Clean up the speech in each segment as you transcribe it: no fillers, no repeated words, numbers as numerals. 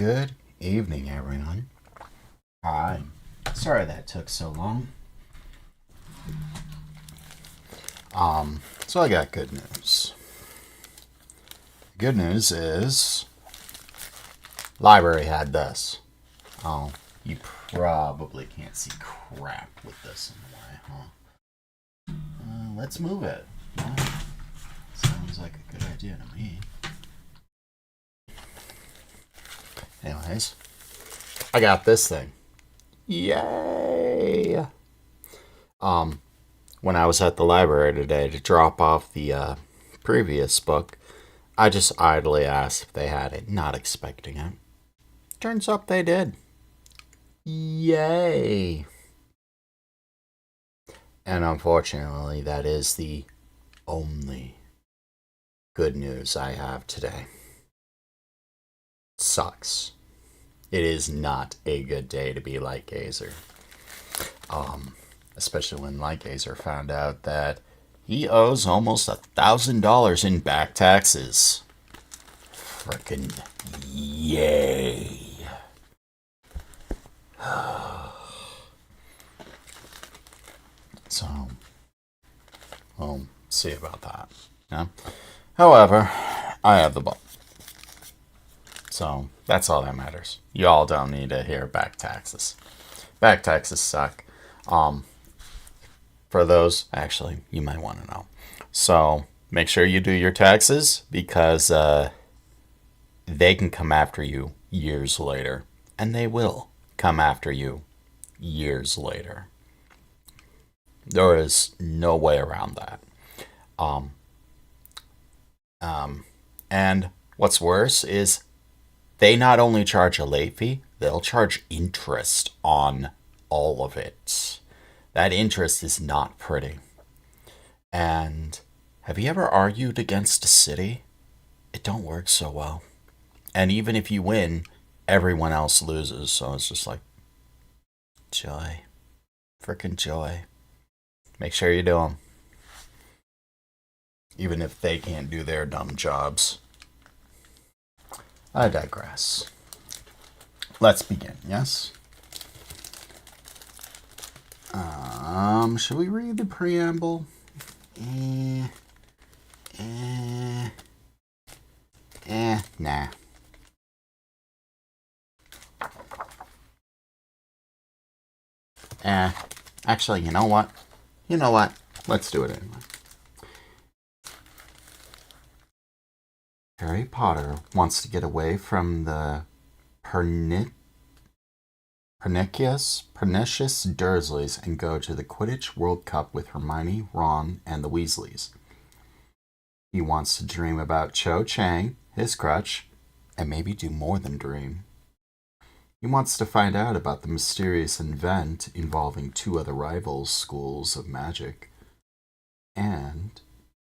Good evening, everyone. Hi. Sorry that took so long. So I got good news. Good news is library had this. Oh, you probably can't see crap with this in the way, huh? Let's move it. Yeah. Sounds like a good idea to me. Anyways, I got this thing. Yay! When I was at the library today to drop off the previous book, I just idly asked if they had it, not expecting it. Turns up they did. Yay! And unfortunately, that is the only good news I have today. Sucks. It is not a good day to be Lightgazer. Especially when Lightgazer found out that he owes almost $1,000 in back taxes. Frickin' yay. So, we'll see about that. Yeah. However, I have the book. So, that's all that matters. Y'all don't need to hear back taxes. Back taxes suck. For those, actually, you might want to know. So, make sure you do your taxes because they can come after you years later. And they will come after you years later. There is no way around that. And what's worse is they not only charge a late fee, they'll charge interest on all of it. That interest is not pretty. And have you ever argued against a city? It don't work so well. And even if you win, everyone else loses. So it's just like, joy. Frickin' joy. Make sure you do them. Even if they can't do their dumb jobs. I digress. Let's begin, yes? Should we read the preamble? Nah. Actually, you know what? Let's do it anyway. Harry Potter wants to get away from the pernicious Dursleys and go to the Quidditch World Cup with Hermione, Ron, and the Weasleys. He wants to dream about Cho Chang, his crutch, and maybe do more than dream. He wants to find out about the mysterious event involving two other rival schools of magic, and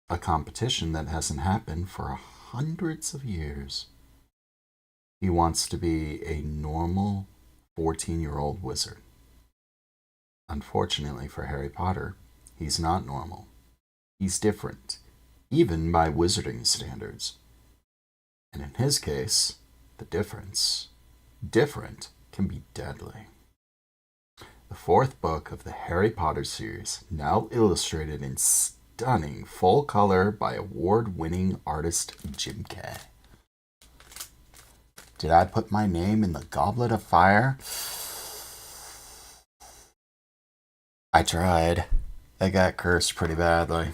a competition that hasn't happened for hundreds of years. He wants to be a normal 14-year-old wizard. Unfortunately for Harry Potter, he's not normal. He's different, even by wizarding standards. And in his case, the different can be deadly. The fourth book of the Harry Potter series, now illustrated in stunning full color by award-winning artist Jim Kay. Did I put my name in the Goblet of Fire? I tried. I got cursed pretty badly.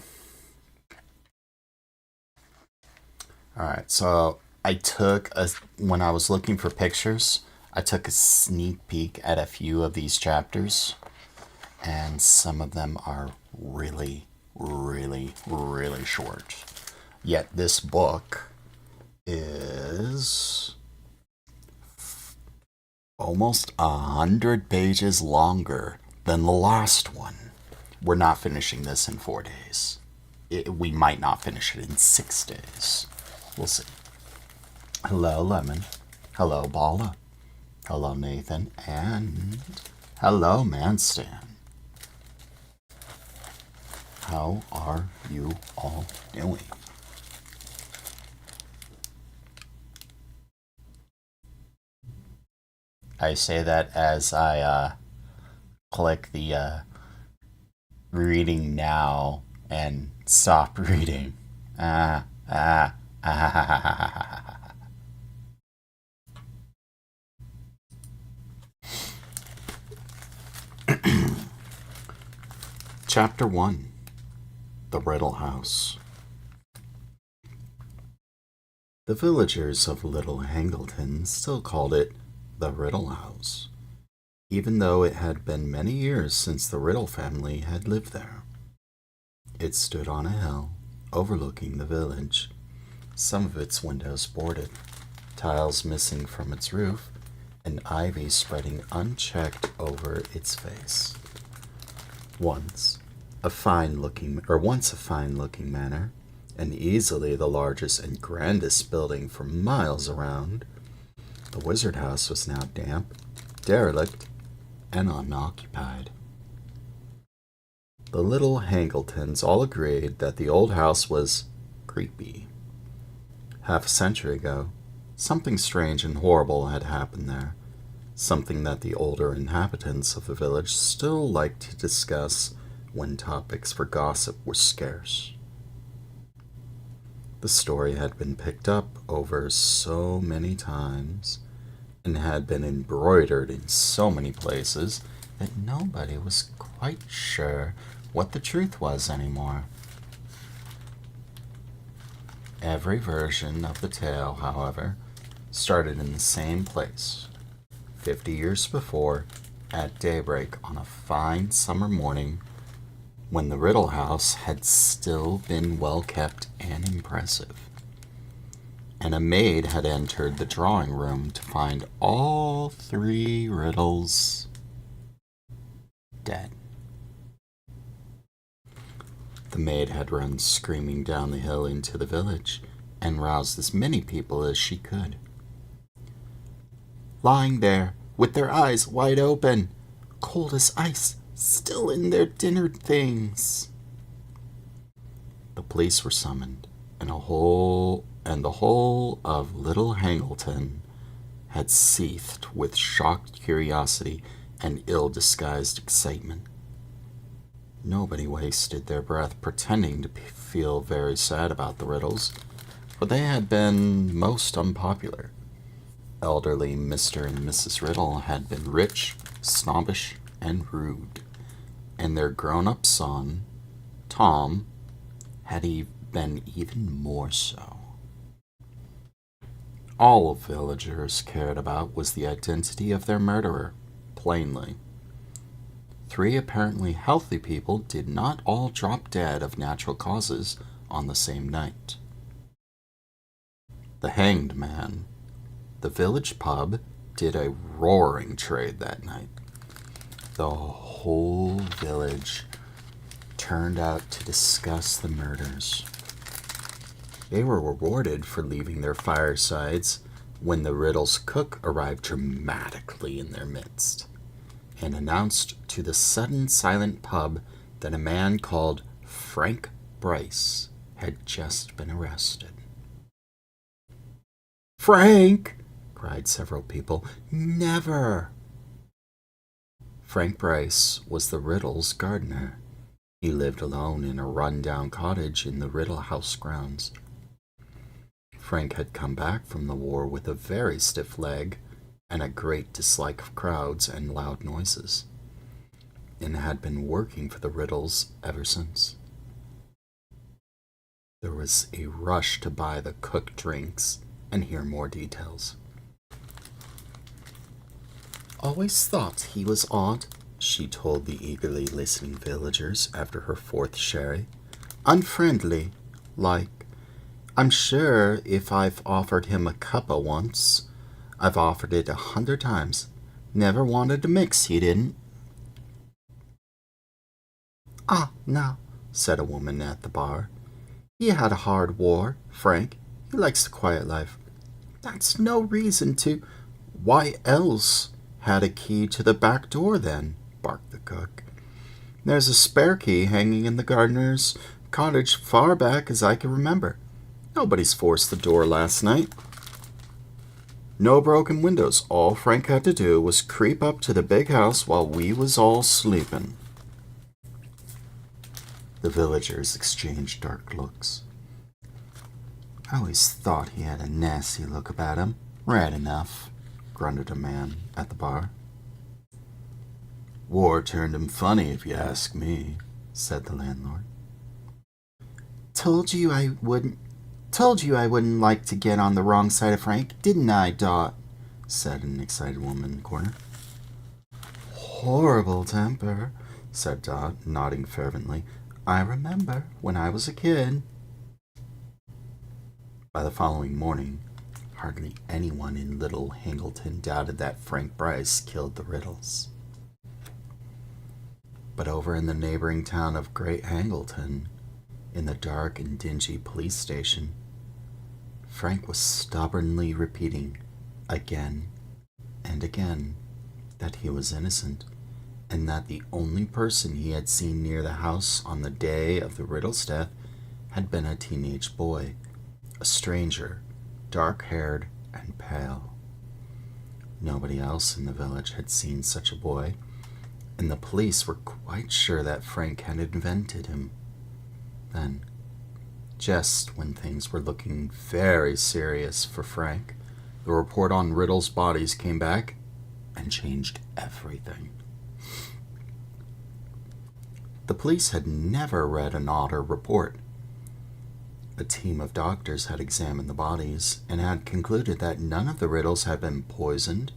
Alright, so when I was looking for pictures, I took a sneak peek at a few of these chapters, and some of them are really, really, really short. Yet this book is almost 100 pages longer than the last one. We're not finishing this in 4 days. We might not finish it in 6 days. We'll see. Hello, Lemon. Hello, Bala. Hello, Nathan. And hello, Manstan. How are you all doing? I say that as I click the reading now and stop reading. Ah, ah, ah. Chapter 1. The Riddle House. The villagers of Little Hangleton still called it the Riddle House, even though it had been many years since the Riddle family had lived there. It stood on a hill overlooking the village, some of its windows boarded, tiles missing from its roof, and ivy spreading unchecked over its face. Once a fine-looking manor, and easily the largest and grandest building for miles around, the wizard house was now damp, derelict, and unoccupied. The little Hangletons all agreed that the old house was creepy. Half a century ago, something strange and horrible had happened there, something that the older inhabitants of the village still liked to discuss when topics for gossip were scarce. The story had been picked up over so many times and had been embroidered in so many places that nobody was quite sure what the truth was anymore. Every version of the tale, however, started in the same place, 50 years before, at daybreak on a fine summer morning, when the Riddle House had still been well kept and impressive, and a maid had entered the drawing room to find all 3 riddles dead. The maid had run screaming down the hill into the village and roused as many people as she could. Lying there, with their eyes wide open, cold as ice, still in their dinner things. The police were summoned, and the whole of Little Hangleton had seethed with shocked curiosity and ill-disguised excitement. Nobody wasted their breath pretending to feel very sad about the riddles, for they had been most unpopular. Elderly Mr. and Mrs. Riddle had been rich, snobbish, and rude, and their grown-up son, Tom, had been even more so. All villagers cared about was the identity of their murderer, plainly. 3 apparently healthy people did not all drop dead of natural causes on the same night. The Hanged Man, the village pub, did a roaring trade that night. The whole village turned out to discuss the murders. They were rewarded for leaving their firesides when the riddle's cook arrived dramatically in their midst and announced to the sudden silent pub that a man called Frank Bryce had just been arrested. "Frank!" cried several people. "Never!" Frank Bryce was the Riddle's gardener. He lived alone in a run-down cottage in the Riddle House grounds. Frank had come back from the war with a very stiff leg and a great dislike of crowds and loud noises, and had been working for the Riddles ever since. There was a rush to buy the cooked drinks and hear more details. "Always thought he was odd," she told the eagerly listening villagers after her 4th sherry. "Unfriendly, like. I'm sure if I've offered him a cuppa once, I've offered it 100 times. Never wanted to mix, he didn't." "Ah, no," said a woman at the bar. "He had a hard war, Frank. He likes the quiet life. That's no reason to—" "Why else had a key to the back door, then?" barked the cook. "There's a spare key hanging in the gardener's cottage far back as I can remember. Nobody's forced the door last night." No broken windows. All Frank had to do was creep up to the big house while we was all sleeping. The villagers exchanged dark looks. I always thought he had a nasty look about him. Right enough, grunted a man at the bar. War turned him funny, if you ask me, said the landlord. Told you I wouldn't like to get on the wrong side of Frank, didn't I, Dot? Said an excited woman in the corner. Horrible temper, said Dot, nodding fervently. I remember when I was a kid. By the following morning, hardly anyone in Little Hangleton doubted that Frank Bryce killed the Riddles. But over in the neighboring town of Great Hangleton, in the dark and dingy police station, Frank was stubbornly repeating again and again that he was innocent, and that the only person he had seen near the house on the day of the Riddle's death had been a teenage boy, a stranger, dark-haired and pale. Nobody else in the village had seen such a boy, and the police were quite sure that Frank had invented him. Then, just when things were looking very serious for Frank, the report on Riddle's bodies came back and changed everything. The police had never read an odder report. A team of doctors had examined the bodies and had concluded that none of the Riddles had been poisoned,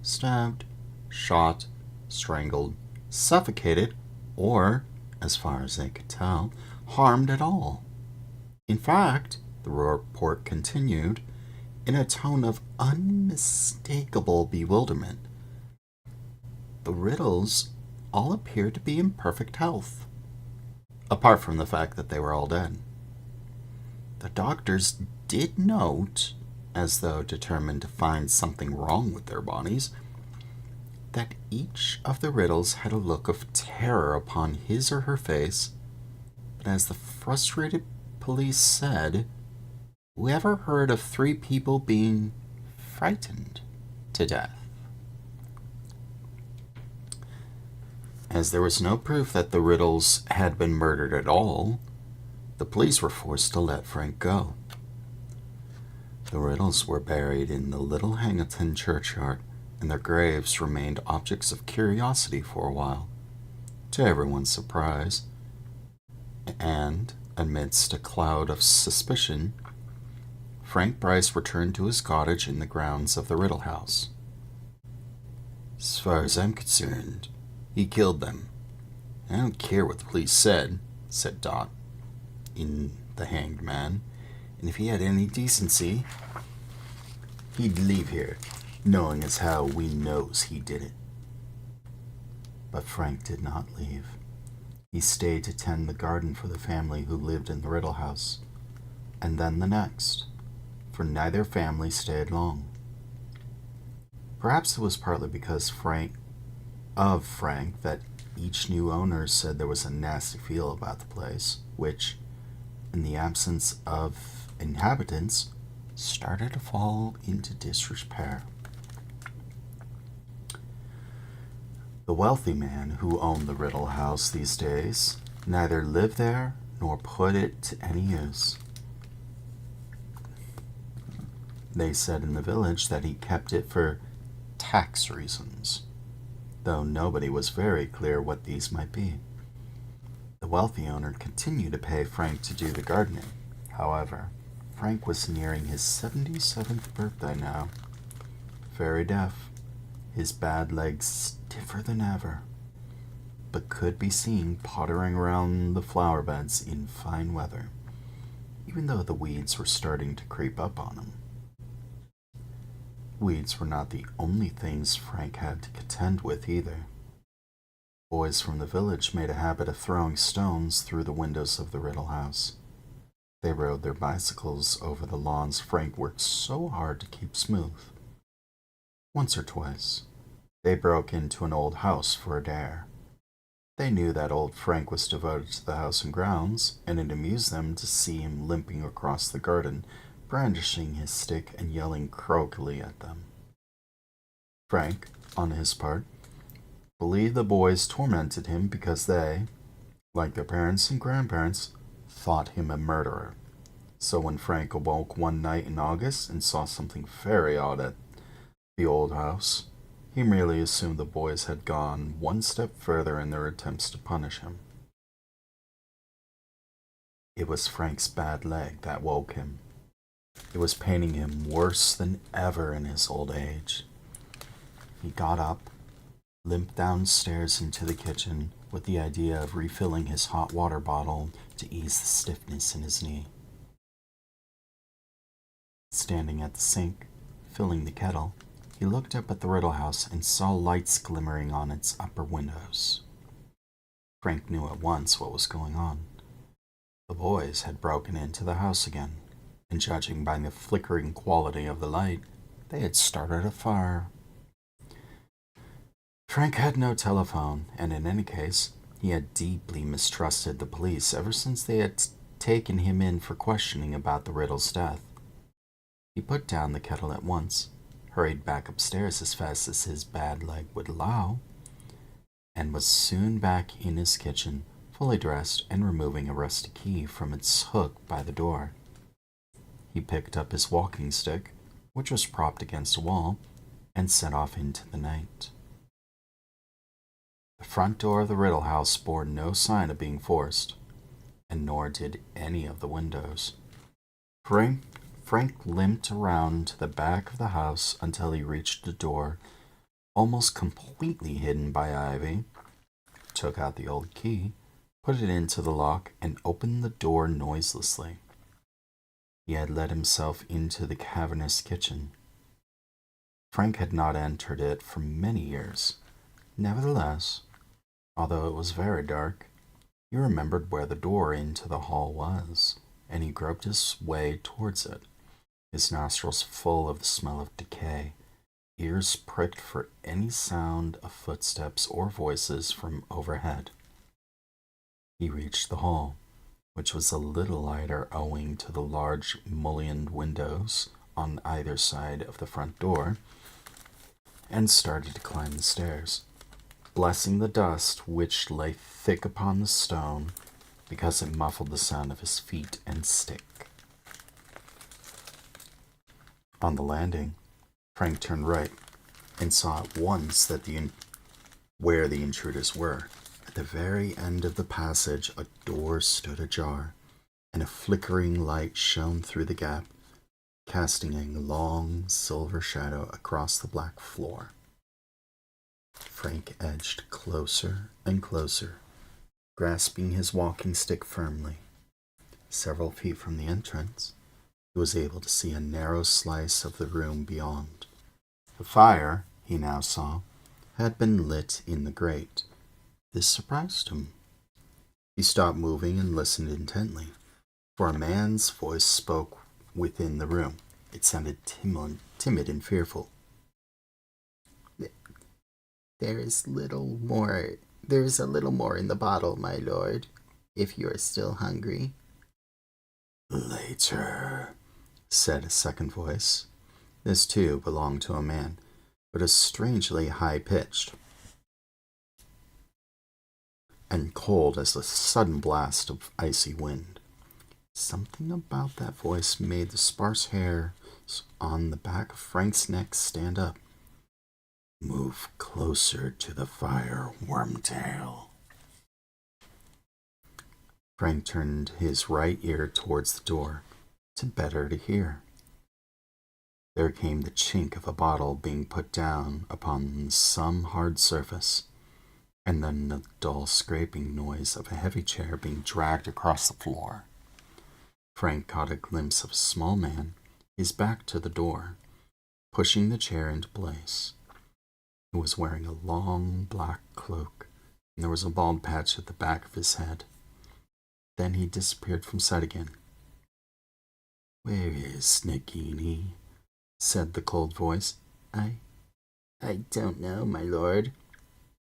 stabbed, shot, strangled, suffocated, or, as far as they could tell, harmed at all. In fact, the report continued in a tone of unmistakable bewilderment. The Riddles all appeared to be in perfect health, apart from the fact that they were all dead. The doctors did note, as though determined to find something wrong with their bodies, that each of the Riddles had a look of terror upon his or her face, but as the frustrated police said, whoever heard of 3 people being frightened to death? As there was no proof that the Riddles had been murdered at all, the police were forced to let Frank go. The Riddles were buried in the Little Hangleton churchyard, and their graves remained objects of curiosity for a while, to everyone's surprise. And, amidst a cloud of suspicion, Frank Bryce returned to his cottage in the grounds of the Riddle House. As far as I'm concerned, he killed them. I don't care what the police said Dot, in The Hanged Man, and if he had any decency, he'd leave here, knowing as how we knows he did it. But Frank did not leave. He stayed to tend the garden for the family who lived in the Riddle House, and then the next, for neither family stayed long. Perhaps it was partly because Frank that each new owner said there was a nasty feel about the place, which, in the absence of inhabitants, started to fall into disrepair. The wealthy man who owned the Riddle House these days neither lived there nor put it to any use. They said in the village that he kept it for tax reasons, though nobody was very clear what these might be. The wealthy owner continued to pay Frank to do the gardening. However, Frank was nearing his 77th birthday now, very deaf, his bad legs stiffer than ever, but could be seen pottering around the flower beds in fine weather, even though the weeds were starting to creep up on him. Weeds were not the only things Frank had to contend with either. Boys from the village made a habit of throwing stones through the windows of the Riddle House. They rode their bicycles over the lawns Frank worked so hard to keep smooth. Once or twice, they broke into an old house for a dare. They knew that old Frank was devoted to the house and grounds, and it amused them to see him limping across the garden, brandishing his stick and yelling croakily at them. Frank, on his part, believed the boys tormented him because they, like their parents and grandparents, thought him a murderer. So when Frank awoke one night in August and saw something very odd at the old house, he merely assumed the boys had gone one step further in their attempts to punish him. It was Frank's bad leg that woke him. It was paining him worse than ever in his old age. He got up, limped downstairs into the kitchen with the idea of refilling his hot water bottle to ease the stiffness in his knee. Standing at the sink, filling the kettle, he looked up at the Riddle House and saw lights glimmering on its upper windows. Frank knew at once what was going on. The boys had broken into the house again, and judging by the flickering quality of the light, they had started a fire. Frank had no telephone, and in any case, he had deeply mistrusted the police ever since they had taken him in for questioning about the Riddle's death. He put down the kettle at once, hurried back upstairs as fast as his bad leg would allow, and was soon back in his kitchen, fully dressed and removing a rusty key from its hook by the door. He picked up his walking stick, which was propped against a wall, and set off into the night. The front door of the Riddle House bore no sign of being forced, and nor did any of the windows. Frank limped around to the back of the house until he reached the door, almost completely hidden by ivy, took out the old key, put it into the lock, and opened the door noiselessly. He had let himself into the cavernous kitchen. Frank had not entered it for many years. Nevertheless, although it was very dark, he remembered where the door into the hall was, and he groped his way towards it, his nostrils full of the smell of decay, ears pricked for any sound of footsteps or voices from overhead. He reached the hall, which was a little lighter owing to the large mullioned windows on either side of the front door, and started to climb the stairs, blessing the dust which lay thick upon the stone because it muffled the sound of his feet and stick. On the landing, Frank turned right and saw at once that where the intruders were. At the very end of the passage, a door stood ajar, and a flickering light shone through the gap, casting a long silver shadow across the black floor. Frank edged closer and closer, grasping his walking stick firmly. Several feet from the entrance, he was able to see a narrow slice of the room beyond. The fire, he now saw, had been lit in the grate. This surprised him. He stopped moving and listened intently, for a man's voice spoke within the room. It sounded timid and fearful. There is a little more in the bottle, my lord, if you are still hungry. Later, said a second voice. This too belonged to a man, but is strangely high-pitched and cold as a sudden blast of icy wind. Something about that voice made the sparse hairs on the back of Frank's neck stand up. Move closer to the fire, Wormtail. Frank turned his right ear towards the door, to better to hear. There came the chink of a bottle being put down upon some hard surface, and then the dull scraping noise of a heavy chair being dragged across the floor. Frank caught a glimpse of a small man, his back to the door, pushing the chair into place. He was wearing a long black cloak, and there was a bald patch at the back of his head. Then he disappeared from sight again. "Where is Nagini?" said the cold voice. I don't know, my lord,"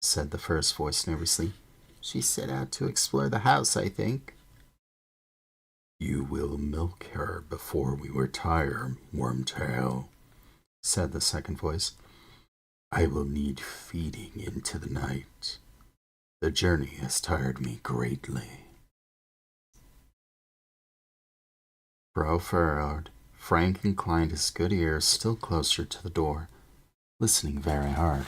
said the first voice nervously. "She set out to explore the house, I think." You will milk her before we retire, Wormtail, said the second voice. I will need feeding into the night. The journey has tired me greatly. Brow furrowed, Frank inclined his good ear still closer to the door, listening very hard.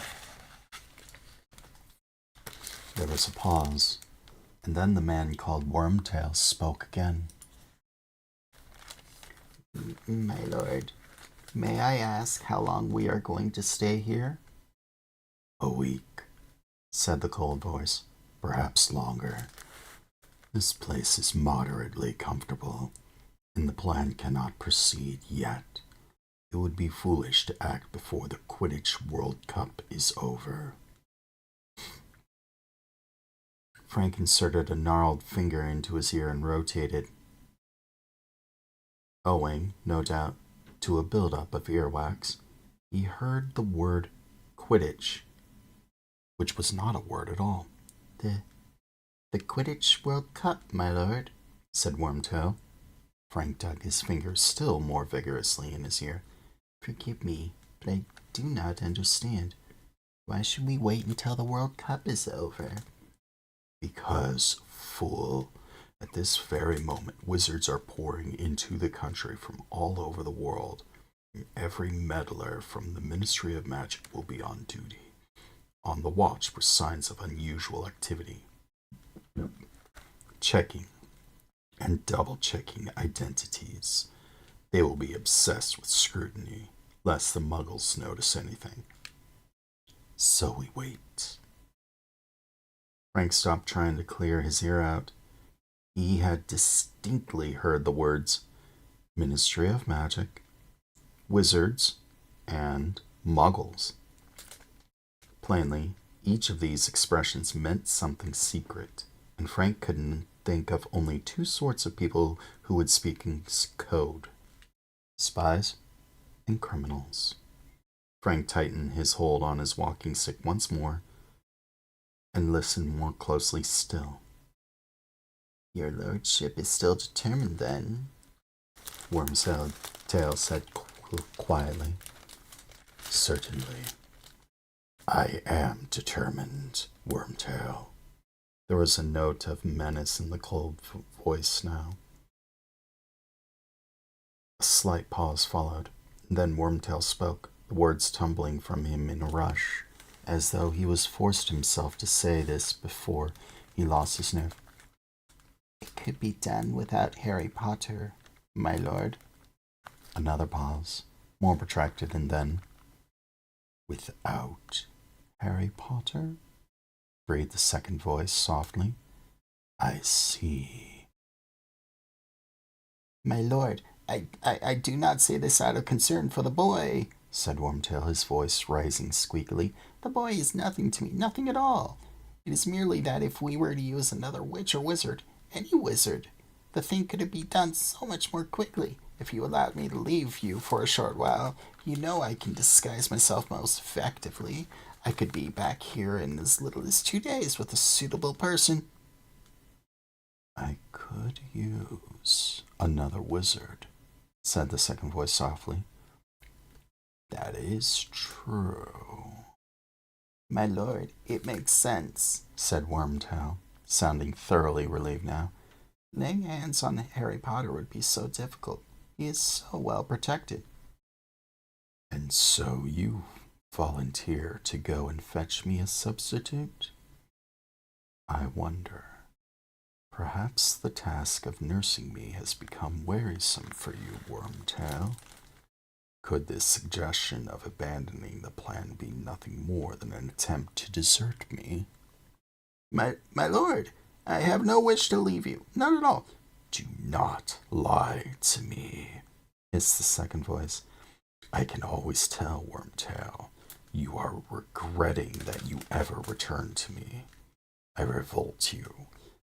There was a pause, and then the man called Wormtail spoke again. My lord, may I ask how long we are going to stay here? A week, said the cold voice. Perhaps longer. This place is moderately comfortable, and the plan cannot proceed yet. It would be foolish to act before the Quidditch World Cup is over. Frank inserted a gnarled finger into his ear and rotated. Owing, no doubt, to a buildup of earwax, he heard the word Quidditch, which was not a word at all. The Quidditch World Cup, my lord, said Wormtail. Frank dug his fingers still more vigorously in his ear. Forgive me, but I do not understand. Why should we wait until the World Cup is over? Because, fool, at this very moment wizards are pouring into the country from all over the world. Every meddler from the Ministry of Magic will be on duty, on the watch for signs of unusual activity, checking and double-checking identities. They will be obsessed with scrutiny, lest the muggles notice anything. So we wait. Frank stopped trying to clear his ear out. He had distinctly heard the words Ministry of Magic, Wizards, and Muggles. Plainly, each of these expressions meant something secret, and Frank couldn't think of only two sorts of people who would speak in code: spies and criminals. Frank tightened his hold on his walking stick once more and listened more closely still. Your lordship is still determined, then? Wormtail said quietly. Certainly. I am determined, Wormtail. There was a note of menace in the cold voice now. A slight pause followed, and then Wormtail spoke, the words tumbling from him in a rush, as though he was forced himself to say this before he lost his nerve. It could be done without Harry Potter, my lord. Another pause, more protracted, and then, without Harry Potter? Breathed the second voice softly. I see. My lord, I do not say this out of concern for the boy, said Wormtail, his voice rising squeakily. The boy is nothing to me, nothing at all. It is merely that if we were to use another witch or wizard, any wizard, the thing could be done so much more quickly. If you allowed me to leave you for a short while, you know I can disguise myself most effectively. I could be back here in as little as 2 days with a suitable person. I could use another wizard, said the second voice softly. That is true. My lord, it makes sense, said Wormtail, sounding thoroughly relieved now. Laying hands on Harry Potter would be so difficult. He is so well protected. And so you volunteer to go and fetch me a substitute? I wonder. Perhaps the task of nursing me has become wearisome for you, Wormtail. Could this suggestion of abandoning the plan be nothing more than an attempt to desert me? My lord, I have no wish to leave you. Not at all. Do not lie to me, hissed the second voice. I can always tell, Wormtail. You are regretting that you ever returned to me. I revolt you.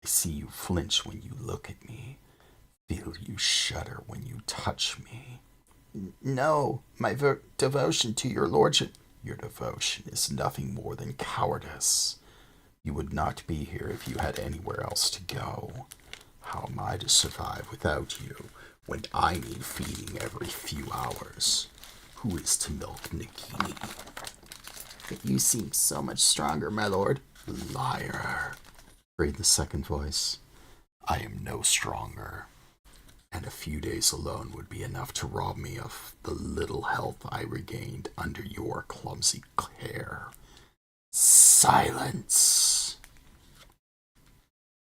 I see you flinch when you look at me. Feel you shudder when you touch me. No, my devotion to your lordship. Your devotion is nothing more than cowardice. You would not be here if you had anywhere else to go. How am I to survive without you when I need feeding every few hours? Who is to milk Nagini? But you seem so much stronger, my lord. Liar, breathed the second voice. I am no stronger, and a few days alone would be enough to rob me of the little health I regained under your clumsy care. Silence!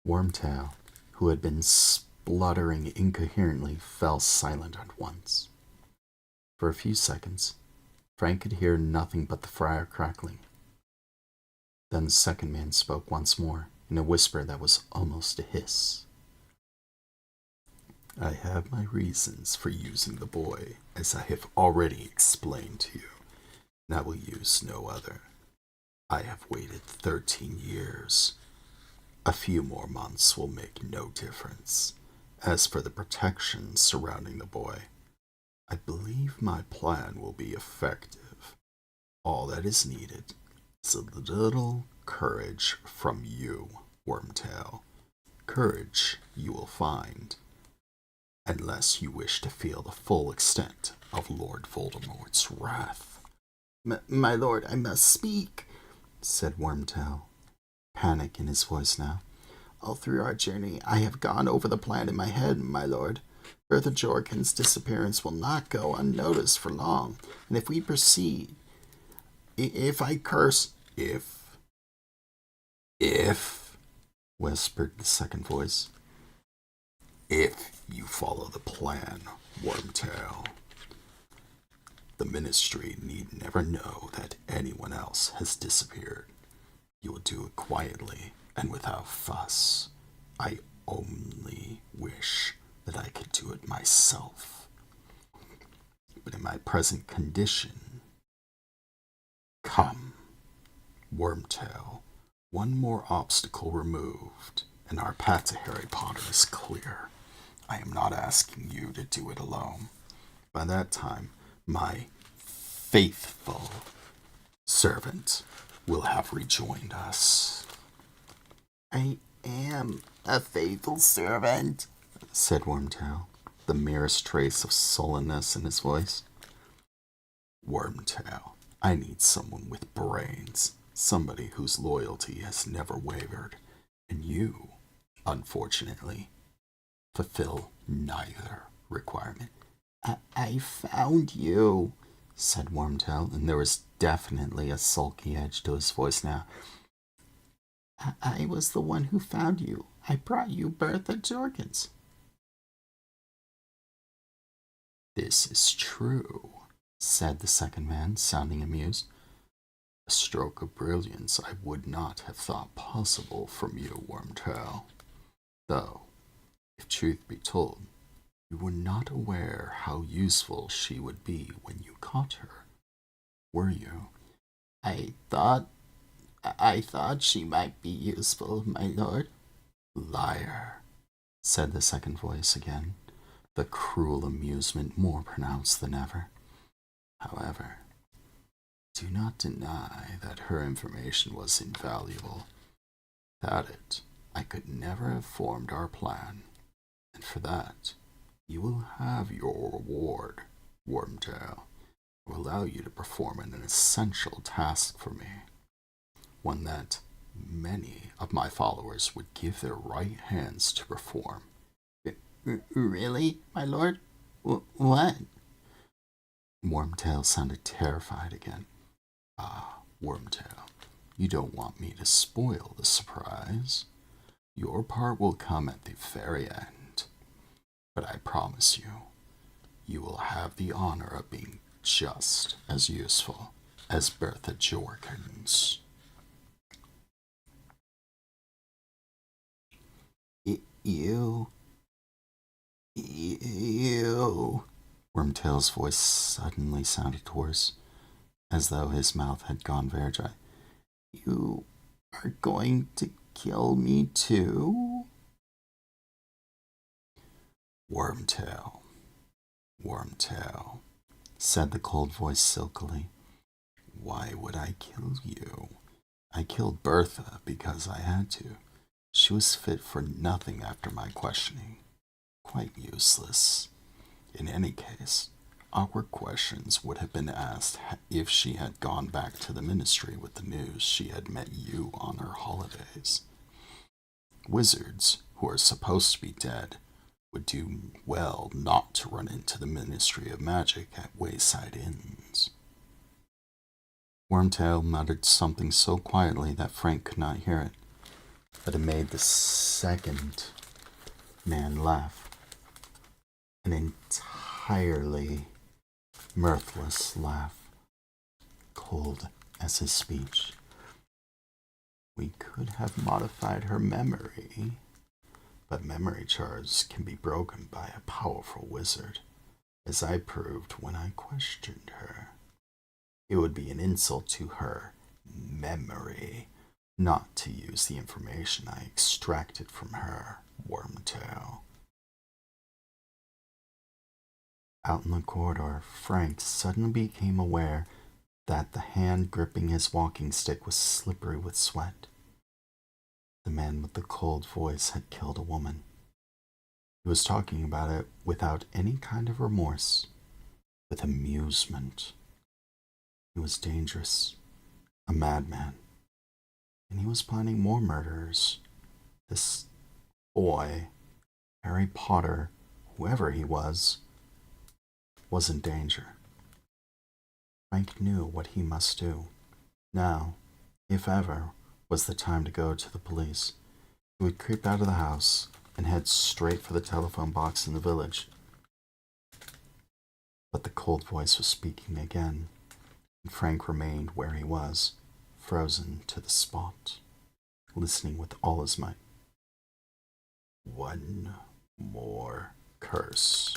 Wormtail, who had been spluttering incoherently, fell silent at once. For a few seconds, Frank could hear nothing but the fire crackling. Then the second man spoke once more, in a whisper that was almost a hiss. I have my reasons for using the boy, as I have already explained to you, and I will use no other. I have waited 13 years. A few more months will make no difference. As for the protection surrounding the boy, I believe my plan will be effective. All that is needed is a little courage from you, Wormtail. Courage you will find, unless you wish to feel the full extent of Lord Voldemort's wrath. My lord, I must speak, said Wormtail, panic in his voice now. All through our journey, I have gone over the plan in my head, my lord. Bertha Jorkin's disappearance will not go unnoticed for long, and if we proceed, if I curse... If, whispered the second voice. If you follow the plan, Wormtail. The Ministry need never know that anyone else has disappeared. You will do it quietly and without fuss. I only wish that I could do it myself. But in my present condition... Come, Wormtail. One more obstacle removed, and our path to Harry Potter is clear. I am not asking you to do it alone. By that time, my faithful servant will have rejoined us. I am a faithful servant, said Wormtail, the merest trace of sullenness in his voice. Wormtail, I need someone with brains, somebody whose loyalty has never wavered, and you, unfortunately, fulfill neither requirement. I found you, said Wormtail, and there was definitely a sulky edge to his voice now. I was the one who found you. I brought you Bertha Jorkins. This is true, said the second man, sounding amused. A stroke of brilliance I would not have thought possible from you, Wormtail. Though, if truth be told, you were not aware how useful she would be when you caught her, were you? I thought she might be useful, my lord. Liar, said the second voice again, the cruel amusement more pronounced than ever. However, do not deny that her information was invaluable. Without it, I could never have formed our plan, and for that, you will have your reward, Wormtail. I will allow you to perform an essential task for me, one that many of my followers would give their right hands to perform. Really, my lord? What? Wormtail sounded terrified again. Ah, Wormtail, you don't want me to spoil the surprise. Your part will come at the very end. But I promise you, you will have the honor of being just as useful as Bertha Jorkins. You. Wormtail's voice suddenly sounded hoarse, as though his mouth had gone very dry. You are going to kill me too? Wormtail, said the cold voice silkily. Why would I kill you? I killed Bertha because I had to. She was fit for nothing after my questioning. Quite useless. In any case, awkward questions would have been asked if she had gone back to the ministry with the news she had met you on her holidays. Wizards, who are supposed to be dead, would do well not to run into the Ministry of Magic at wayside inns. Wormtail muttered something so quietly that Frank could not hear it, but it made the second man laugh. An entirely mirthless laugh, cold as his speech. We could have modified her memory, but memory charms can be broken by a powerful wizard, as I proved when I questioned her. It would be an insult to her memory not to use the information I extracted from her, Wormtail. Out in the corridor, Frank suddenly became aware that the hand gripping his walking stick was slippery with sweat. The man with the cold voice had killed a woman. He was talking about it without any kind of remorse, with amusement. He was dangerous, a madman, and he was planning more murders. This boy, Harry Potter, whoever he was in danger. Frank knew what he must do. Now, if ever, was the time to go to the police. He would creep out of the house and head straight for the telephone box in the village. But the cold voice was speaking again, and Frank remained where he was, frozen to the spot, listening with all his might. One more curse.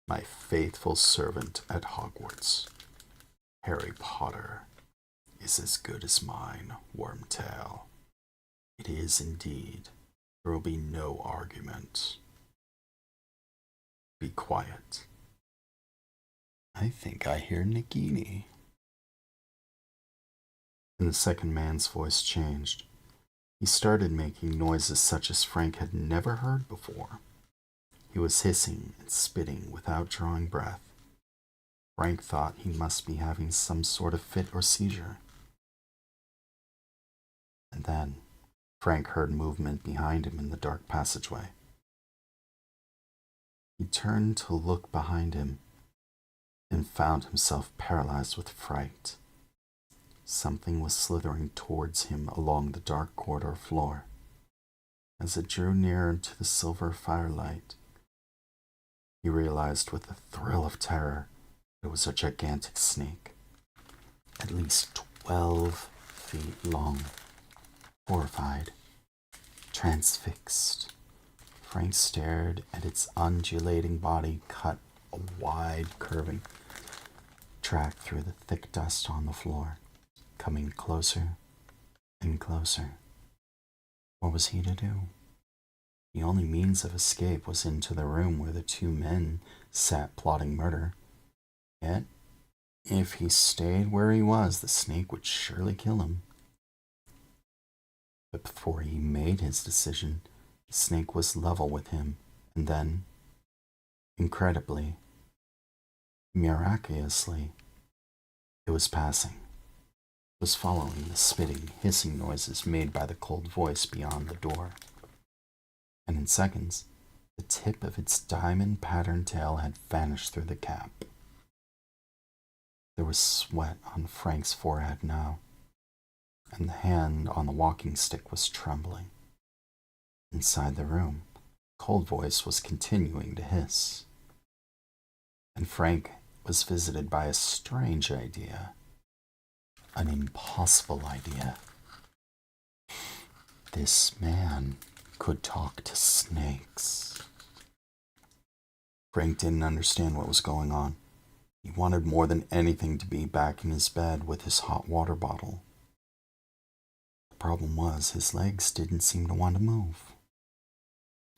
My faithful servant at Hogwarts, Harry Potter, is as good as mine, Wormtail. It is indeed. There will be no argument. Be quiet. I think I hear Nagini. And the second man's voice changed. He started making noises such as Frank had never heard before. He was hissing and spitting without drawing breath. Frank thought he must be having some sort of fit or seizure. And then Frank heard movement behind him in the dark passageway. He turned to look behind him and found himself paralyzed with fright. Something was slithering towards him along the dark corridor floor. As it drew nearer to the silver firelight, he realized with a thrill of terror it was a gigantic snake, at least 12 feet long. Horrified, transfixed, Frank stared at its undulating body cut a wide, curving track through the thick dust on the floor, coming closer and closer. What was he to do? The only means of escape was into the room where the two men sat plotting murder. Yet, if he stayed where he was, the snake would surely kill him. But before he made his decision, the snake was level with him, and then, incredibly, miraculously, it was passing. It was following the spitting, hissing noises made by the cold voice beyond the door. And in seconds, the tip of its diamond-patterned tail had vanished through the cap. There was sweat on Frank's forehead now, and the hand on the walking stick was trembling. Inside the room, Cold Voice was continuing to hiss. And Frank was visited by a strange idea. An impossible idea. This man could talk to snakes. Frank didn't understand what was going on. He wanted more than anything to be back in his bed with his hot water bottle. The problem was his legs didn't seem to want to move.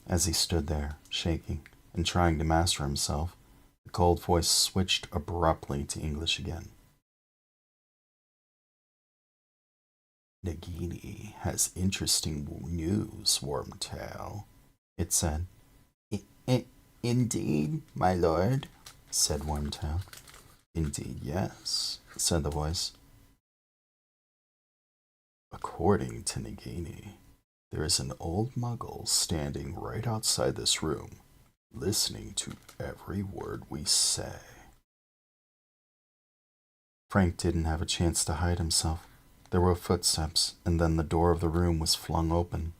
As he stood there, shaking and trying to master himself, the cold voice switched abruptly to English again. Nagini has interesting news, Wormtail, it said. Indeed, my lord, said Wormtail. Indeed, yes, said the voice. According to Nagini, there is an old muggle standing right outside this room, listening to every word we say. Frank didn't have a chance to hide himself. There were footsteps, and then the door of the room was flung open.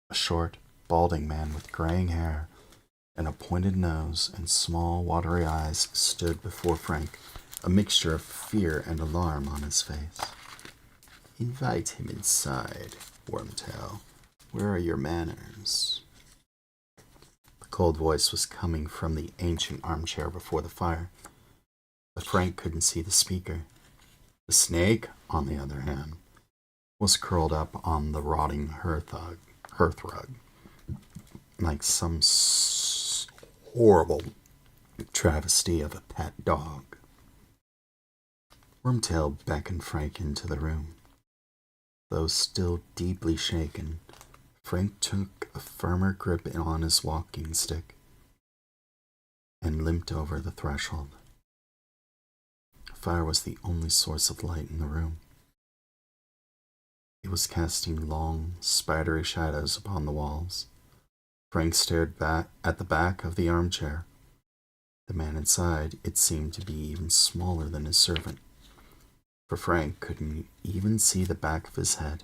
A short, balding man with graying hair and a pointed nose and small, watery eyes stood before Frank, a mixture of fear and alarm on his face. Invite him inside, Wormtail. Where are your manners? The cold voice was coming from the ancient armchair before the fire, but Frank couldn't see the speaker. The snake, on the other hand, was curled up on the rotting hearth rug, like some horrible travesty of a pet dog. Wormtail beckoned Frank into the room. Though still deeply shaken, Frank took a firmer grip on his walking stick and limped over the threshold. Fire was the only source of light in the room. It was casting long, spidery shadows upon the walls. Frank stared back at the back of the armchair. The man inside, it seemed to be even smaller than his servant, for Frank couldn't even see the back of his head.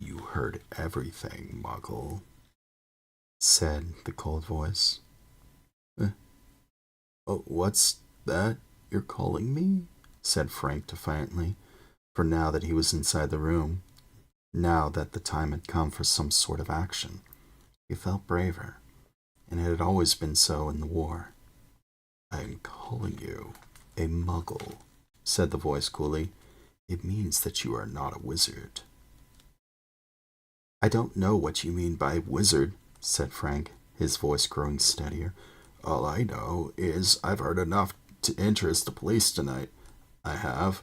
You heard everything, Muggle, said the cold voice. Oh, what's that you're calling me? Said Frank defiantly, for now that he was inside the room, now that the time had come for some sort of action, he felt braver, and it had always been so in the war. I am calling you a Muggle, said the voice coolly. It means that you are not a wizard. I don't know what you mean by wizard, said Frank, his voice growing steadier. All I know is I've heard enough to interest the police tonight. I have.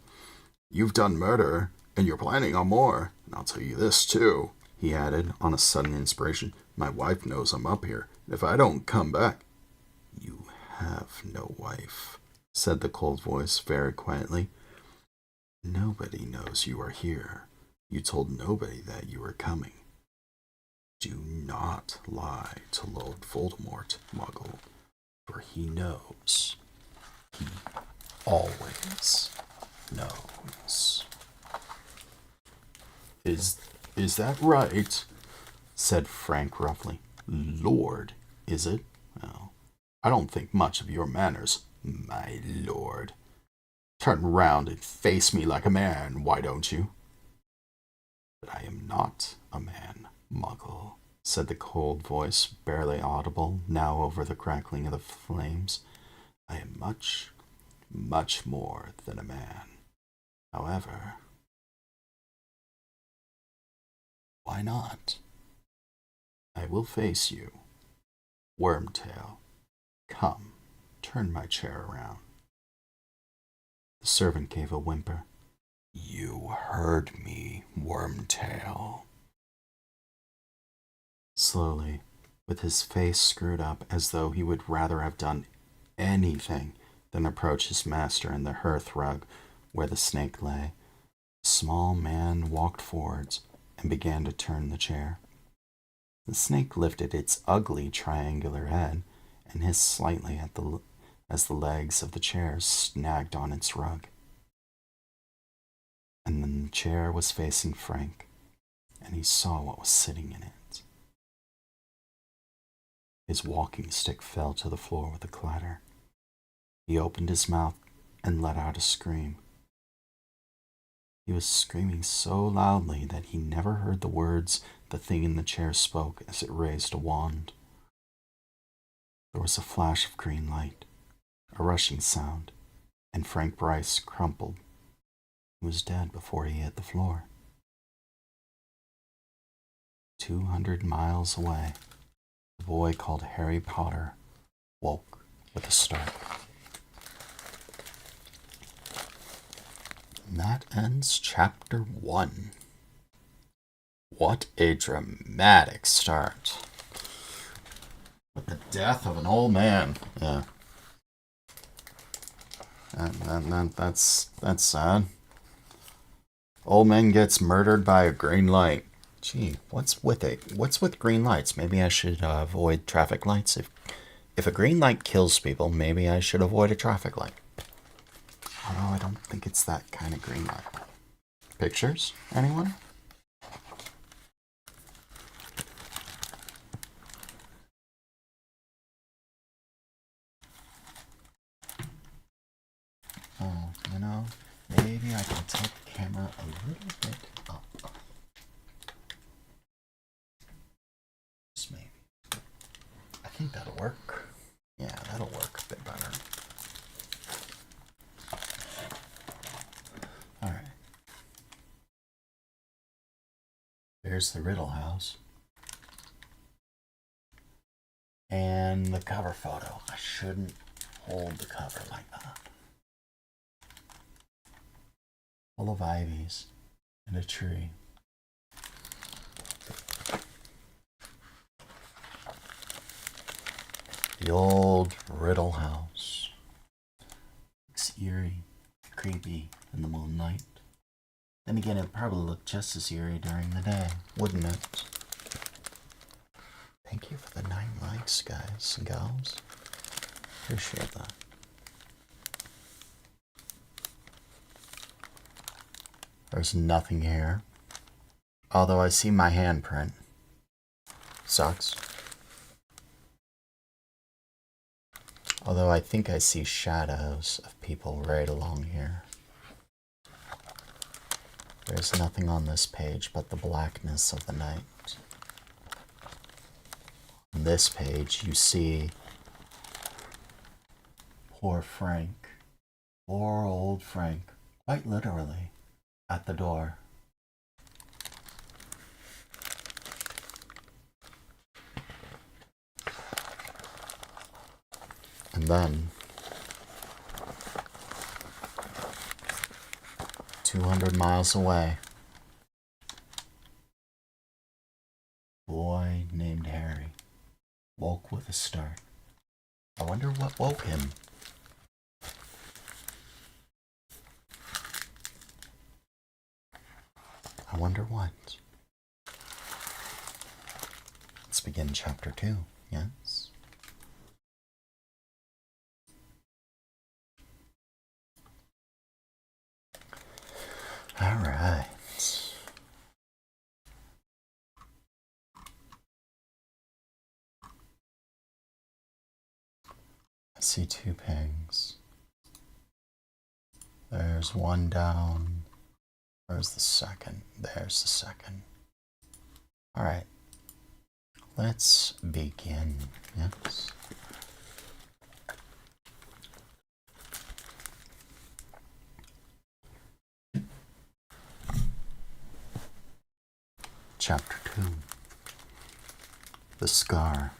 You've done murder, and you're planning on more. And I'll tell you this, too, he added, on a sudden inspiration. My wife knows I'm up here. If I don't come back... You have no wife, said the cold voice very quietly. Nobody knows you are here. You told nobody that you were coming. Do not lie to Lord Voldemort, Muggle, for he knows. He always knows. Is that right? Said Frank roughly. Lord, is it? Well, I don't think much of your manners, my lord. Turn round and face me like a man, why don't you? But I am not a man, Muggle, said the cold voice, barely audible now over the crackling of the flames. I am much, much more than a man. However, why not? I will face you. Wormtail, come, turn my chair around. The servant gave a whimper. You heard me, Wormtail. Slowly, with his face screwed up as though he would rather have done anything than approach his master in the hearth rug where the snake lay, the small man walked forwards and began to turn the chair. The snake lifted its ugly triangular head and hissed slightly as the legs of the chair snagged on its rug. And then the chair was facing Frank, and he saw what was sitting in it. His walking stick fell to the floor with a clatter. He opened his mouth and let out a scream. He was screaming so loudly that he never heard the words the thing in the chair spoke as it raised a wand. There was a flash of green light, a rushing sound, and Frank Bryce crumpled. He was dead before he hit the floor. 200 miles away, the boy called Harry Potter woke with a start. And that ends chapter 1. What a dramatic start. With the death of an old man. Yeah. That's sad. Old man gets murdered by a green light. Gee, what's with it? What's with green lights? Maybe I should avoid traffic lights. If a green light kills people, maybe I should avoid a traffic light. Although I don't think it's that kind of green light. Pictures? Anyone? Oh, maybe I can tilt the camera a little bit up. Just maybe. I think that'll work. Yeah, that'll work a bit better. Alright. There's the Riddle House. And the cover photo. I shouldn't hold the cover like that. Full of ivies and a tree. The old Riddle House. Looks eerie, creepy in the moonlight. Then again, it'd probably look just as eerie during the day, wouldn't it? Thank you for the 9 likes, guys and gals. Appreciate that. There's nothing here. Although I see my handprint. Sucks. Although I think I see shadows of people right along here. There's nothing on this page but the blackness of the night. On this page, you see poor Frank. Poor old Frank. Quite literally. At the door. And then 200 miles away, a boy named Harry woke with a start. I wonder what woke him. I wonder what. Let's begin chapter 2, yes? All right. I see 2 pings. There's one down. Where's the second? There's the second. All right. Let's begin. Yes. Chapter 2. The Scar.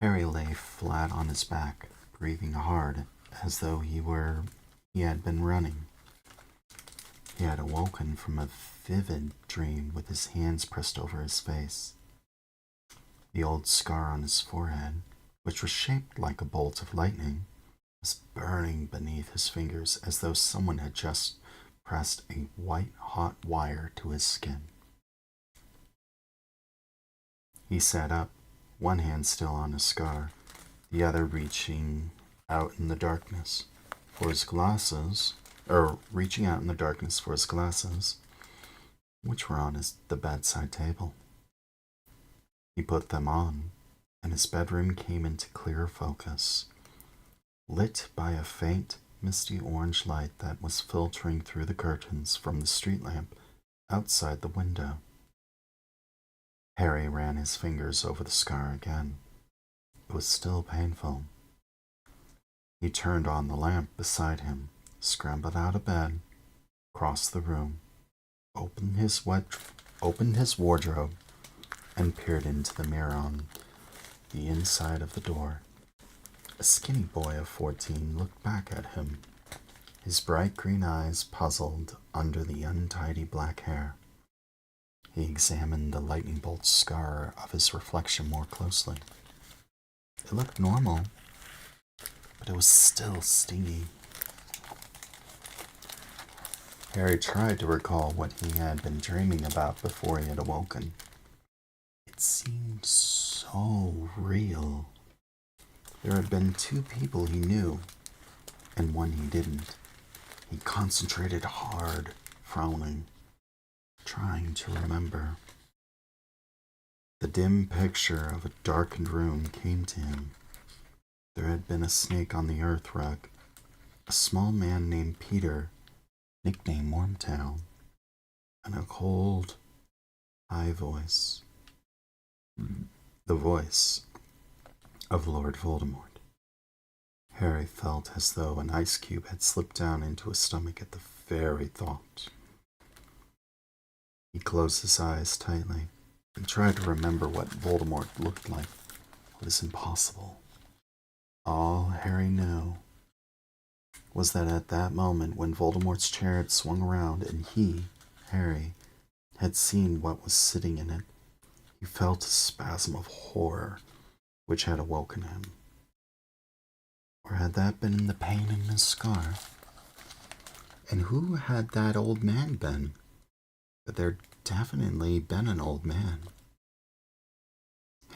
Harry lay flat on his back, breathing hard, as though he had been running. He had awoken from a vivid dream with his hands pressed over his face. The old scar on his forehead, which was shaped like a bolt of lightning, was burning beneath his fingers as though someone had just pressed a white-hot wire to his skin. He sat up, one hand still on his scar, the other reaching out in the darkness for his glasses, which were on the bedside table. He put them on, and his bedroom came into clear focus, lit by a faint, misty orange light that was filtering through the curtains from the street lamp outside the window. Harry ran his fingers over the scar again. It was still painful. He turned on the lamp beside him, scrambled out of bed, crossed the room, opened his wardrobe, and peered into the mirror on the inside of the door. A skinny boy of 14 looked back at him, his bright green eyes puzzled under the untidy black hair. He examined the lightning bolt scar of his reflection more closely. It looked normal, but it was still stingy. Harry tried to recall what he had been dreaming about before he had awoken. It seemed so real. There had been 2 people he knew, and 1 he didn't. He concentrated hard, frowning, trying to remember. The dim picture of a darkened room came to him. There had been a snake on the earth rug, a small man named Peter, nicknamed Wormtail, and a cold, high voice. The voice of Lord Voldemort. Harry felt as though an ice cube had slipped down into his stomach at the very thought. He closed his eyes tightly and tried to remember what Voldemort looked like. It was impossible. All Harry knew was that at that moment when Voldemort's chair had swung around and he, Harry, had seen what was sitting in it, he felt a spasm of horror which had awoken him. Or had that been the pain in his scar? And who had that old man been? But there'd definitely been an old man.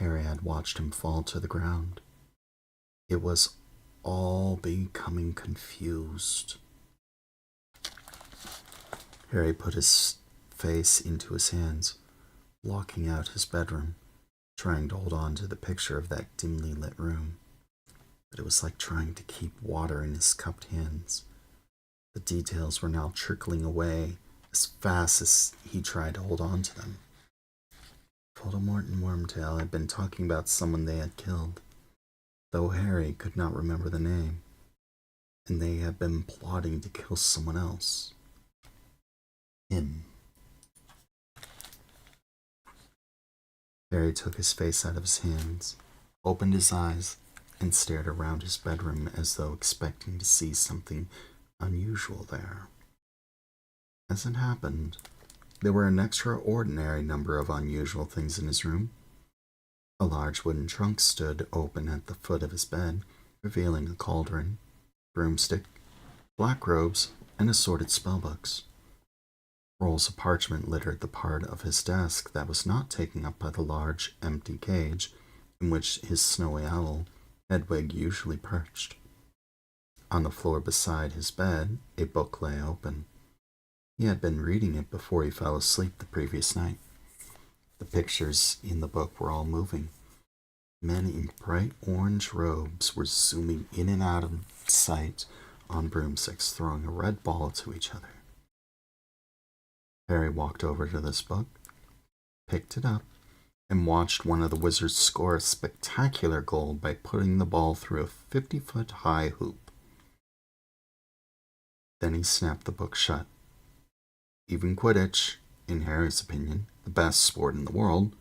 Harry had watched him fall to the ground. It was all becoming confused. Harry put his face into his hands, blocking out his bedroom, trying to hold on to the picture of that dimly lit room. But it was like trying to keep water in his cupped hands. The details were now trickling away as fast as he tried to hold on to them. Voldemort and Wormtail had been talking about someone they had killed, though Harry could not remember the name, and they had been plotting to kill someone else. Him. Harry took his face out of his hands, opened his eyes, and stared around his bedroom as though expecting to see something unusual there. As it happened, there were an extraordinary number of unusual things in his room. A large wooden trunk stood open at the foot of his bed, revealing a cauldron, broomstick, black robes, and assorted spellbooks. Rolls of parchment littered the part of his desk that was not taken up by the large, empty cage in which his snowy owl, Hedwig, usually perched. On the floor beside his bed, a book lay open. He had been reading it before he fell asleep the previous night. The pictures in the book were all moving. Men in bright orange robes were zooming in and out of sight on broomsticks, throwing a red ball to each other. Harry walked over to this book, picked it up, and watched one of the wizards score a spectacular goal by putting the ball through a 50-foot high hoop. Then he snapped the book shut. Even Quidditch, in Harry's opinion, the best sport in the world,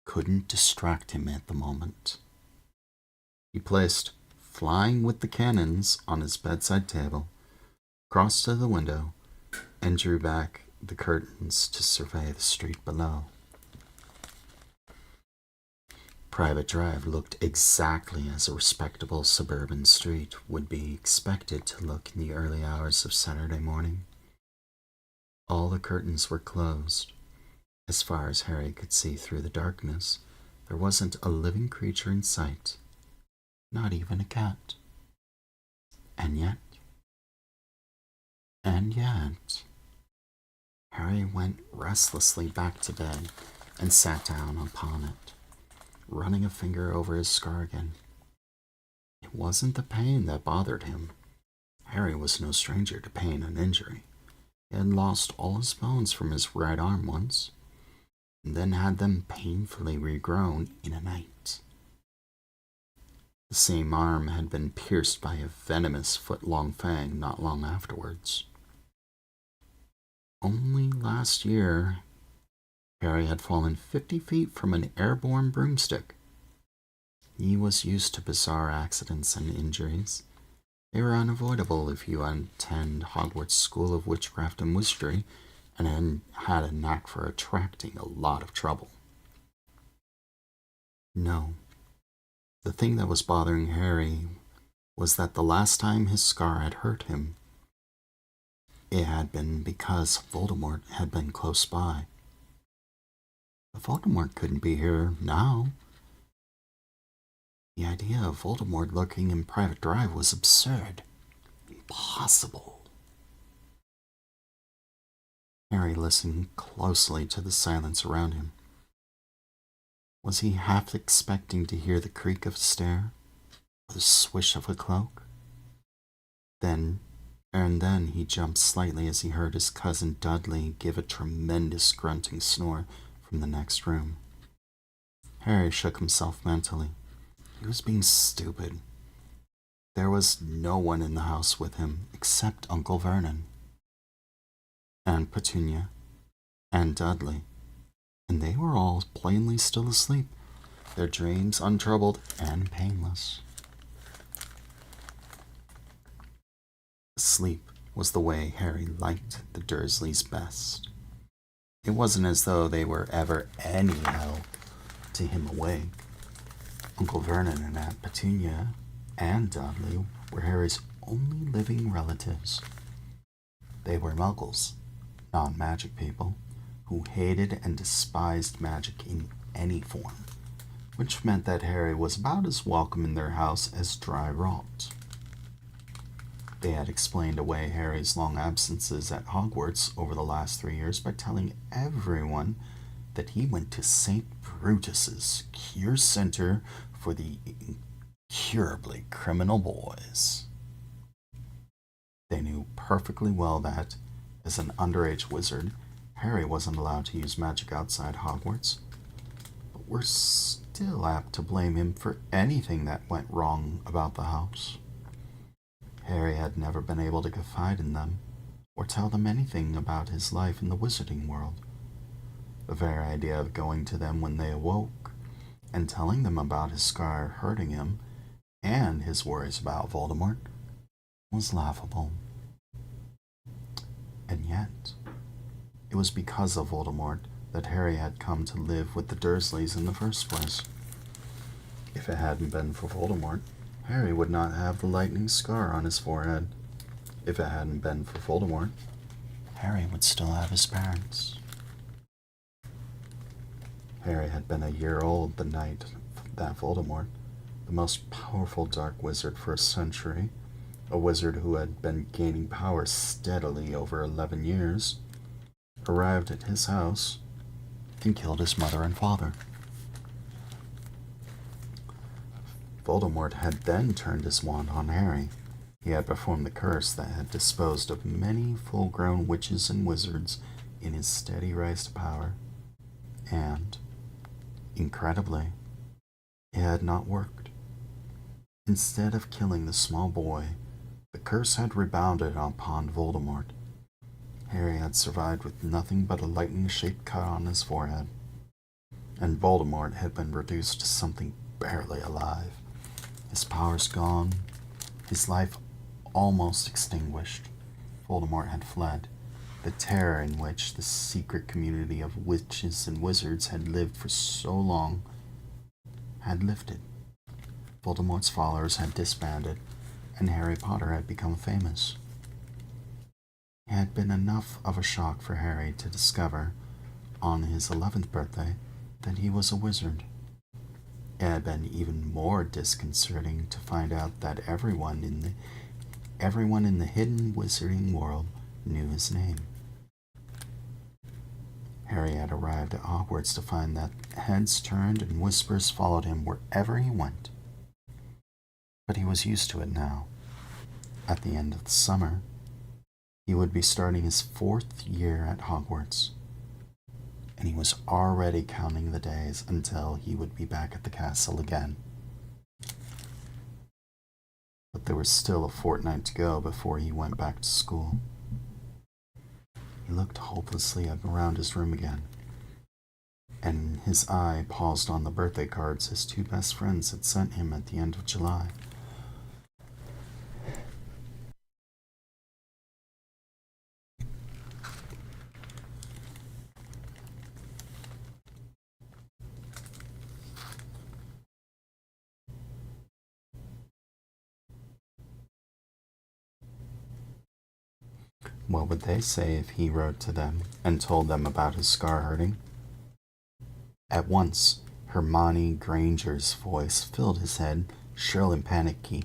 couldn't distract him at the moment. He placed Flying with the Cannons on his bedside table, crossed to the window, and drew back the curtains to survey the street below. Private Drive looked exactly as a respectable suburban street would be expected to look in the early hours of Saturday morning. All the curtains were closed. As far as Harry could see through the darkness, there wasn't a living creature in sight, not even a cat. And yet, Harry went restlessly back to bed and sat down upon it, running a finger over his scar again. It wasn't the pain that bothered him. Harry was no stranger to pain and injury. He had lost all his bones from his right arm once, and then had them painfully regrown in a night. The same arm had been pierced by a venomous foot-long fang not long afterwards. Only last year, Harry had fallen 50 feet from an airborne broomstick. He was used to bizarre accidents and injuries. They were unavoidable if you attend Hogwarts School of Witchcraft and Wizardry and had a knack for attracting a lot of trouble. No, the thing that was bothering Harry was that the last time his scar had hurt him, it had been because Voldemort had been close by. But Voldemort couldn't be here now. The idea of Voldemort lurking in Private Drive was absurd. Impossible. Harry listened closely to the silence around him. Was he half expecting to hear the creak of a stair, or the swish of a cloak? Then he jumped slightly as he heard his cousin Dudley give a tremendous grunting snore from the next room. Harry shook himself mentally. He was being stupid. There was no one in the house with him except Uncle Vernon, and Petunia, and Dudley, and they were all plainly still asleep, their dreams untroubled and painless. Sleep was the way Harry liked the Dursleys best. It wasn't as though they were ever any help to him awake. Uncle Vernon and Aunt Petunia and Dudley were Harry's only living relatives. They were muggles, non-magic people, who hated and despised magic in any form, which meant that Harry was about as welcome in their house as dry rot. They had explained away Harry's long absences at Hogwarts over the last 3 years by telling everyone that he went to St. Brutus's Cure Center for the incurably criminal boys. They knew perfectly well that, as an underage wizard, Harry wasn't allowed to use magic outside Hogwarts, but were still apt to blame him for anything that went wrong about the house. Harry had never been able to confide in them or tell them anything about his life in the wizarding world. The very idea of going to them when they awoke and telling them about his scar hurting him and his worries about Voldemort was laughable. And yet, it was because of Voldemort that Harry had come to live with the Dursleys in the first place. If it hadn't been for Voldemort, Harry would not have the lightning scar on his forehead. If it hadn't been for Voldemort, Harry would still have his parents. Harry had been a year old the night that Voldemort, the most powerful dark wizard for a century, a wizard who had been gaining power steadily over 11 years, arrived at his house and killed his mother and father. Voldemort had then turned his wand on Harry. He had performed the curse that had disposed of many full-grown witches and wizards in his steady rise to power. And, incredibly, it had not worked. Instead of killing the small boy, the curse had rebounded upon Voldemort. Harry had survived with nothing but a lightning-shaped cut on his forehead, and Voldemort had been reduced to something barely alive. His powers gone, his life almost extinguished. Voldemort had fled. The terror in which the secret community of witches and wizards had lived for so long had lifted. Voldemort's followers had disbanded, and Harry Potter had become famous. It had been enough of a shock for Harry to discover, on his 11th birthday, that he was a wizard. It had been even more disconcerting to find out that everyone in the hidden wizarding world knew his name. Harry had arrived at Hogwarts to find that heads turned and whispers followed him wherever he went. But he was used to it now. At the end of the summer, he would be starting his 4th year at Hogwarts, and he was already counting the days until he would be back at the castle again. But there was still a fortnight to go before he went back to school. He looked hopelessly around his room again. and his eye paused on the birthday cards his two best friends had sent him at the end of July. What would they say if he wrote to them and told them about his scar hurting? At once, Hermione Granger's voice filled his head, shrill and panicky.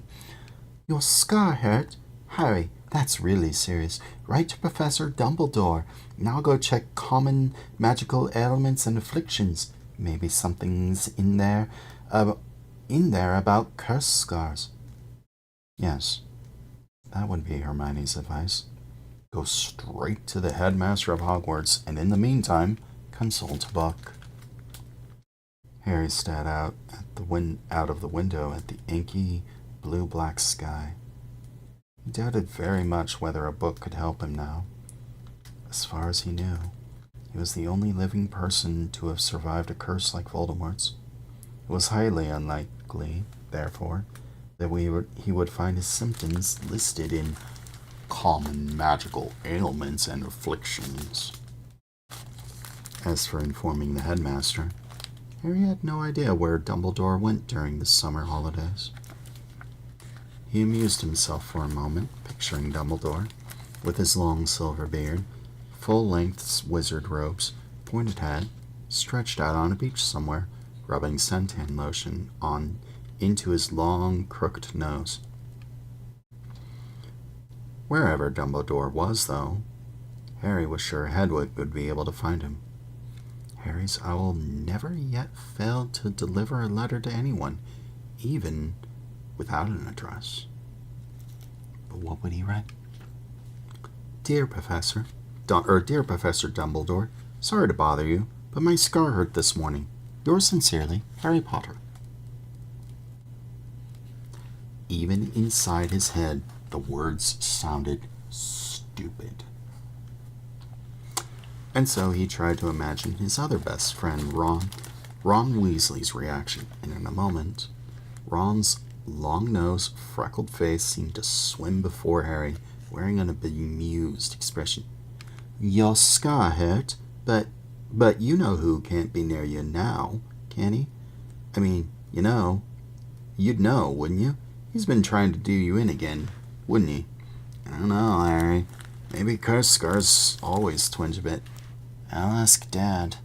Your scar hurt? Harry, that's really serious. Write to Professor Dumbledore, and I'll go check common magical ailments and afflictions. Maybe something's in there about cursed scars. Yes, that would be Hermione's advice. Go straight to the headmaster of Hogwarts, and in the meantime, consult a book. Harry stared out of the window at the inky, blue-black sky. He doubted very much whether a book could help him now. As far as he knew, he was the only living person to have survived a curse like Voldemort's. It was highly unlikely, therefore, that he would find his symptoms listed in common magical ailments and afflictions. As for informing the headmaster, Harry had no idea where Dumbledore went during the summer holidays. He amused himself for a moment, picturing Dumbledore, with his long silver beard, full-length wizard robes, pointed hat, stretched out on a beach somewhere, rubbing suntan lotion into his long, crooked nose. Wherever Dumbledore was, though, Harry was sure Hedwig would be able to find him. Harry's owl never yet failed to deliver a letter to anyone, even without an address. But what would he write? Dear Professor Dumbledore, sorry to bother you, but my scar hurt this morning. Yours sincerely, Harry Potter. Even inside his head, the words sounded stupid. And so he tried to imagine his other best friend, Ron Weasley's reaction, and in a moment, Ron's long-nosed, freckled face seemed to swim before Harry, wearing an bemused expression. Your scar hurt, but you know who can't be near you now, can he? I mean, you'd know, wouldn't you? He's been trying to do you in again, wouldn't he? I don't know, Harry. Maybe cursed scars always twinge a bit. I'll ask Dad.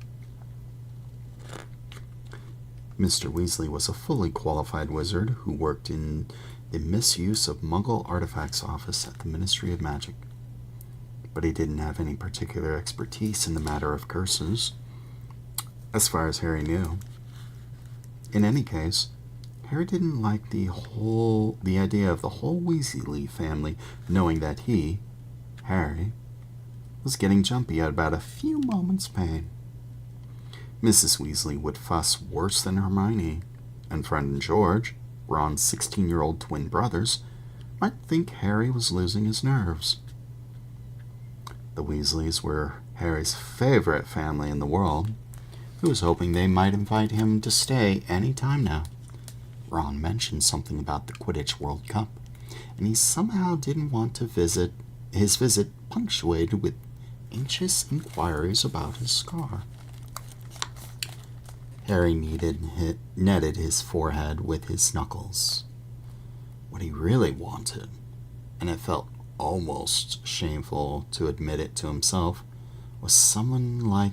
Mr. Weasley was a fully qualified wizard who worked in the misuse of Muggle artifacts office at the Ministry of Magic. But he didn't have any particular expertise in the matter of curses, as far as Harry knew. In any case, Harry didn't like the idea of the whole Weasley family knowing that he, Harry, was getting jumpy at about a few moments' pain. Mrs. Weasley would fuss worse than Hermione, and Fred and George, Ron's 16-year-old twin brothers, might think Harry was losing his nerves. The Weasleys were Harry's favorite family in the world. He was hoping they might invite him to stay any time now. Ron mentioned something about the Quidditch World Cup, and he somehow didn't want his visit punctuated with anxious inquiries about his scar. Harry netted his forehead with his knuckles. What he really wanted, and it felt almost shameful to admit it to himself, was someone like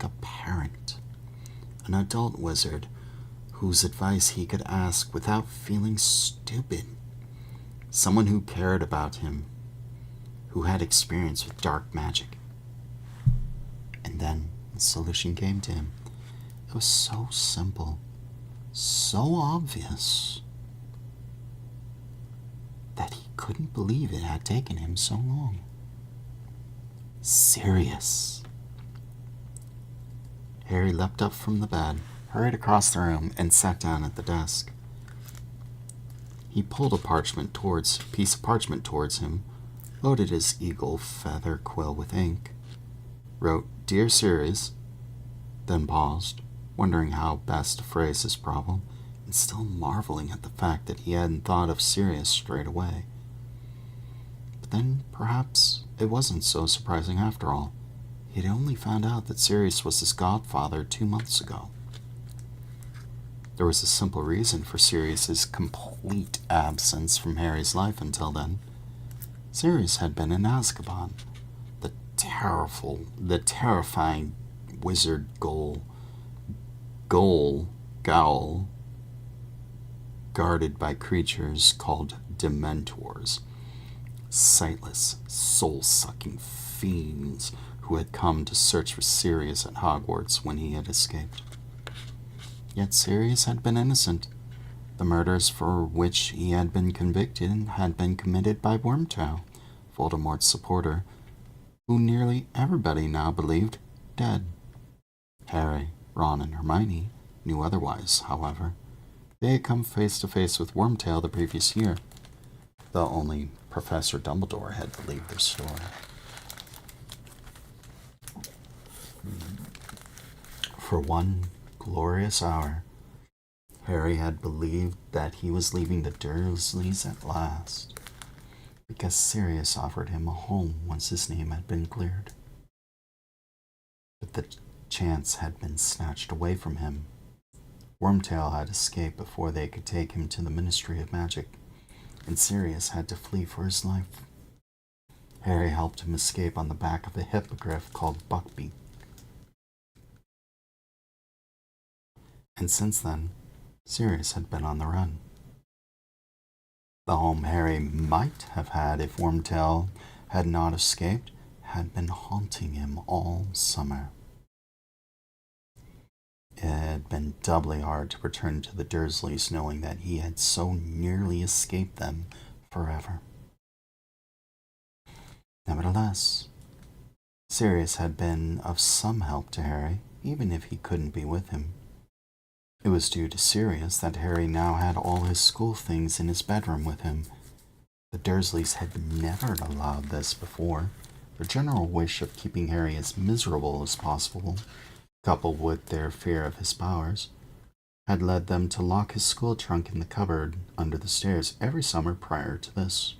a parent, an adult wizard whose advice he could ask without feeling stupid, someone who cared about him, who had experience with dark magic. And then the solution came to him. It was so simple, so obvious, that he couldn't believe it had taken him so long. Sirius. Harry leapt up from the bed, hurried across the room, and sat down at the desk. He pulled a piece of parchment towards him, loaded his eagle feather quill with ink, wrote, "Dear Sirius," then paused, wondering how best to phrase his problem, and still marveling at the fact that he hadn't thought of Sirius straight away. But then, perhaps, it wasn't so surprising after all. He had only found out that Sirius was his godfather 2 months ago. There was a simple reason for Sirius's complete absence from Harry's life until then. Sirius had been in Azkaban, the terrifying wizard Gowl, guarded by creatures called Dementors, sightless, soul-sucking fiends who had come to search for Sirius at Hogwarts when he had escaped. Yet Sirius had been innocent. The murders for which he had been convicted had been committed by Wormtail, Voldemort's supporter, who nearly everybody now believed dead. Harry, Ron, and Hermione knew otherwise, however. They had come face to face with Wormtail the previous year, though only Professor Dumbledore had believed their story. For one glorious hour, Harry had believed that he was leaving the Dursleys at last, because Sirius offered him a home once his name had been cleared. But the chance had been snatched away from him. Wormtail had escaped before they could take him to the Ministry of Magic, and Sirius had to flee for his life. Harry helped him escape on the back of a hippogriff called Buckbeak. And since then, Sirius had been on the run. The home Harry might have had if Wormtail had not escaped had been haunting him all summer. It had been doubly hard to return to the Dursleys knowing that he had so nearly escaped them forever. Nevertheless, Sirius had been of some help to Harry, even if he couldn't be with him. It was due to Sirius that Harry now had all his school things in his bedroom with him. The Dursleys had never allowed this before. Their general wish of keeping Harry as miserable as possible, coupled with their fear of his powers, had led them to lock his school trunk in the cupboard under the stairs every summer prior to this.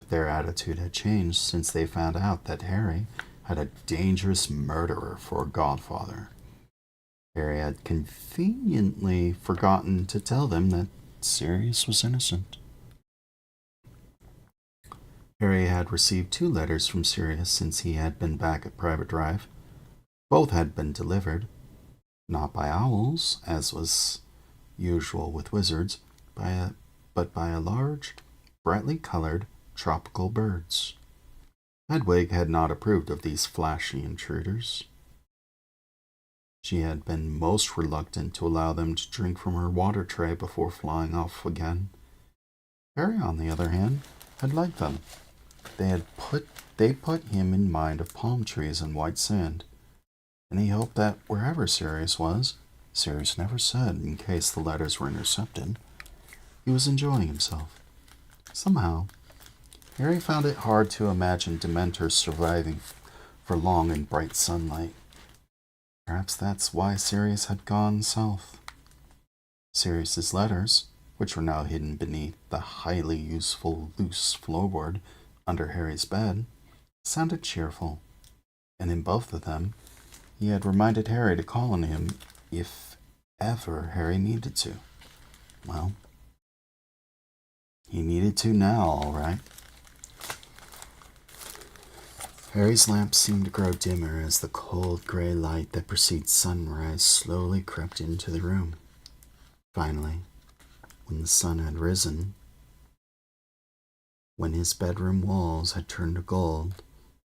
Their attitude had changed since they found out that Harry had a dangerous murderer for a godfather. Harry had conveniently forgotten to tell them that Sirius was innocent. Harry had received 2 letters from Sirius since he had been back at Private Drive. Both had been delivered, not by owls, as was usual with wizards, but by a large, brightly colored, tropical birds. Hedwig had not approved of these flashy intruders. She had been most reluctant to allow them to drink from her water tray before flying off again. Harry, on the other hand, had liked them. They put him in mind of palm trees and white sand, and he hoped that wherever Sirius was, Sirius never said in case the letters were intercepted, he was enjoying himself. Somehow, Harry found it hard to imagine Dementors surviving for long in bright sunlight. Perhaps that's why Sirius had gone south. Sirius's letters, which were now hidden beneath the highly useful loose floorboard under Harry's bed, sounded cheerful, and in both of them, he had reminded Harry to call on him if ever Harry needed to. Well, he needed to now, all right. Harry's lamp seemed to grow dimmer as the cold gray light that precedes sunrise slowly crept into the room. Finally, when the sun had risen, when his bedroom walls had turned to gold,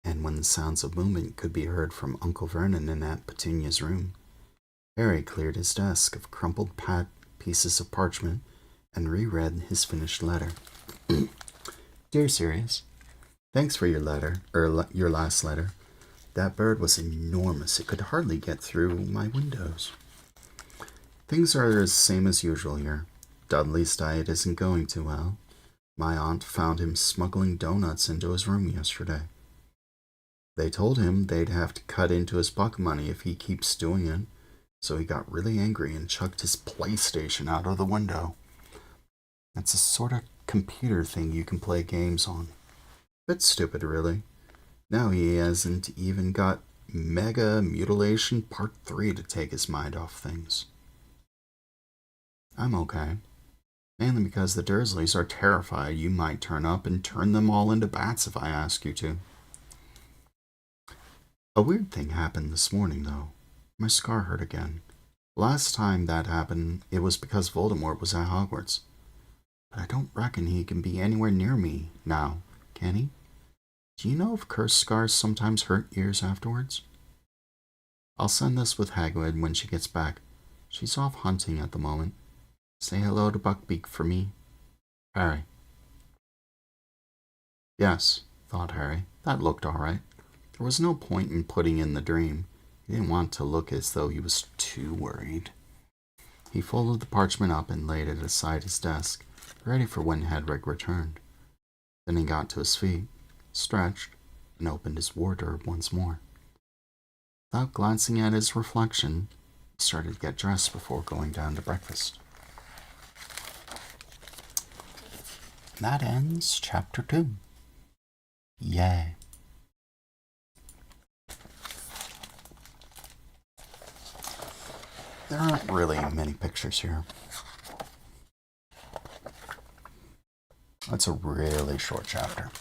and when the sounds of movement could be heard from Uncle Vernon in Aunt Petunia's room, Harry cleared his desk of crumpled pieces of parchment and reread his finished letter. Dear Sirius, thanks for your letter, your last letter. That bird was enormous. It could hardly get through my windows. Things are the same as usual here. Dudley's diet isn't going too well. My aunt found him smuggling donuts into his room yesterday. They told him they'd have to cut into his pocket money if he keeps doing it, so he got really angry and chucked his PlayStation out of the window. That's a sort of computer thing you can play games on. Bit stupid, really. Now he hasn't even got Mega Mutilation Part 3 to take his mind off things. I'm okay. Mainly because the Dursleys are terrified you might turn up and turn them all into bats if I ask you to. A weird thing happened this morning, though. My scar hurt again. Last time that happened, it was because Voldemort was at Hogwarts. But I don't reckon he can be anywhere near me now, can he? Do you know if cursed scars sometimes hurt years afterwards? I'll send this with Hagrid when she gets back. She's off hunting at the moment. Say hello to Buckbeak for me. Harry. Yes, thought Harry. That looked all right. There was no point in putting in the dream. He didn't want to look as though he was too worried. He folded the parchment up and laid it aside his desk, ready for when Hedwig returned. Then he got to his feet, stretched, and opened his wardrobe once more. Without glancing at his reflection, he started to get dressed before going down to breakfast. That ends chapter 2. Yay. There aren't really many pictures here. That's a really short chapter.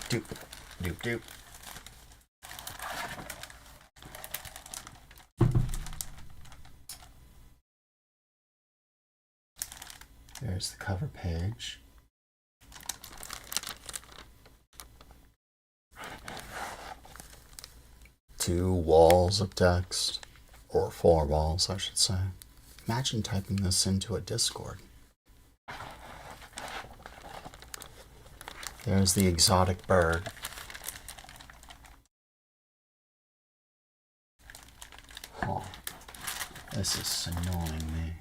Doop, doop, doop. There's the cover page. Two walls of text, or 4 walls, I should say. Imagine typing this into a Discord. There's the exotic bird. Oh, this is annoying me.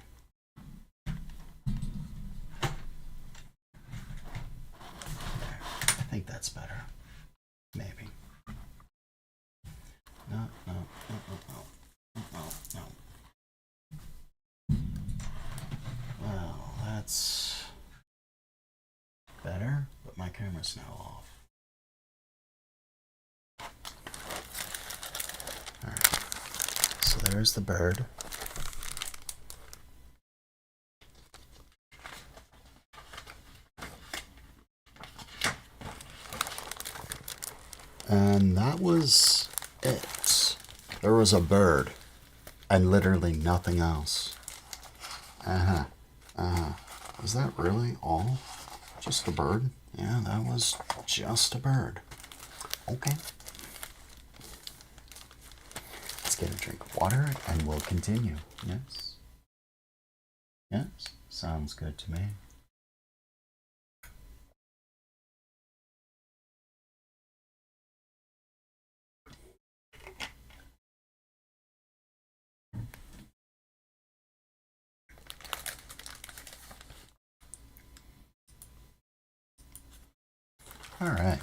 I think that's better. Maybe. No. Well, that's better, but my camera's now off. Alright, so there's the bird. And that was it. There was a bird, and literally nothing else. Was that really all? Just a bird? Yeah, that was just a bird. Okay. Let's get a drink of water and we'll continue. Yes? Yes? Sounds good to me. All right.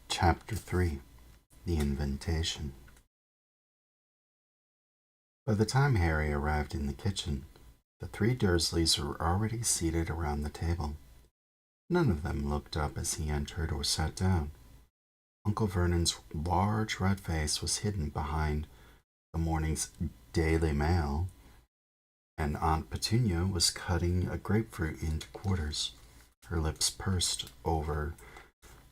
Chapter 3, The Invitation. By the time Harry arrived in the kitchen, the 3 Dursleys were already seated around the table. None of them looked up as he entered or sat down. Uncle Vernon's large red face was hidden behind the morning's Daily Mail, and Aunt Petunia was cutting a grapefruit into quarters, her lips pursed over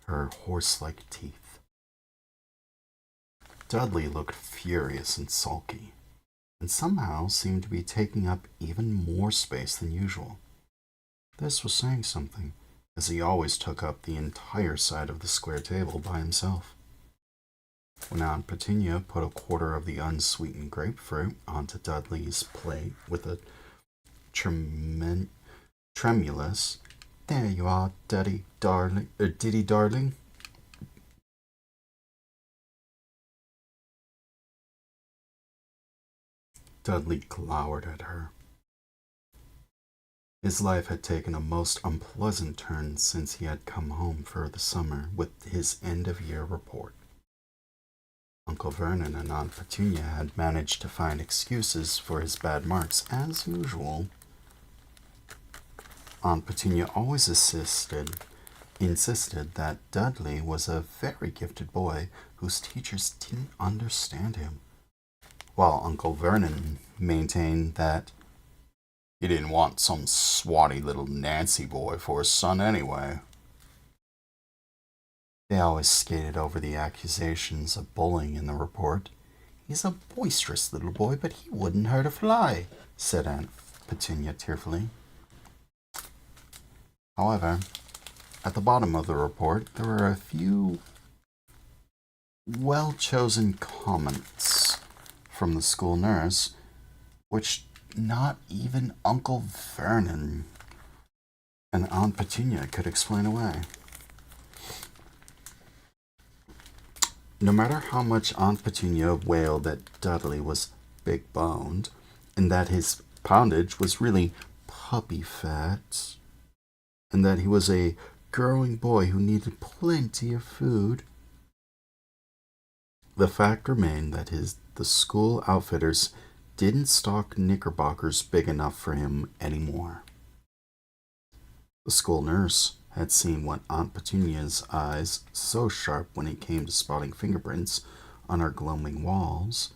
her horse-like teeth. Dudley looked furious and sulky, and somehow seemed to be taking up even more space than usual. This was saying something, as he always took up the entire side of the square table by himself. When Aunt Petunia put a quarter of the unsweetened grapefruit onto Dudley's plate with a tremulous, "There you are, Diddy darling," Dudley glowered at her. His life had taken a most unpleasant turn since he had come home for the summer with his end-of-year report. Uncle Vernon and Aunt Petunia had managed to find excuses for his bad marks, as usual. Aunt Petunia always insisted that Dudley was a very gifted boy whose teachers didn't understand him, while Uncle Vernon maintained that he didn't want some swotty little Nancy boy for his son anyway. They always skated over the accusations of bullying in the report. "He's a boisterous little boy, but he wouldn't hurt a fly," said Aunt Petunia tearfully. However, at the bottom of the report, there were a few well-chosen comments from the school nurse, which not even Uncle Vernon and Aunt Petunia could explain away. No matter how much Aunt Petunia wailed that Dudley was big-boned and that his poundage was really puppy fat and that he was a growing boy who needed plenty of food, the fact remained that the school outfitters didn't stock knickerbockers big enough for him anymore. The school nurse had seen what Aunt Petunia's eyes, so sharp when it came to spotting fingerprints on our glowing walls,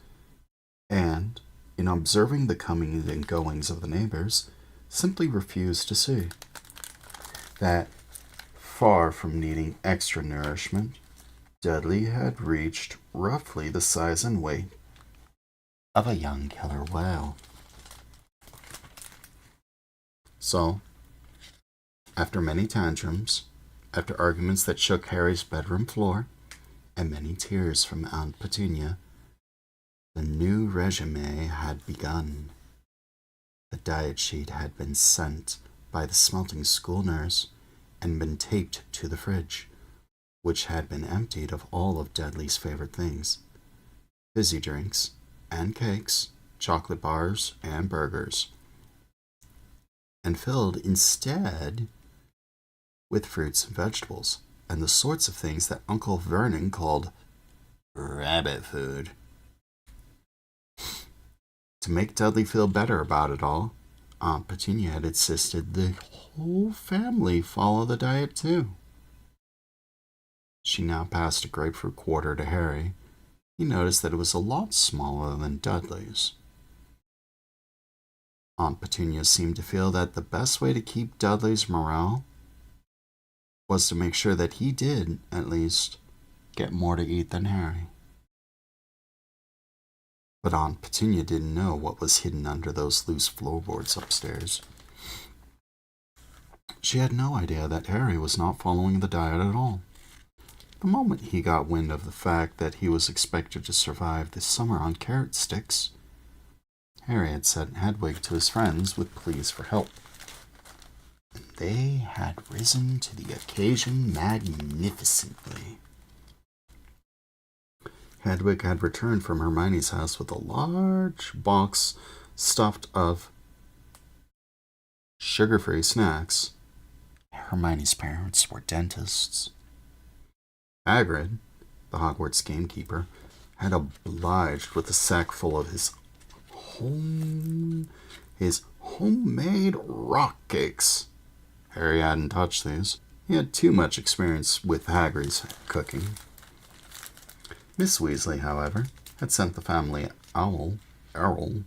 and, in observing the comings and goings of the neighbors, simply refused to see that, far from needing extra nourishment, Dudley had reached roughly the size and weight of a young killer whale. So, after many tantrums, after arguments that shook Harry's bedroom floor, and many tears from Aunt Petunia, the new regime had begun. The diet sheet had been sent by the smelting school nurse and been taped to the fridge, which had been emptied of all of Dudley's favorite things: fizzy drinks and cakes, chocolate bars and burgers, and filled instead with fruits and vegetables, and the sorts of things that Uncle Vernon called rabbit food. To make Dudley feel better about it all, Aunt Petunia had insisted the whole family follow the diet too. She now passed a grapefruit quarter to Harry. He noticed that it was a lot smaller than Dudley's. Aunt Petunia seemed to feel that the best way to keep Dudley's morale was to make sure that he did, at least, get more to eat than Harry. But Aunt Petunia didn't know what was hidden under those loose floorboards upstairs. She had no idea that Harry was not following the diet at all. The moment he got wind of the fact that he was expected to survive this summer on carrot sticks, Harry had sent Hedwig to his friends with pleas for help. And they had risen to the occasion magnificently. Hedwig had returned from Hermione's house with a large box stuffed of sugar-free snacks. Hermione's parents were dentists. Hagrid, the Hogwarts gamekeeper, had obliged with a sack full of his homemade rock cakes. Harry hadn't touched these. He had too much experience with Hagrid's cooking. Miss Weasley, however, had sent the family owl, Errol,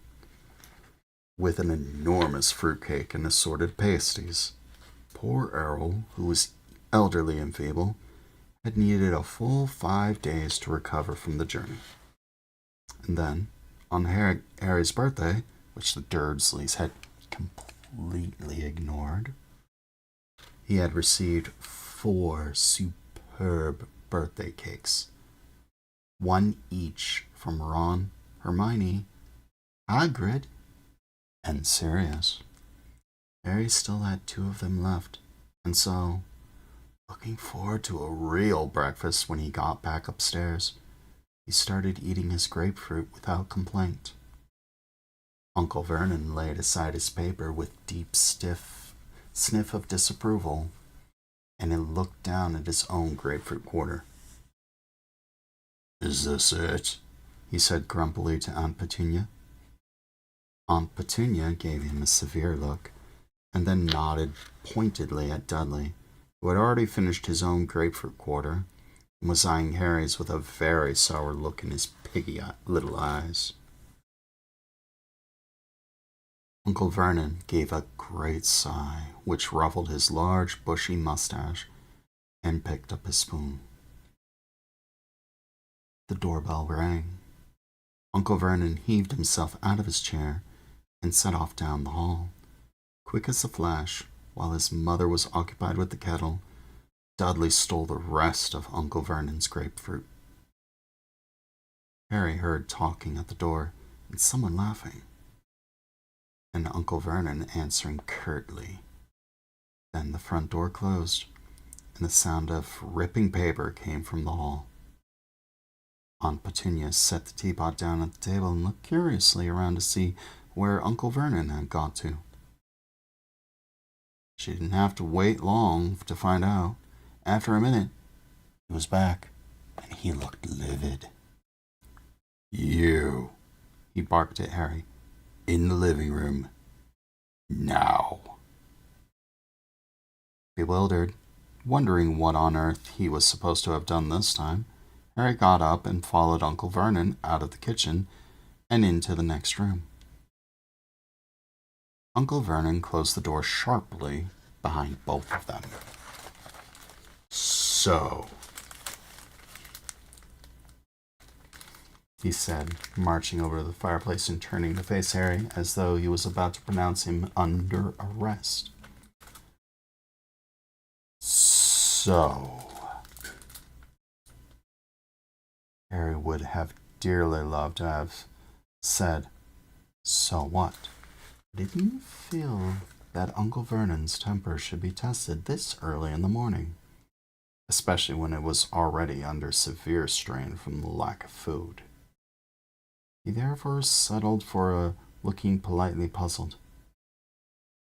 with an enormous fruitcake and assorted pasties. Poor Errol, who was elderly and feeble, had needed a full 5 days to recover from the journey. And then, on Harry's birthday, which the Dursleys had completely ignored, he had received 4 superb birthday cakes, one each from Ron, Hermione, Hagrid, and Sirius. Harry still had 2 of them left, and so, looking forward to a real breakfast when he got back upstairs, he started eating his grapefruit without complaint. Uncle Vernon laid aside his paper with deep, stiff sniff of disapproval, and he looked down at his own grapefruit quarter. "Is this it?" he said grumpily to Aunt Petunia. Aunt Petunia gave him a severe look, and then nodded pointedly at Dudley, who had already finished his own grapefruit quarter, and was eyeing Harry's with a very sour look in his piggy little eyes. Uncle Vernon gave a great sigh, which ruffled his large, bushy mustache, and picked up his spoon. The doorbell rang. Uncle Vernon heaved himself out of his chair and set off down the hall. Quick as a flash, while his mother was occupied with the kettle, Dudley stole the rest of Uncle Vernon's grapefruit. Harry heard talking at the door and someone laughing, and Uncle Vernon answering curtly. Then the front door closed, and the sound of ripping paper came from the hall. Aunt Petunia set the teapot down at the table and looked curiously around to see where Uncle Vernon had got to. She didn't have to wait long to find out. After a minute, he was back, and he looked livid. "You," he barked at Harry, "in the living room. Now." Bewildered, wondering what on earth he was supposed to have done this time, Harry got up and followed Uncle Vernon out of the kitchen and into the next room. Uncle Vernon closed the door sharply behind both of them. "So," he said, marching over to the fireplace and turning to face Harry as though he was about to pronounce him under arrest. "So," Harry would have dearly loved to have said, "So what?" But he didn't feel that Uncle Vernon's temper should be tested this early in the morning, especially when it was already under severe strain from the lack of food. He therefore settled for looking politely puzzled.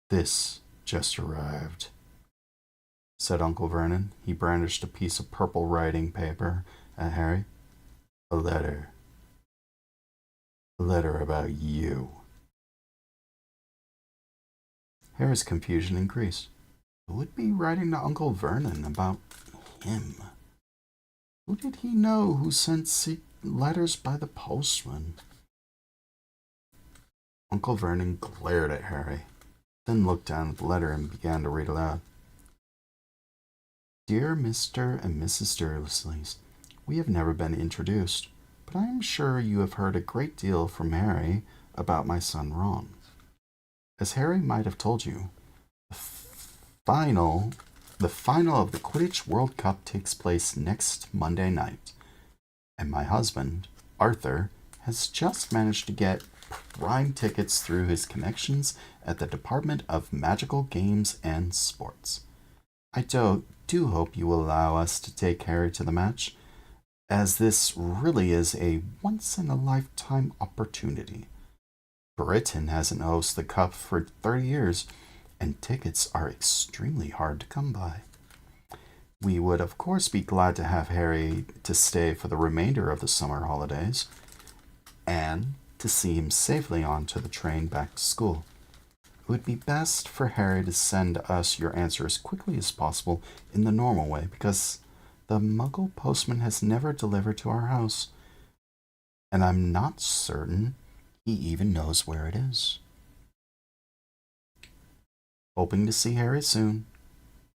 "This just arrived," said Uncle Vernon. He brandished a piece of purple writing paper at Harry. "A letter. A letter about you." Harry's confusion increased. Who would be writing to Uncle Vernon about him? Who did he know who sent letters by the postman? Uncle Vernon glared at Harry, then looked down at the letter and began to read aloud. "Dear Mr. and Mrs. Dursleys, we have never been introduced, but I am sure you have heard a great deal from Harry about my son Ron. As Harry might have told you, the final of the Quidditch World Cup takes place next Monday night, and my husband, Arthur, has just managed to get prime tickets through his connections at the Department of Magical Games and Sports. I do hope you will allow us to take Harry to the match, as this really is a once-in-a-lifetime opportunity. Britain hasn't hosted the Cup for 30 years, and tickets are extremely hard to come by. We would, of course, be glad to have Harry to stay for the remainder of the summer holidays, and to see him safely onto the train back to school. It would be best for Harry to send us your answer as quickly as possible in the normal way, because the Muggle postman has never delivered to our house, and I'm not certain he even knows where it is. Hoping to see Harry soon.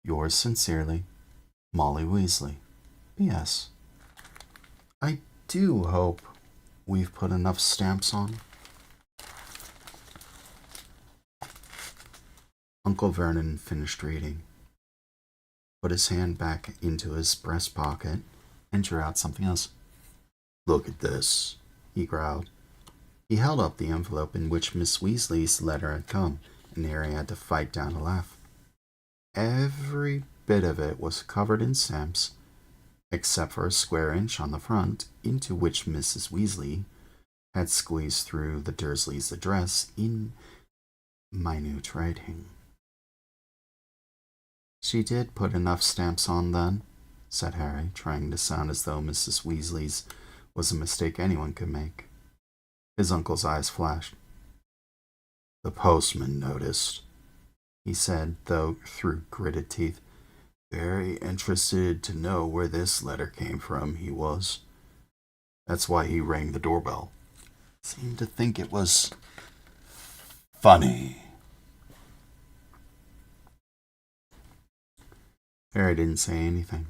Yours sincerely, Molly Weasley. P.S. I do hope we've put enough stamps on." Uncle Vernon finished reading, put his hand back into his breast pocket, and drew out something else. "Look at this," he growled. He held up the envelope in which Miss Weasley's letter had come, and Harry had to fight down a laugh. Every bit of it was covered in stamps, except for a square inch on the front, into which Mrs. Weasley had squeezed through the Dursleys' address in minute writing. She did put enough stamps on then, said Harry, trying to sound as though Mrs. Weasley's was a mistake anyone could make. His uncle's eyes flashed. The postman noticed, he said, though through gritted teeth. Very interested to know where this letter came from, he was. That's why he rang the doorbell. Seemed to think it was funny. Harry didn't say anything.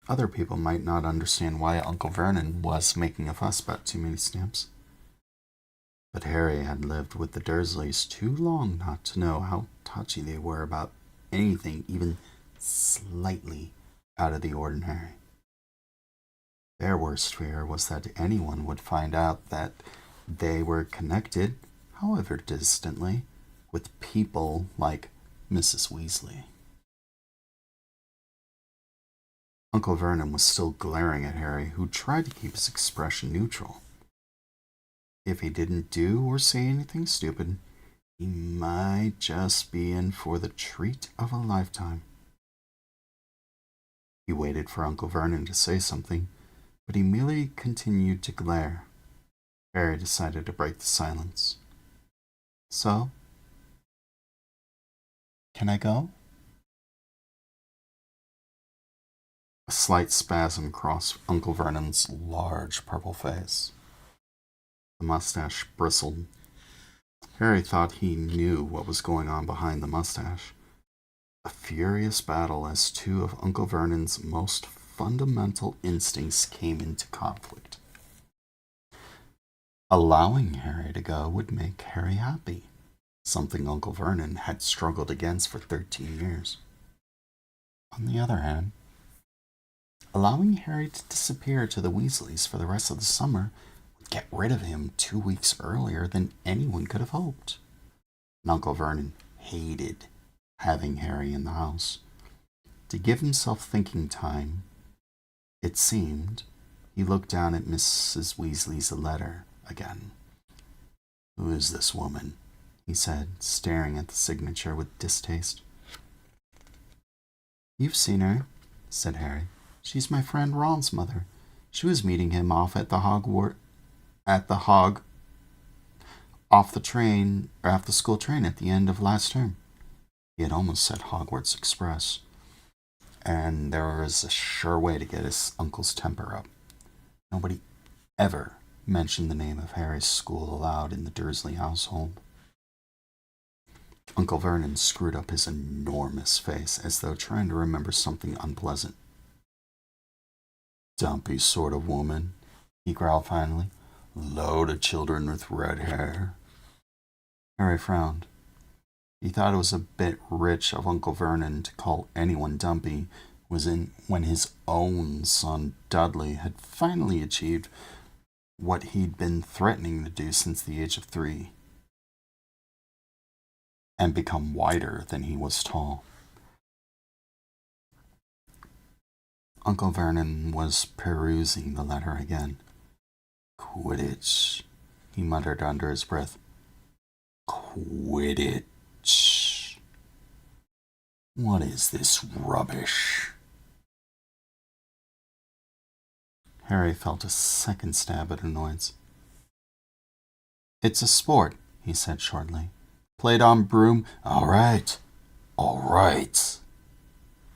Other people might not understand why Uncle Vernon was making a fuss about too many stamps. But Harry had lived with the Dursleys too long not to know how touchy they were about anything even slightly out of the ordinary. Their worst fear was that anyone would find out that they were connected, however distantly, with people like Mrs. Weasley. Uncle Vernon was still glaring at Harry, who tried to keep his expression neutral. If he didn't do or say anything stupid, he might just be in for the treat of a lifetime. He waited for Uncle Vernon to say something, but he merely continued to glare. Harry decided to break the silence. So, can I go? A slight spasm crossed Uncle Vernon's large purple face. The mustache bristled. Harry thought he knew what was going on behind the mustache. A furious battle as two of Uncle Vernon's most fundamental instincts came into conflict. Allowing Harry to go would make Harry happy, something Uncle Vernon had struggled against for 13 years. On the other hand, allowing Harry to disappear to the Weasleys for the rest of the summer would get rid of him 2 weeks earlier than anyone could have hoped. And Uncle Vernon hated having Harry in the house. To give himself thinking time, it seemed, he looked down at Mrs. Weasley's letter again. Who is this woman? He said, staring at the signature with distaste. You've seen her, said Harry. She's my friend Ron's mother. She was meeting him off at the off the school train at the end of last term. He had almost said Hogwarts Express, and there was a sure way to get his uncle's temper up. Nobody ever mentioned the name of Harry's school aloud in the Dursley household. Uncle Vernon screwed up his enormous face as though trying to remember something unpleasant. Dumpy sort of woman, he growled finally. Load of children with red hair. Harry frowned. He thought it was a bit rich of Uncle Vernon to call anyone dumpy when his own son Dudley had finally achieved what he'd been threatening to do since the age of 3, and become wider than he was tall. Uncle Vernon was perusing the letter again. Quidditch, he muttered under his breath. Quidditch. What is this rubbish? Harry felt a second stab at annoyance. It's a sport, he said shortly. Played on broom. All right,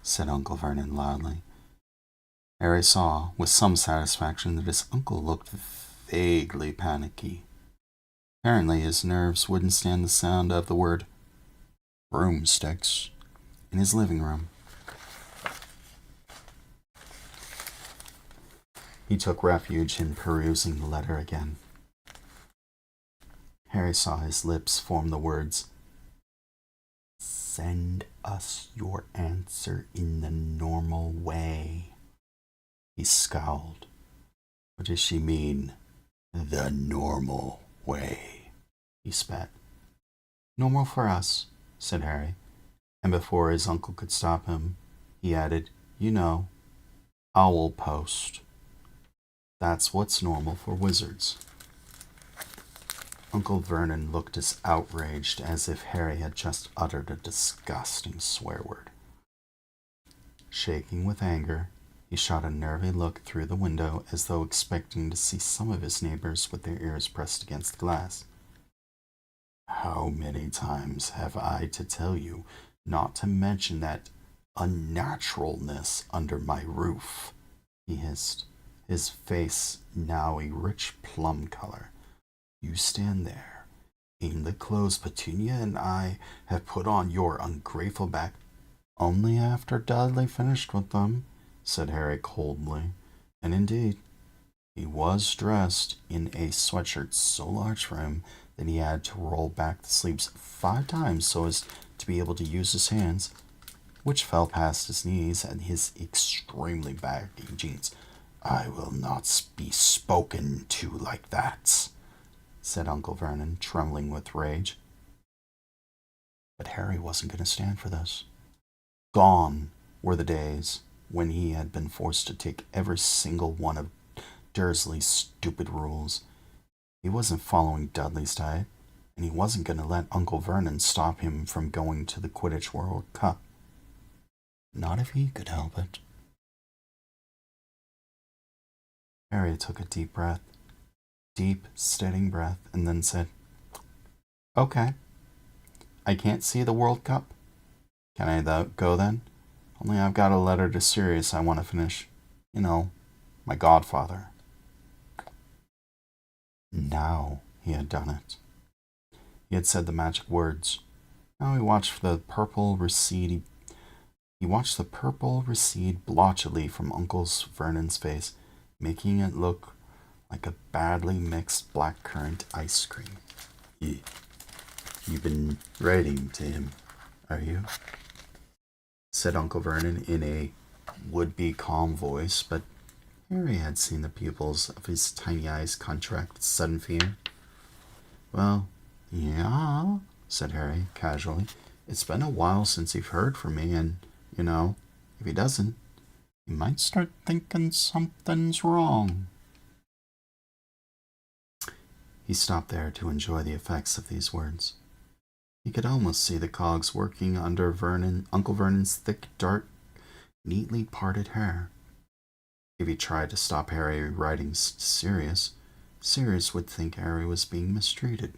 said Uncle Vernon loudly. Harry saw, with some satisfaction, that his uncle looked vaguely panicky. Apparently his nerves wouldn't stand the sound of the word broomsticks in his living room. He took refuge in perusing the letter again. Harry saw his lips form the words, Send us your answer in the normal way. He scowled. What does she mean, the normal way? He spat. Normal for us, said Harry, and before his uncle could stop him, he added, You know, owl post. That's what's normal for wizards. Uncle Vernon looked as outraged as if Harry had just uttered a disgusting swear word. Shaking with anger, he shot a nervy look through the window as though expecting to see some of his neighbors with their ears pressed against the glass. How many times have I to tell you not to mention that unnaturalness under my roof? He hissed, his face now a rich plum color. You stand there, in the clothes Petunia and I have put on your ungrateful back. Only after Dudley finished with them, said Harry coldly. And indeed, he was dressed in a sweatshirt so large for him that he had to roll back the sleeves 5 times so as to be able to use his hands, which fell past his knees, and his extremely baggy jeans. I will not be spoken to like that, said Uncle Vernon, trembling with rage. But Harry wasn't going to stand for this. Gone were the days when he had been forced to take every single one of Dursley's stupid rules. He wasn't following Dudley's diet, and he wasn't going to let Uncle Vernon stop him from going to the Quidditch World Cup. Not if he could help it. Harry took a deep breath, deep, steadying breath, and then said, Okay, I can't see the World Cup. Can I go then? Only I've got a letter to Sirius I want to finish. You know, my godfather. Now he had done it. He had said the magic words. Now he watched the purple recede. He watched the purple recede blotchily from Uncle Vernon's face, making it look like a badly mixed blackcurrant ice cream. You've been writing to him, are you? Said Uncle Vernon in a would-be calm voice, but Harry had seen the pupils of his tiny eyes contract with sudden fear. Well, yeah, said Harry casually. It's been a while since you've heard from me, and, if he doesn't, he might start thinking something's wrong. He stopped there to enjoy the effects of these words. He could almost see the cogs working under Uncle Vernon's thick, dark, neatly parted hair. If he tried to stop Harry writing to Sirius, Sirius would think Harry was being mistreated.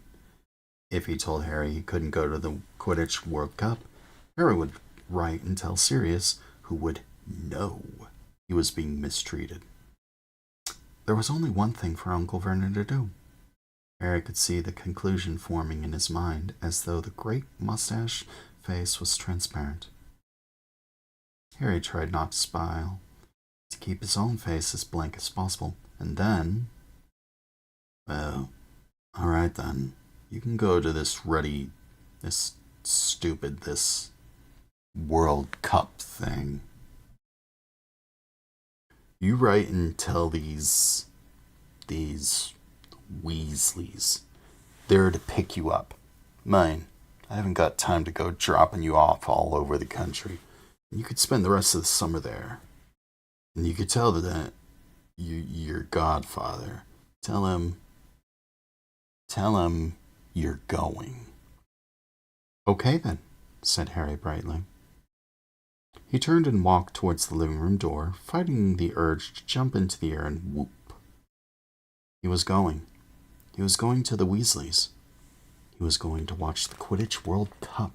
If he told Harry he couldn't go to the Quidditch World Cup, Harry would write and tell Sirius, who would know he was being mistreated. There was only one thing for Uncle Vernon to do. Harry could see the conclusion forming in his mind, as though the great mustache face was transparent. Harry tried not to smile, to keep his own face as blank as possible, and then... Well, all right then. You can go to this World Cup thing. You write and tell these Weasleys. They're to pick you up. Mine, I haven't got time to go dropping you off all over the country. You could spend the rest of the summer there. And you could tell that your godfather. Tell him you're going. Okay then, said Harry brightly. He turned and walked towards the living room door, fighting the urge to jump into the air and whoop. He was going. He was going to the Weasleys. He was going to watch the Quidditch World Cup.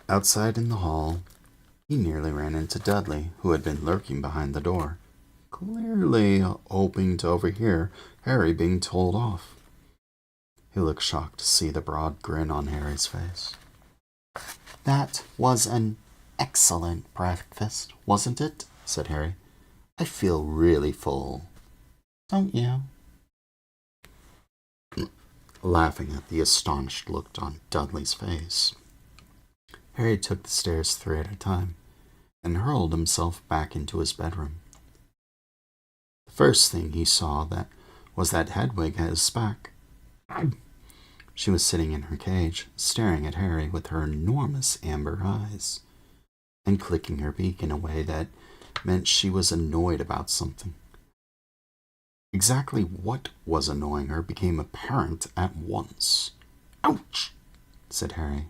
Outside in the hall, he nearly ran into Dudley, who had been lurking behind the door, clearly hoping to overhear Harry being told off. He looked shocked to see the broad grin on Harry's face. That was an excellent breakfast, wasn't it? Said Harry. I feel really full. Don't you? Laughing at the astonished look on Dudley's face, Harry took the stairs 3 at a time and hurled himself back into his bedroom. The first thing he saw was that Hedwig at his back. She was sitting in her cage, staring at Harry with her enormous amber eyes, and clicking her beak in a way that meant she was annoyed about something. Exactly what was annoying her became apparent at once. Ouch! Said Harry.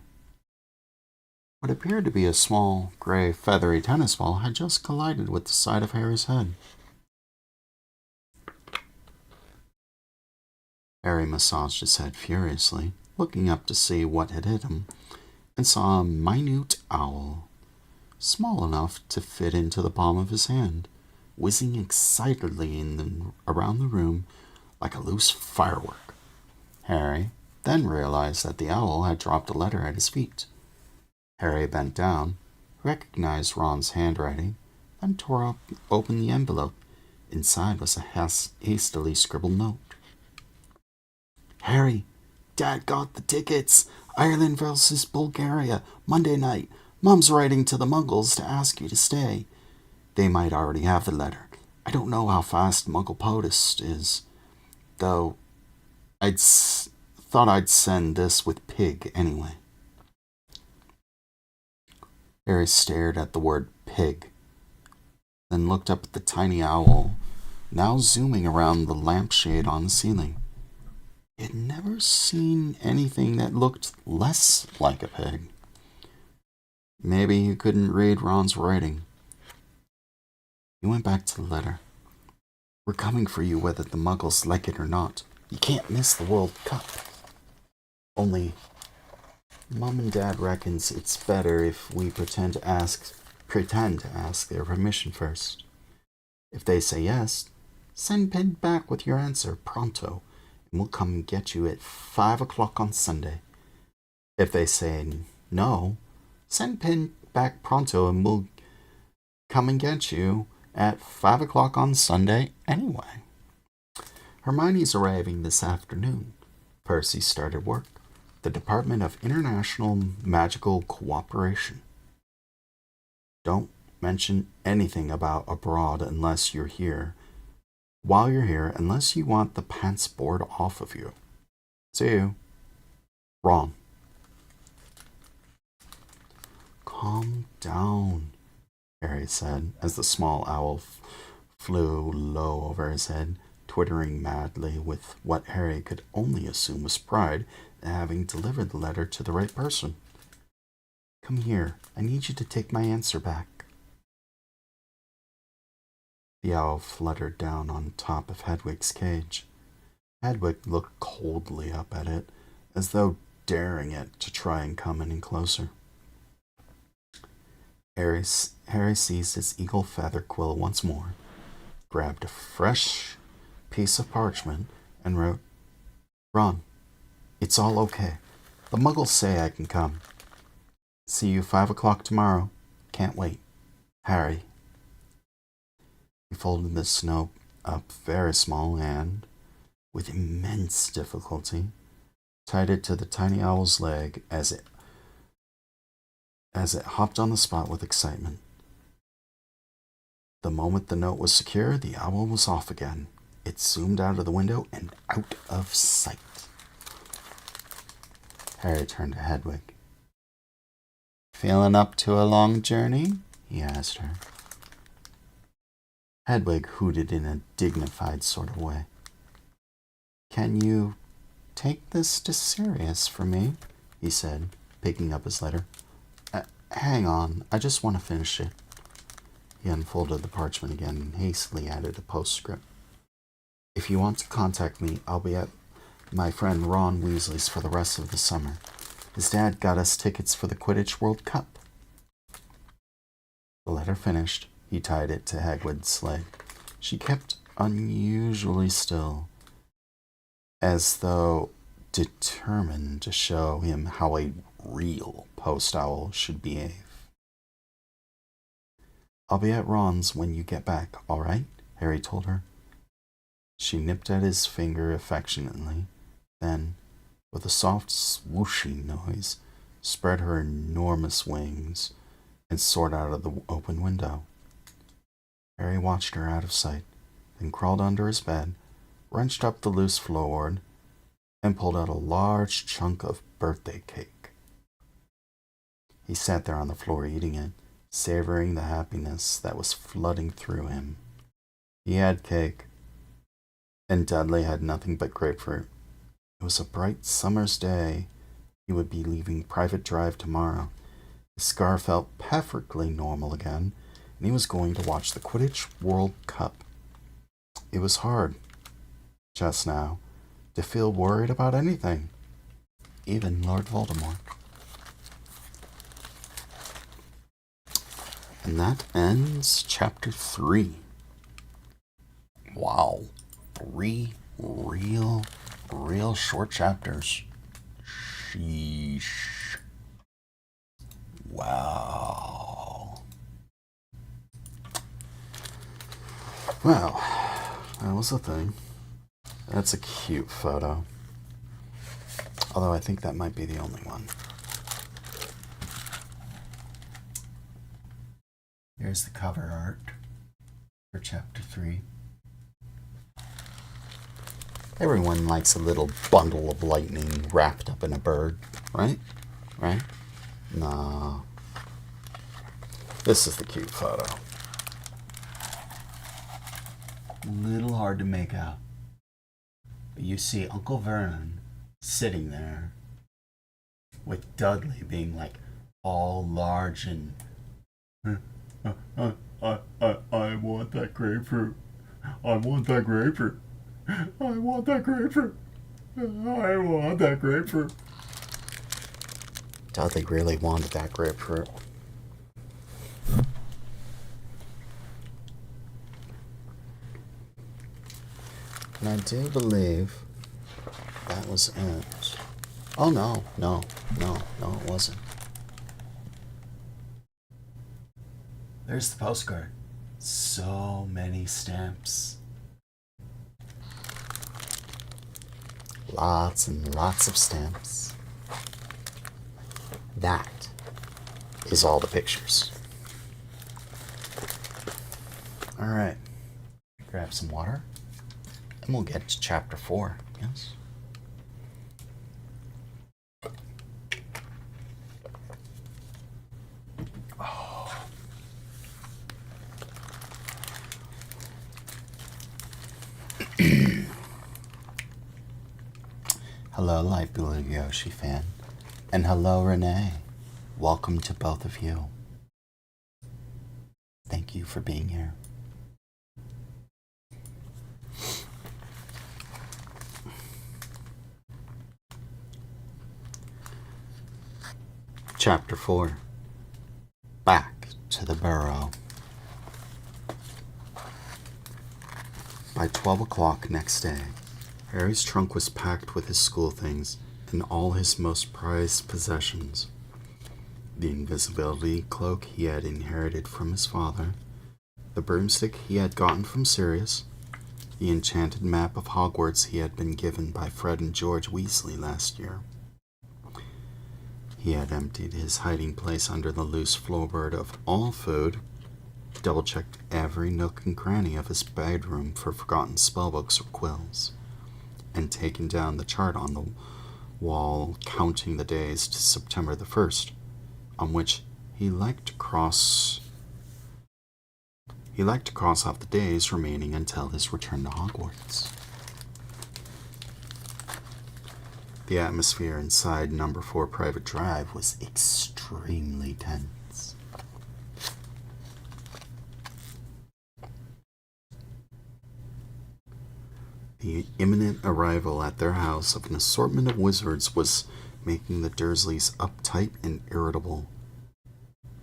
What appeared to be a small, gray, feathery tennis ball had just collided with the side of Harry's head. Harry massaged his head furiously, looking up to see what had hit him, and saw a minute owl, small enough to fit into the palm of his hand, whizzing excitedly around the room like a loose firework. Harry then realized that the owl had dropped a letter at his feet. Harry bent down, recognized Ron's handwriting, then tore open the envelope. Inside was a hastily scribbled note. Harry, Dad got the tickets. Ireland versus Bulgaria, Monday night. Mom's writing to the Muggles to ask you to stay. They might already have the letter. I don't know how fast Muggle Post is, though thought I'd send this with pig anyway. Harry stared at the word pig, then looked up at the tiny owl, now zooming around the lampshade on the ceiling. He had never seen anything that looked less like a pig. Maybe he couldn't read Ron's writing. He went back to the letter. We're coming for you whether the Muggles like it or not. You can't miss the World Cup. Only, Mom and Dad reckons it's better if we pretend to ask their permission first. If they say yes, send Pin back with your answer pronto, and we'll come and get you at 5 o'clock on Sunday. If they say no, send Pin back pronto and we'll come and get you at 5 o'clock on Sunday anyway. Hermione's arriving this afternoon. Percy started work. The Department of International Magical Cooperation. Don't mention anything about abroad unless you're here. While you're here, unless you want the pants board off of you. See you. Ron. Calm down, Harry said, as the small owl flew low over his head, twittering madly with what Harry could only assume was pride at having delivered the letter to the right person. Come here. I need you to take my answer back. The owl fluttered down on top of Hedwig's cage. Hedwig looked coldly up at it, as though daring it to try and come any closer. Harry seized his eagle feather quill once more, grabbed a fresh piece of parchment, and wrote, Ron, it's all okay. The Muggles say I can come. See you 5 o'clock tomorrow. Can't wait. Harry. He folded the note up very small and, with immense difficulty, tied it to the tiny owl's leg as it hopped on the spot with excitement. The moment the note was secure, the owl was off again. It zoomed out of the window and out of sight. Harry turned to Hedwig. Feeling up to a long journey? He asked her. Hedwig hooted in a dignified sort of way. Can you take this to Sirius for me? He said, picking up his letter. Hang on, I just want to finish it. He unfolded the parchment again and hastily added a postscript. If you want to contact me, I'll be at my friend Ron Weasley's for the rest of the summer. His dad got us tickets for the Quidditch World Cup. The letter finished, he tied it to Hagrid's leg. She kept unusually still, as though determined to show him how a real post owl should behave. I'll be at Ron's when you get back, all right? Harry told her. She nipped at his finger affectionately, then, with a soft swooshing noise, spread her enormous wings and soared out of the open window. Harry watched her out of sight, then crawled under his bed, wrenched up the loose floorboard, and pulled out a large chunk of birthday cake. He sat there on the floor eating it, savoring the happiness that was flooding through him. He had cake, and Dudley had nothing but grapefruit. It was a bright summer's day. He would be leaving Private Drive tomorrow. His scar felt perfectly normal again, and he was going to watch the Quidditch World Cup. It was hard, just now, to feel worried about anything, even Lord Voldemort. And that ends chapter 3. Wow. 3 real short chapters. Sheesh. Wow. Well, that was the thing. That's a cute photo. Although I think that might be the only one. Here's the cover art for chapter 3. Everyone likes a little bundle of lightning wrapped up in a bird, right? Right? Nah. This is the cute photo. A little hard to make out. But you see Uncle Vernon sitting there with Dudley being like all large and I want that grapefruit. I want that grapefruit. I want that grapefruit. I want that grapefruit. Dudley really wanted that grapefruit. And I do believe that was it. Oh, no, it wasn't. There's the postcard. So many stamps. Lots and lots of stamps. That is all the pictures. Alright. Grab some water. And we'll get to chapter 4. Yes? Hello, Light Blue Yoshi fan. And hello, Renee. Welcome to both of you. Thank you for being here. Chapter 4. Back to the burrow. By 12 o'clock next day, Harry's trunk was packed with his school things and all his most prized possessions. The invisibility cloak he had inherited from his father, the broomstick he had gotten from Sirius, the enchanted map of Hogwarts he had been given by Fred and George Weasley last year. He had emptied his hiding place under the loose floorboard of all food, double-checked every nook and cranny of his bedroom for forgotten spellbooks or quills, and taken down the chart on the wall counting the days to September the 1st, on which he liked to cross off the days remaining until his return to Hogwarts. The atmosphere inside number 4 Private Drive was extremely tense. The imminent arrival at their house of an assortment of wizards was making the Dursleys uptight and irritable.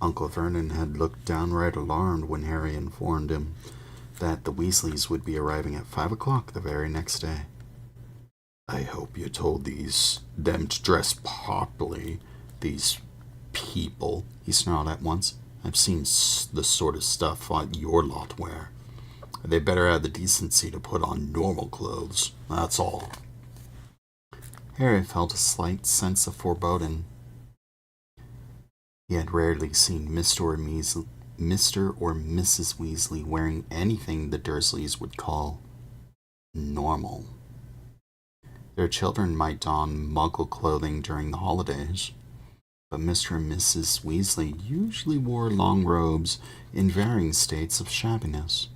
Uncle Vernon had looked downright alarmed when Harry informed him that the Weasleys would be arriving at 5 o'clock the very next day. "I hope you told them to dress properly, these people," he snarled at once. "I've seen the sort of stuff your lot wear. They better have the decency to put on normal clothes, that's all." Harry felt a slight sense of foreboding. He had rarely seen Mr. or Mrs. Weasley wearing anything the Dursleys would call normal. Their children might don Muggle clothing during the holidays, but Mr. and Mrs. Weasley usually wore long robes in varying states of shabbiness.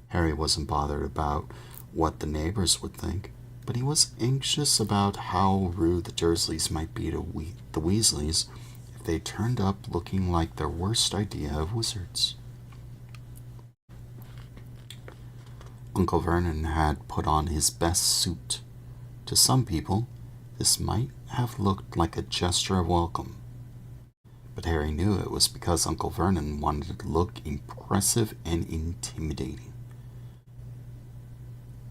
Harry wasn't bothered about what the neighbors would think, but he was anxious about how rude the Dursleys might be to the Weasleys if they turned up looking like their worst idea of wizards. Uncle Vernon had put on his best suit. To some people, this might have looked like a gesture of welcome, but Harry knew it was because Uncle Vernon wanted to look impressive and intimidating.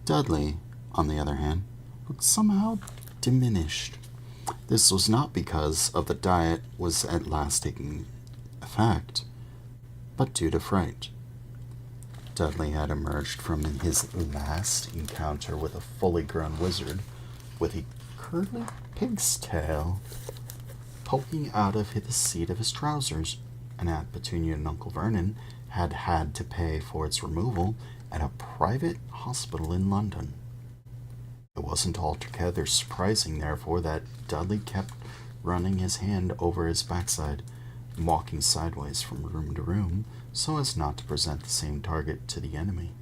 Dudley, on the other hand, looked somehow diminished. This was not because of the diet was at last taking effect, but due to fright. Dudley had emerged from his last encounter with a fully grown wizard with a curly pig's tail poking out of the seat of his trousers, and Aunt Petunia and Uncle Vernon had had to pay for its removal at a private hospital in London. It wasn't altogether surprising, therefore, that Dudley kept running his hand over his backside, and walking sideways from room to room so as not to present the same target to the enemy.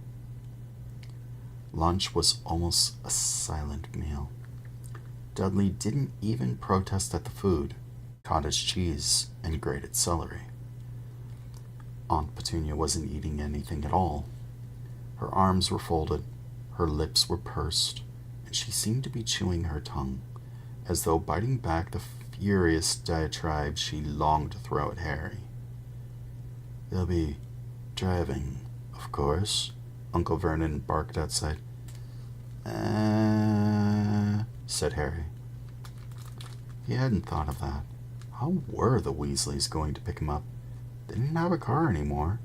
Lunch was almost a silent meal. Dudley didn't even protest at the food, cottage cheese, and grated celery. Aunt Petunia wasn't eating anything at all. Her arms were folded, her lips were pursed, and she seemed to be chewing her tongue, as though biting back the furious diatribe she longed to throw at Harry. "They'll be driving, of course," Uncle Vernon barked outside. Said Harry. He hadn't thought of that. How were the Weasleys going to pick him up? They didn't have a car anymore.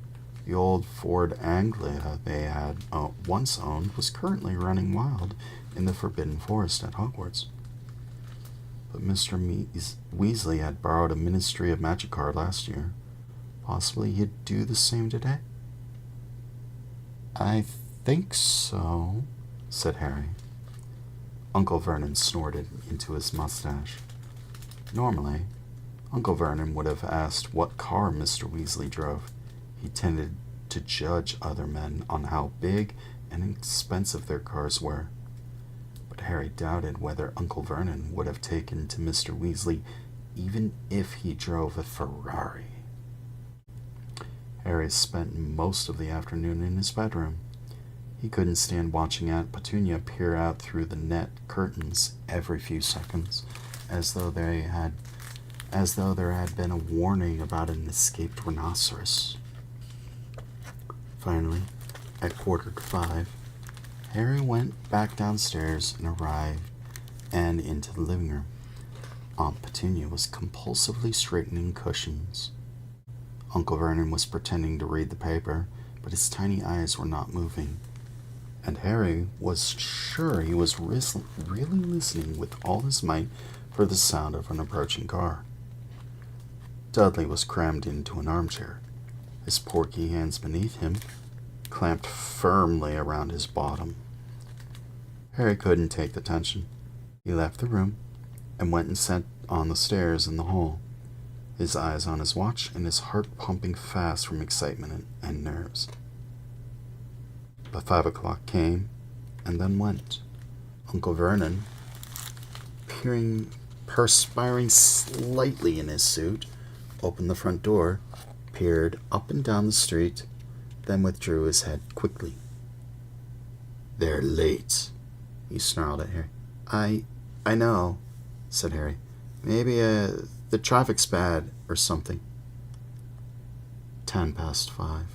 The old Ford Anglia they had once owned was currently running wild in the Forbidden Forest at Hogwarts. But Mr. Weasley had borrowed a Ministry of Magic car last year. Possibly he'd do the same today? "I think so," said Harry. Uncle Vernon snorted into his mustache. Normally, Uncle Vernon would have asked what car Mr. Weasley drove. He tended to judge other men on how big and expensive their cars were. But Harry doubted whether Uncle Vernon would have taken to Mr. Weasley even if he drove a Ferrari. Harry spent most of the afternoon in his bedroom. He couldn't stand watching Aunt Petunia peer out through the net curtains every few seconds, as though there had been a warning about an escaped rhinoceros. Finally, at 5:15, Harry went back downstairs and arrived into the living room. Aunt Petunia was compulsively straightening cushions. Uncle Vernon was pretending to read the paper, but his tiny eyes were not moving, and Harry was sure he was really listening with all his might for the sound of an approaching car. Dudley was crammed into an armchair, his porky hands beneath him, clamped firmly around his bottom. Harry couldn't take the tension. He left the room and went and sat on the stairs in the hall, his eyes on his watch and his heart pumping fast from excitement and nerves. But 5 o'clock came and then went. Uncle Vernon, perspiring slightly in his suit, opened the front door, peered up and down the street, then withdrew his head quickly. "They're late," he snarled at Harry. I know," said Harry. "Maybe the traffic's bad or something." 5:10,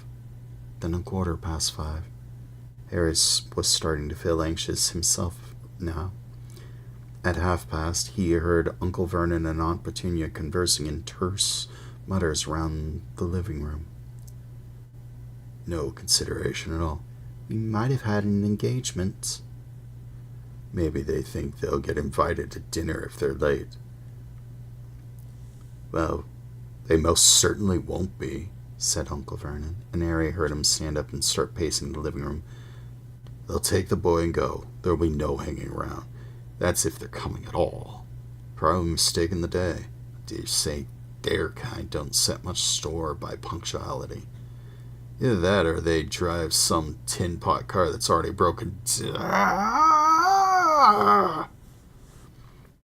then 5:15. Harry was starting to feel anxious himself now. At 5:30, he heard Uncle Vernon and Aunt Petunia conversing in terse mutters round the living room. "No consideration at all. We might have had an engagement." "Maybe they think they'll get invited to dinner if they're late." "Well, they most certainly won't be," said Uncle Vernon, and Harry heard him stand up and start pacing the living room. "They'll take the boy and go. There'll be no hanging around. That's if they're coming at all. Probably mistaken the day. They say their kind don't set much store by punctuality. Either that or they drive some tin pot car that's already broken down."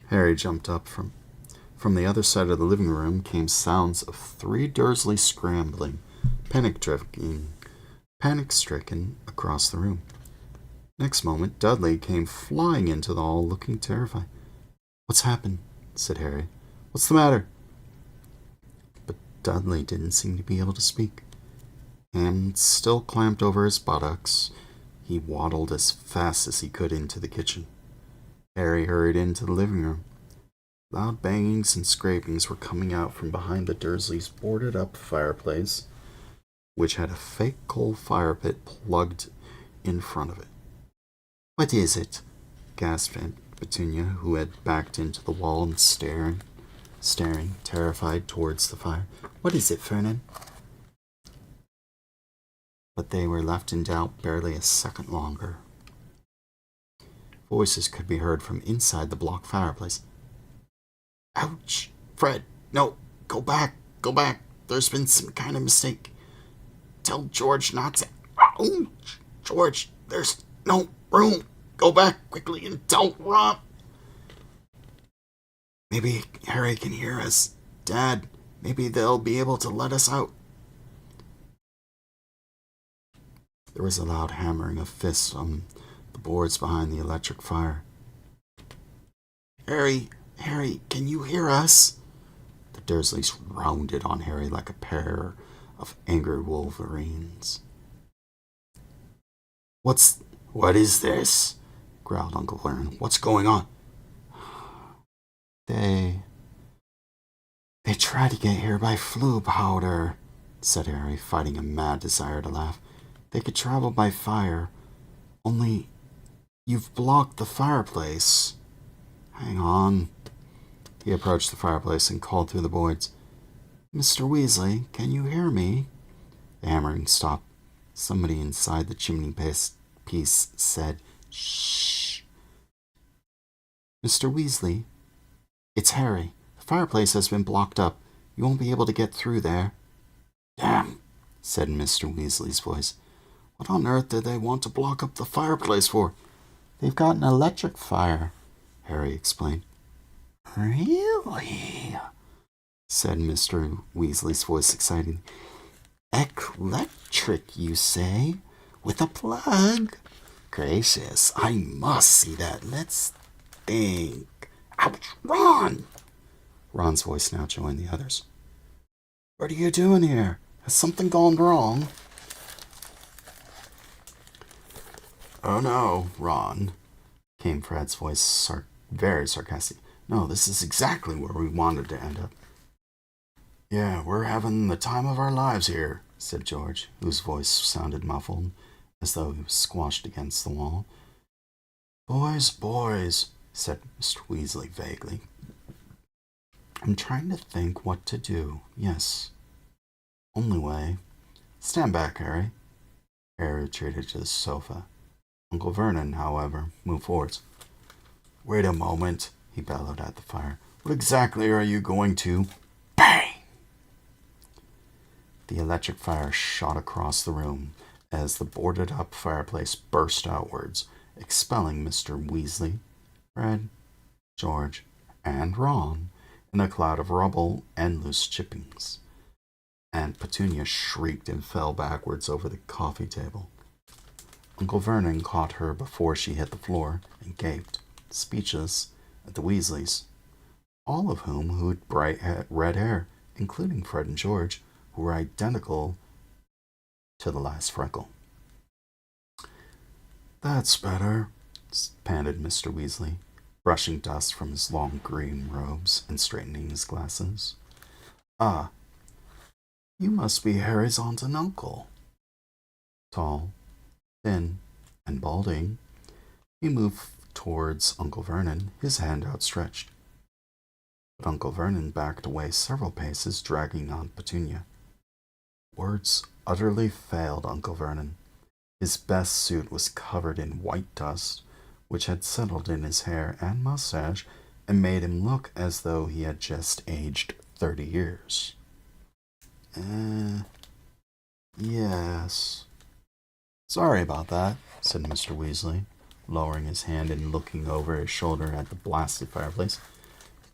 Harry jumped up from From the other side of the living room came sounds of 3 Dursleys scrambling, panic-stricken across the room. Next moment, Dudley came flying into the hall, looking terrified. "What's happened?" said Harry. "What's the matter?" But Dudley didn't seem to be able to speak. Hands still clamped over his buttocks, he waddled as fast as he could into the kitchen. Harry hurried into the living room. Loud bangings and scrapings were coming out from behind the Dursleys' boarded-up fireplace, which had a fake coal fire pit plugged in front of it. "What is it?" gasped Aunt Petunia, who had backed into the wall and staring, terrified, towards the fire. "What is it, Fernan?" But they were left in doubt barely a second longer. Voices could be heard from inside the block fireplace. "Ouch! Fred! No! Go back! Go back! There's been some kind of mistake. Tell George not to... Ouch! George, there's no room! Go back quickly and tell Ron!" "Maybe Harry can hear us. Dad, maybe they'll be able to let us out." There was a loud hammering of fists on the boards behind the electric fire. Harry, can you hear us?" The Dursleys rounded on Harry like a pair of angry wolverines. What is this?" growled Uncle Vernon. "What's going on?" They tried to get here by flue powder," said Harry, fighting a mad desire to laugh. "They could travel by fire, only you've blocked the fireplace. Hang on." He approached the fireplace and called through the boards. "Mr. Weasley, can you hear me?" The hammering stopped. Somebody inside the chimney piece said, "Shh." "Mr. Weasley, it's Harry. The fireplace has been blocked up. You won't be able to get through there." "Damn," said Mr. Weasley's voice. "What on earth do they want to block up the fireplace for?" "They've got an electric fire," Harry explained. "Really?" said Mr. Weasley's voice excitedly. "Electric, you say? With a plug? Gracious, I must see that. Let's think. Ouch, Ron!" Ron's voice now joined the others. "What are you doing here? Has something gone wrong?" "Oh no, Ron," came Fred's voice, very sarcastic. "No, this is exactly where we wanted to end up." "Yeah, we're having the time of our lives here," said George, whose voice sounded muffled, as though he was squashed against the wall. Boys, said Mr. Weasley vaguely. "I'm trying to think what to do. Yes. Only way. Stand back, Harry." Harry retreated to the sofa. Uncle Vernon, however, moved forwards. "Wait a moment," he bellowed at the fire. "What exactly are you going to—" Bang! The electric fire shot across the room as the boarded-up fireplace burst outwards, expelling Mr. Weasley, Fred, George, and Ron in a cloud of rubble and loose chippings. Aunt Petunia shrieked and fell backwards over the coffee table. Uncle Vernon caught her before she hit the floor and gaped, speechless, at the Weasleys, all of whom had bright red hair, including Fred and George, who were identical to the last freckle. "That's better," panted Mr. Weasley, brushing dust from his long green robes and straightening his glasses. "Ah, you must be Harry's aunt and uncle." Tall, thin, and balding, he moved towards Uncle Vernon, his hand outstretched. But Uncle Vernon backed away several paces, dragging Aunt Petunia. Words utterly failed Uncle Vernon. His best suit was covered in white dust, which had settled in his hair and mustache and made him look as though he had just aged 30 years. Yes. "Sorry about that," said Mr. Weasley, lowering his hand and looking over his shoulder at the blasted fireplace.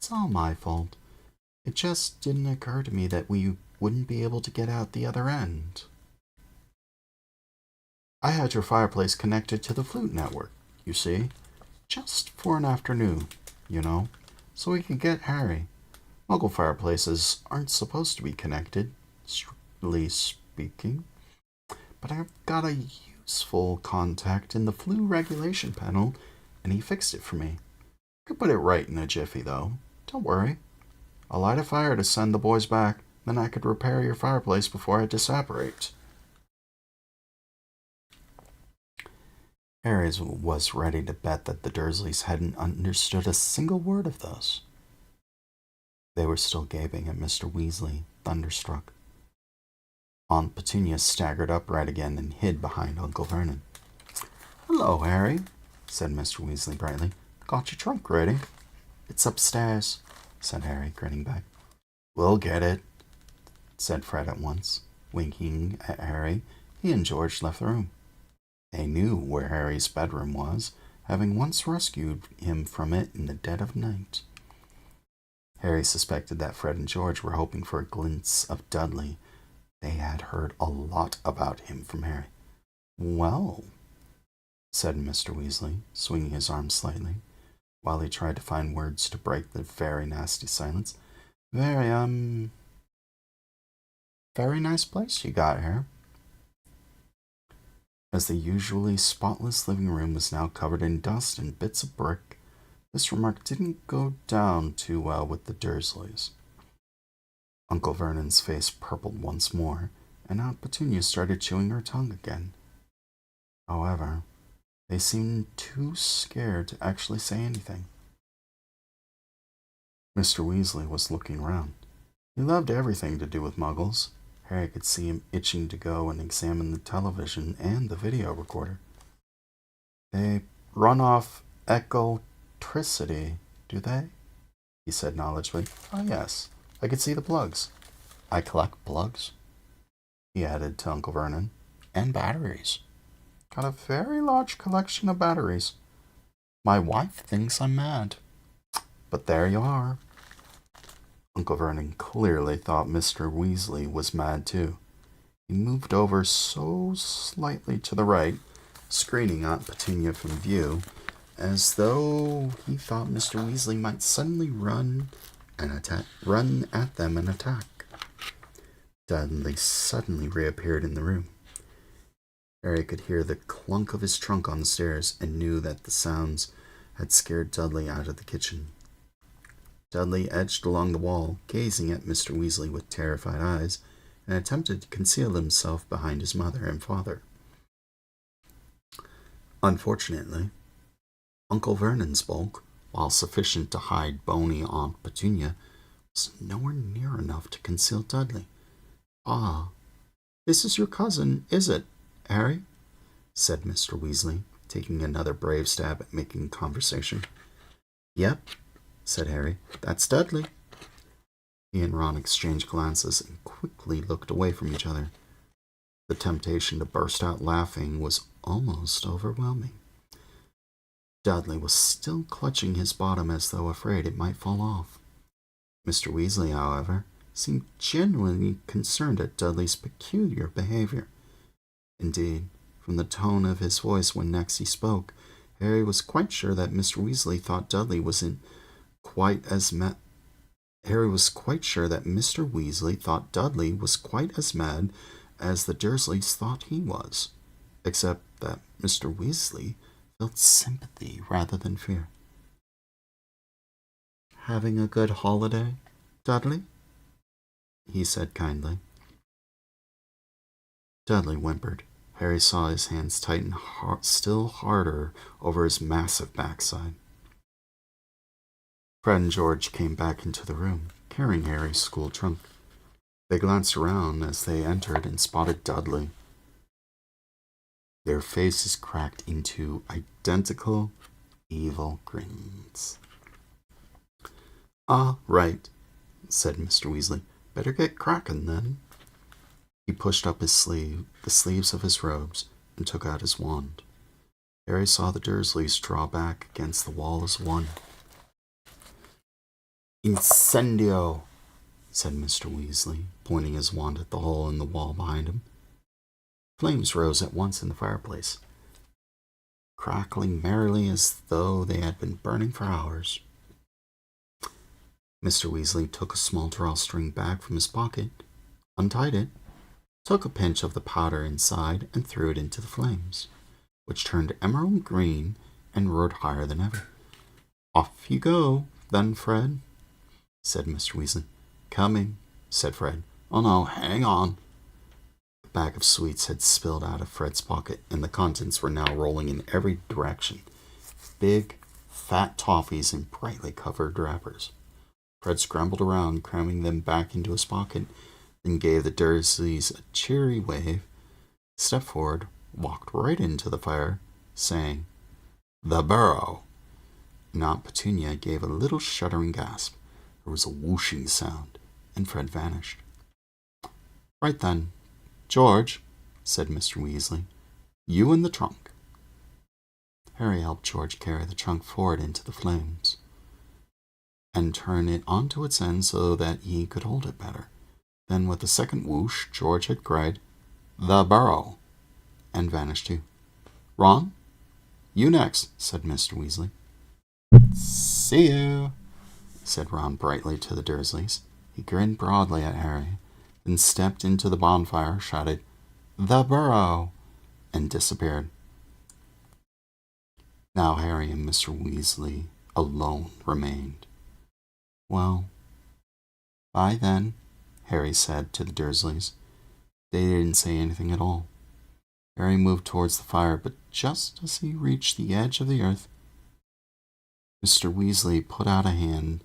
"It's all my fault. It just didn't occur to me that we wouldn't be able to get out the other end. I had your fireplace connected to the flute network, you see, just for an afternoon, so we could get Harry. Muggle fireplaces aren't supposed to be connected, strictly speaking, but I've got a useful contact in the flue regulation panel, and he fixed it for me. I could put it right in a jiffy, though. Don't worry. I'll light a fire to send the boys back, then I could repair your fireplace before I disapparates. Harry was ready to bet that the Dursleys hadn't understood a single word of those. They were still gaping at Mr. Weasley, thunderstruck. Aunt Petunia staggered upright again and hid behind Uncle Vernon. "Hello, Harry," said Mr. Weasley brightly. "Got your trunk ready?" "It's upstairs," said Harry, grinning back. "We'll get it," said Fred at once. Winking at Harry, he and George left the room. They knew where Harry's bedroom was, having once rescued him from it in the dead of night. Harry suspected that Fred and George were hoping for a glimpse of Dudley. They had heard a lot about him from Harry. "Well," said Mr. Weasley, swinging his arm slightly, while he tried to find words to break the very nasty silence. Very nice place you got here." As the usually spotless living room was now covered in dust and bits of brick, this remark didn't go down too well with the Dursleys. Uncle Vernon's face purpled once more, and Aunt Petunia started chewing her tongue again. However, they seemed too scared to actually say anything. Mr. Weasley was looking round. He loved everything to do with Muggles. Harry could see him itching to go and examine the television and the video recorder. "They run off electricity, do they?" he said knowledgeably. "Oh, yes. I could see the plugs. I collect plugs," he added to Uncle Vernon. "And batteries. Got a very large collection of batteries. My wife thinks I'm mad. But there you are." Uncle Vernon clearly thought Mr. Weasley was mad too. He moved over so slightly to the right, screening Aunt Petunia from view, as though he thought Mr. Weasley might suddenly run at them and attack. Dudley suddenly reappeared in the room. Harry could hear the clunk of his trunk on the stairs and knew that the sounds had scared Dudley out of the kitchen. Dudley edged along the wall, gazing at Mr. Weasley with terrified eyes, and attempted to conceal himself behind his mother and father. Unfortunately, Uncle Vernon's bulk, while sufficient to hide bony Aunt Petunia, was nowhere near enough to conceal Dudley. "Ah, this is your cousin, is it, Harry?" said Mr. Weasley, taking another brave stab at making conversation. "Yep," said Harry. "That's Dudley." He and Ron exchanged glances and quickly looked away from each other. The temptation to burst out laughing was almost overwhelming. Dudley was still clutching his bottom as though afraid it might fall off. Mr. Weasley, however, seemed genuinely concerned at Dudley's peculiar behavior. Indeed, from the tone of his voice when next he spoke, Harry was quite sure that Mr. Weasley thought Dudley wasn't quite as mad. Harry was quite sure that Mr. Weasley thought Dudley was quite as mad as the Dursleys thought he was, except that Mr. Weasley felt sympathy rather than fear. "Having a good holiday, Dudley?" he said kindly. Dudley whimpered. Harry saw his hands tighten still harder over his massive backside. Fred and George came back into the room, carrying Harry's school trunk. They glanced around as they entered and spotted Dudley. Their faces cracked into identical evil grins. "Ah, right," said Mr. Weasley. "Better get cracking, then." He pushed up the sleeves of his robes, and took out his wand. Harry saw the Dursleys draw back against the wall as one. "Incendio!" said Mr. Weasley, pointing his wand at the hole in the wall behind him. Flames rose at once in the fireplace, crackling merrily as though they had been burning for hours. Mr. Weasley took a small drawstring bag from his pocket, untied it, took a pinch of the powder inside, and threw it into the flames, which turned emerald green and roared higher than ever. "Off you go, then, Fred," said Mr. Weasley. "Coming," said Fred. "Oh no, hang on." A bag of sweets had spilled out of Fred's pocket, and the contents were now rolling in every direction. Big, fat toffees in brightly colored wrappers. Fred scrambled around, cramming them back into his pocket, then gave the Dursleys a cheery wave, stepped forward, walked right into the fire, saying, "The burrow." And Aunt Petunia gave a little shuddering gasp. There was a whooshing sound, and Fred vanished. "Right then, George," said Mr. Weasley, "you in the trunk." Harry helped George carry the trunk forward into the flames and turn it onto its end so that he could hold it better. Then, with a second whoosh, George had cried, "The burrow," and vanished too. "Ron, you next," said Mr. Weasley. "See you," said Ron brightly to the Dursleys. He grinned broadly at Harry, then stepped into the bonfire, shouted, "The burrow," and disappeared. Now Harry and Mr. Weasley alone remained. "Well, bye then," Harry said to the Dursleys. They didn't say anything at all. Harry moved towards the fire, but just as he reached the edge of the earth, Mr. Weasley put out a hand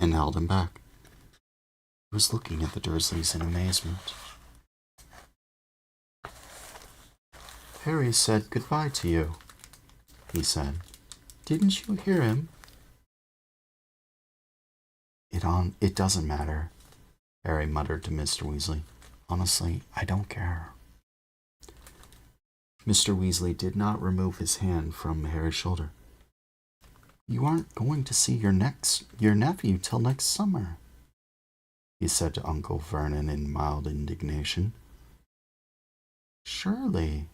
and held him back. He was looking at the Dursleys in amazement. "Harry said goodbye to you," he said. "Didn't you hear him?" It doesn't matter," Harry muttered to Mr. Weasley. "Honestly, I don't care." Mr. Weasley did not remove his hand from Harry's shoulder. "You aren't going to see your nephew till next summer," he said to Uncle Vernon in mild indignation. "Surely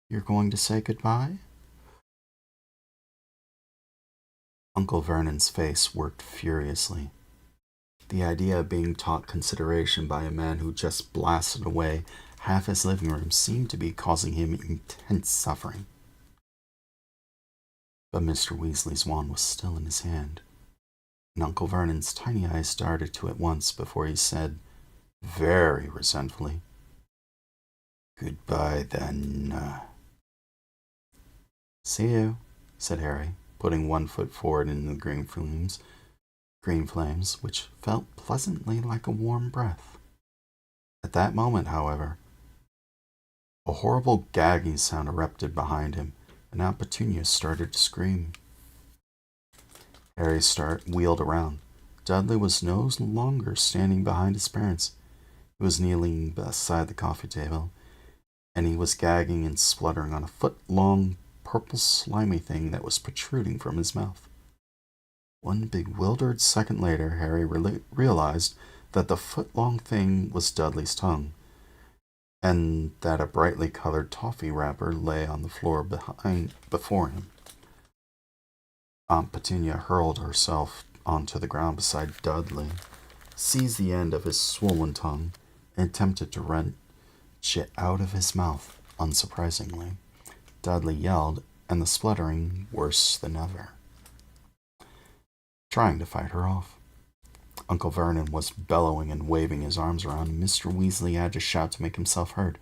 you're going to say goodbye?" Uncle Vernon's face worked furiously. The idea of being taught consideration by a man who just blasted away half his living room seemed to be causing him intense suffering. But Mr. Weasley's wand was still in his hand, and Uncle Vernon's tiny eyes darted to it once before he said, very resentfully, "Goodbye, then." "See you," said Harry, putting one foot forward into the green flames, which felt pleasantly like a warm breath. At that moment, however, a horrible gagging sound erupted behind him, and Aunt Petunia started to scream. Harry wheeled around. Dudley was no longer standing behind his parents. He was kneeling beside the coffee table, and he was gagging and spluttering on a foot-long, purple slimy thing that was protruding from his mouth. One bewildered second later, Harry realized that the foot-long thing was Dudley's tongue, and that a brightly colored toffee wrapper lay on the floor before him. Aunt Petunia hurled herself onto the ground beside Dudley, seized the end of his swollen tongue, and attempted to wrench it out of his mouth, unsurprisingly. Dudley yelled, and the spluttering worse than ever, trying to fight her off. Uncle Vernon was bellowing and waving his arms around, and Mr. Weasley had to shout to make himself heard.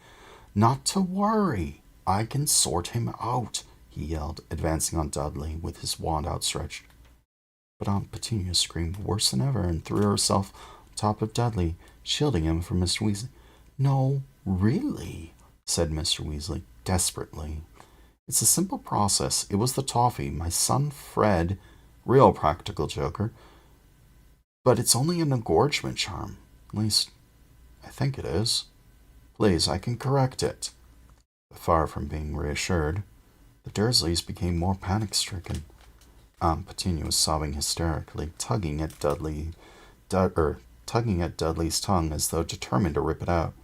"Not to worry, I can sort him out," he yelled, advancing on Dudley with his wand outstretched. But Aunt Petunia screamed worse than ever and threw herself on top of Dudley, shielding him from Mr. Weasley. "No, really," said Mr. Weasley desperately. "It's a simple process. It was the toffee. My son Fred, real practical joker. But it's only an engorgement charm. At least, I think it is. Please, I can correct it." But far from being reassured, the Dursleys became more panic-stricken. Aunt Petunia was sobbing hysterically, tugging at tugging at Dudley's tongue as though determined to rip it out.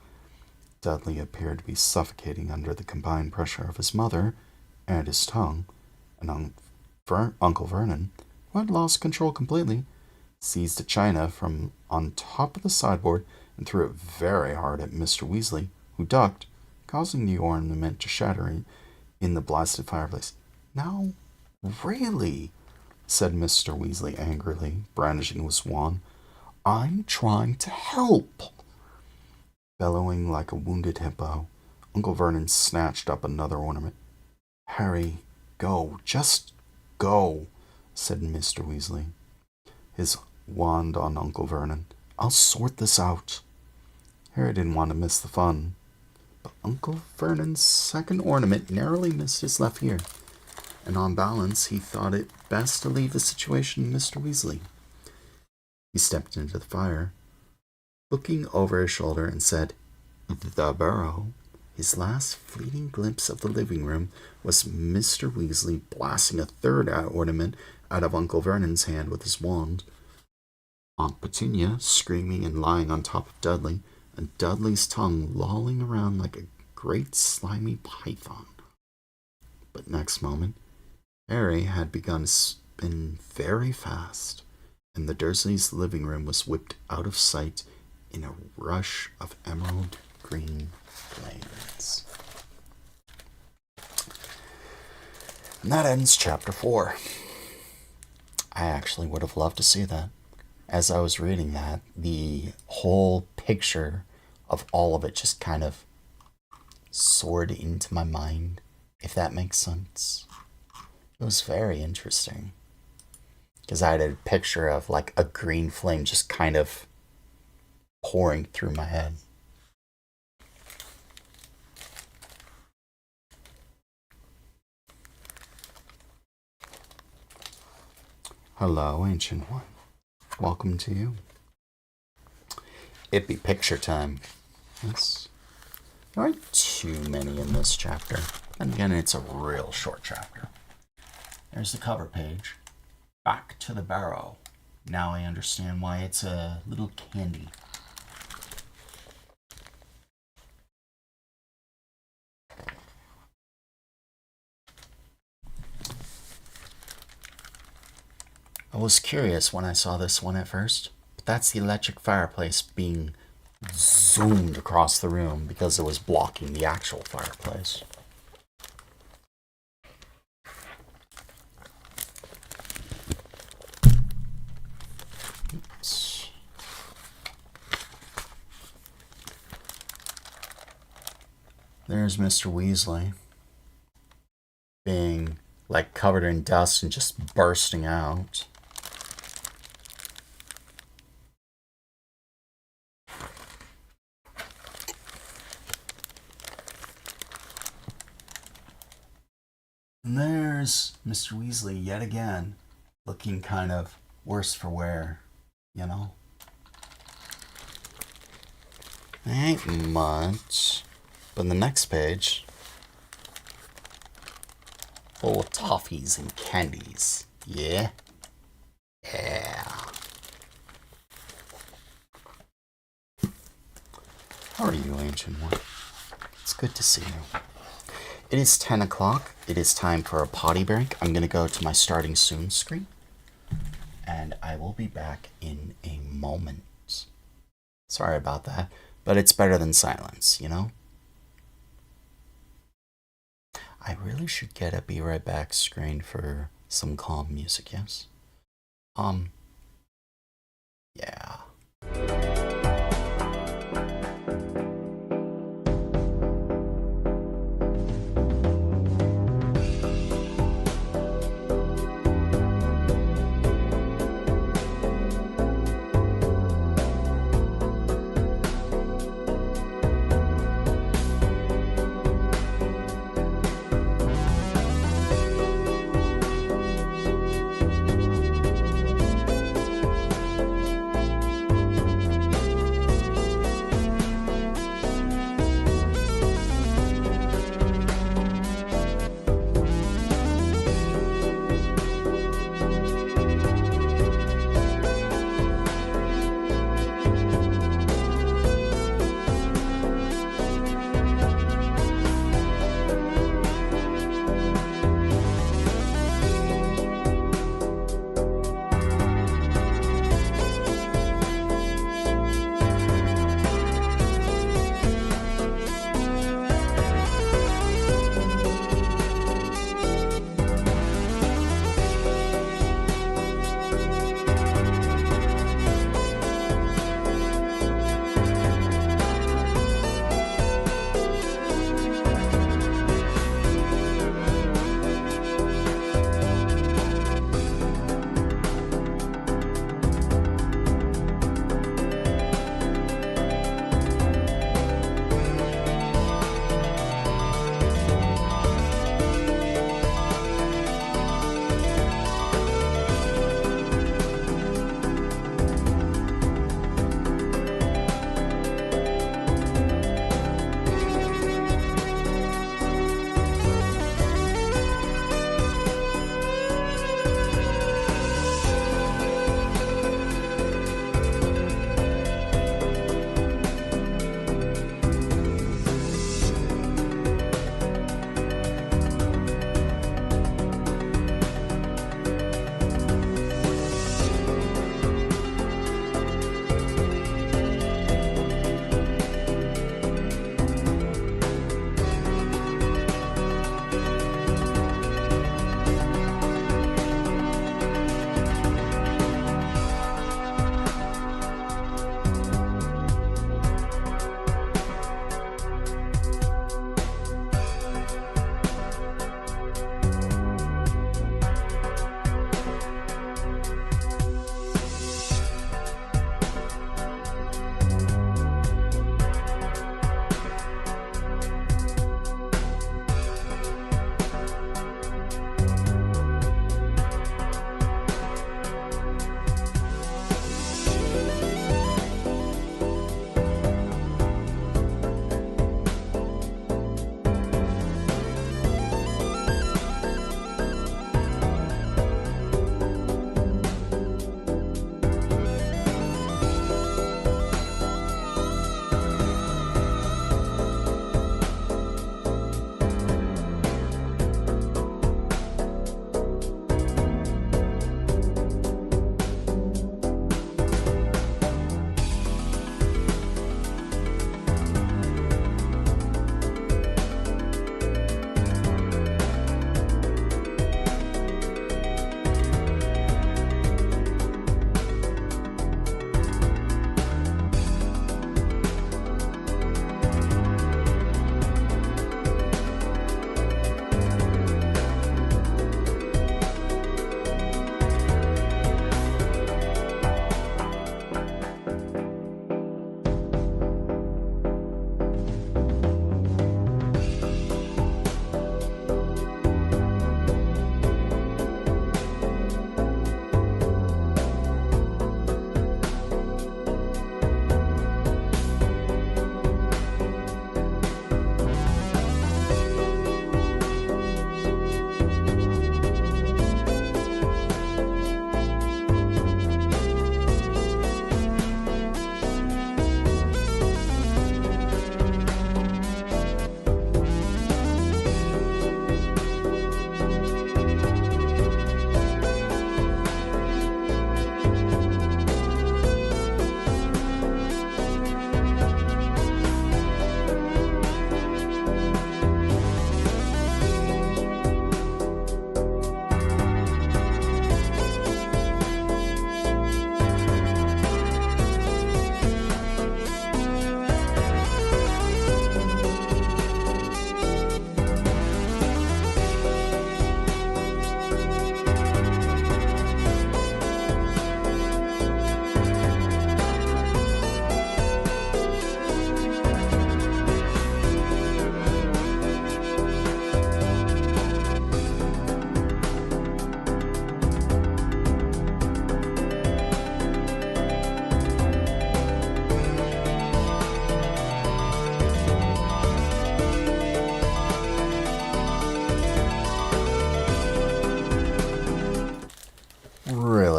Dudley appeared to be suffocating under the combined pressure of his mother and his tongue, and Uncle Vernon, who had lost control completely, seized a china from on top of the sideboard and threw it very hard at Mr. Weasley, who ducked, causing the ornament to shatter in the blasted fireplace. "Now, really," said Mr. Weasley angrily, brandishing his wand, "I'm trying to help." Bellowing like a wounded hippo, Uncle Vernon snatched up another ornament. "Harry, go, just go," said Mr. Weasley, his wand on Uncle Vernon. "I'll sort this out." Harry didn't want to miss the fun, but Uncle Vernon's second ornament narrowly missed his left ear, and on balance he thought it best to leave the situation to Mr. Weasley. He stepped into the fire, looking over his shoulder, and said, "The Burrow." His last fleeting glimpse of the living room was Mr. Weasley blasting a third ornament out of Uncle Vernon's hand with his wand, Aunt Petunia screaming and lying on top of Dudley, and Dudley's tongue lolling around like a great slimy python. But next moment, Harry had begun to spin very fast, and the Dursleys' living room was whipped out of sight in a rush of emerald green flames. And that ends chapter 4. I actually would have loved to see that. As I was reading that, the whole picture of all of it just kind of soared into my mind, if that makes sense. It was very interesting. Because I had a picture of like a green flame just kind of pouring through my head. Hello, Ancient One. Welcome to you. It be picture time. Yes. There aren't too many in this chapter. And again, it's a real short chapter. There's the cover page. Back to the Barrow. Now I understand why it's a little candy. I was curious when I saw this one at first, but that's the electric fireplace being zoomed across the room because it was blocking the actual fireplace. Oops. There's Mr. Weasley being like covered in dust and just bursting out. And there's Mr. Weasley yet again, looking kind of worse for wear, you know? Ain't much. But on the next page, full of toffees and candies. Yeah? Yeah. How are you, Ancient One? It's good to see you. It is 10 o'clock. It is time for a potty break. I'm going to go to my starting soon screen. And I will be back in a moment. Sorry about that. But it's better than silence, you know? I really should get a be right back screen for some calm music, yes? Yeah.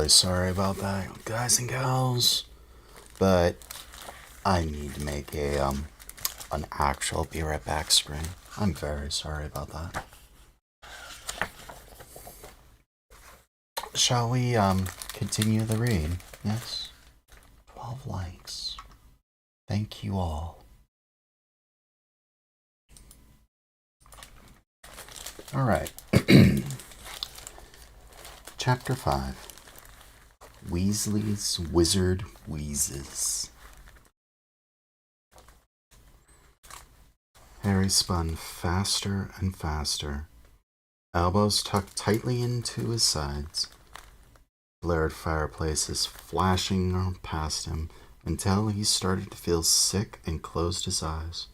very sorry about that, guys and gals. But I need to make an actual be right back screen. I'm very sorry about that. Shall we continue the read? Yes. 12 likes. Thank you all. All right. Chapter 5. Weasley's Wizard Wheezes. Harry spun faster and faster, elbows tucked tightly into his sides. Flared fireplaces flashing past him until he started to feel sick and closed his eyes.